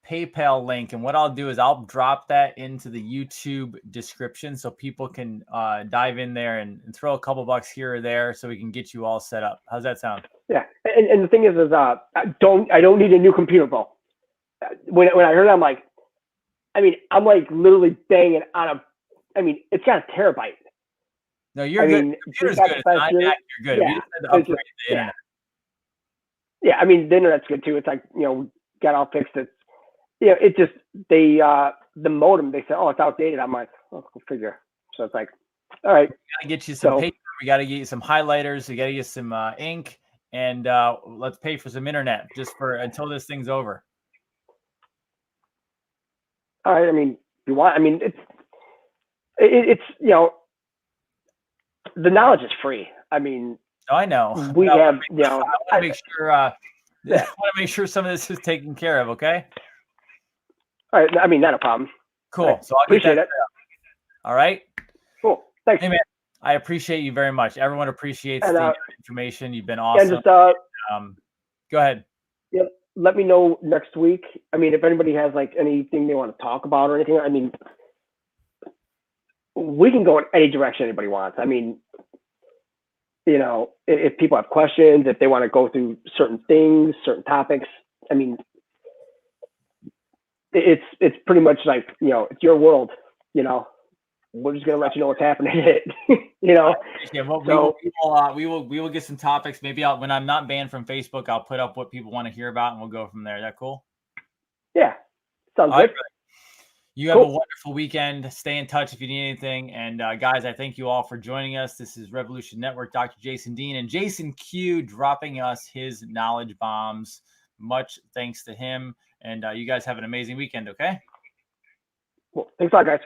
PayPal link, and what I'll do is I'll drop that into the YouTube description so people can dive in there and throw a couple bucks here or there so we can get you all set up. How's that sound?
Yeah, and the thing is I don't need a new computer, bro. When I heard it, I'm like, I'm like literally banging on it's got a terabyte.
No, you're good. The computer's good. It's not Mac, you're good.
Yeah,
we just had to upgrade the internet.
Yeah, the internet's good too. It's like, got all fixed. It just, the modem, they said, oh, it's outdated. I'm like, oh, go figure. So it's like, all right.
We got to get you some paper. We got to get you some highlighters. We got to get some ink, and let's pay for some internet just until this thing's over.
All right. If you want, it's the knowledge is free.
I know.
We have,
I want to make sure. I want to make sure some of this is taken care of. Okay.
All right. Not a problem.
Cool.
Right.
So I'll
appreciate it.
All right.
Cool. Thanks.
Hey man, I appreciate you very much. Everyone appreciates the information. You've been awesome.
And just,
go ahead.
Yep. Let me know next week. If anybody has like anything they want to talk about or anything, we can go in any direction anybody wants. If people have questions, if they want to go through certain things, certain topics, it's pretty much like, it's your world, we're just going to let you know what's happening in it,
Yeah, well, we will get some topics. Maybe when I'm not banned from Facebook, I'll put up what people want to hear about and we'll go from there. Is that cool?
Yeah. Sounds good.
Right, you have a wonderful weekend. Stay in touch if you need anything. And guys, I thank you all for joining us. This is Revolution Network, Dr. Jason Dean, and Jason Q dropping us his knowledge bombs. Much thanks to him. And you guys have an amazing weekend, okay?
Well, thanks a lot, guys.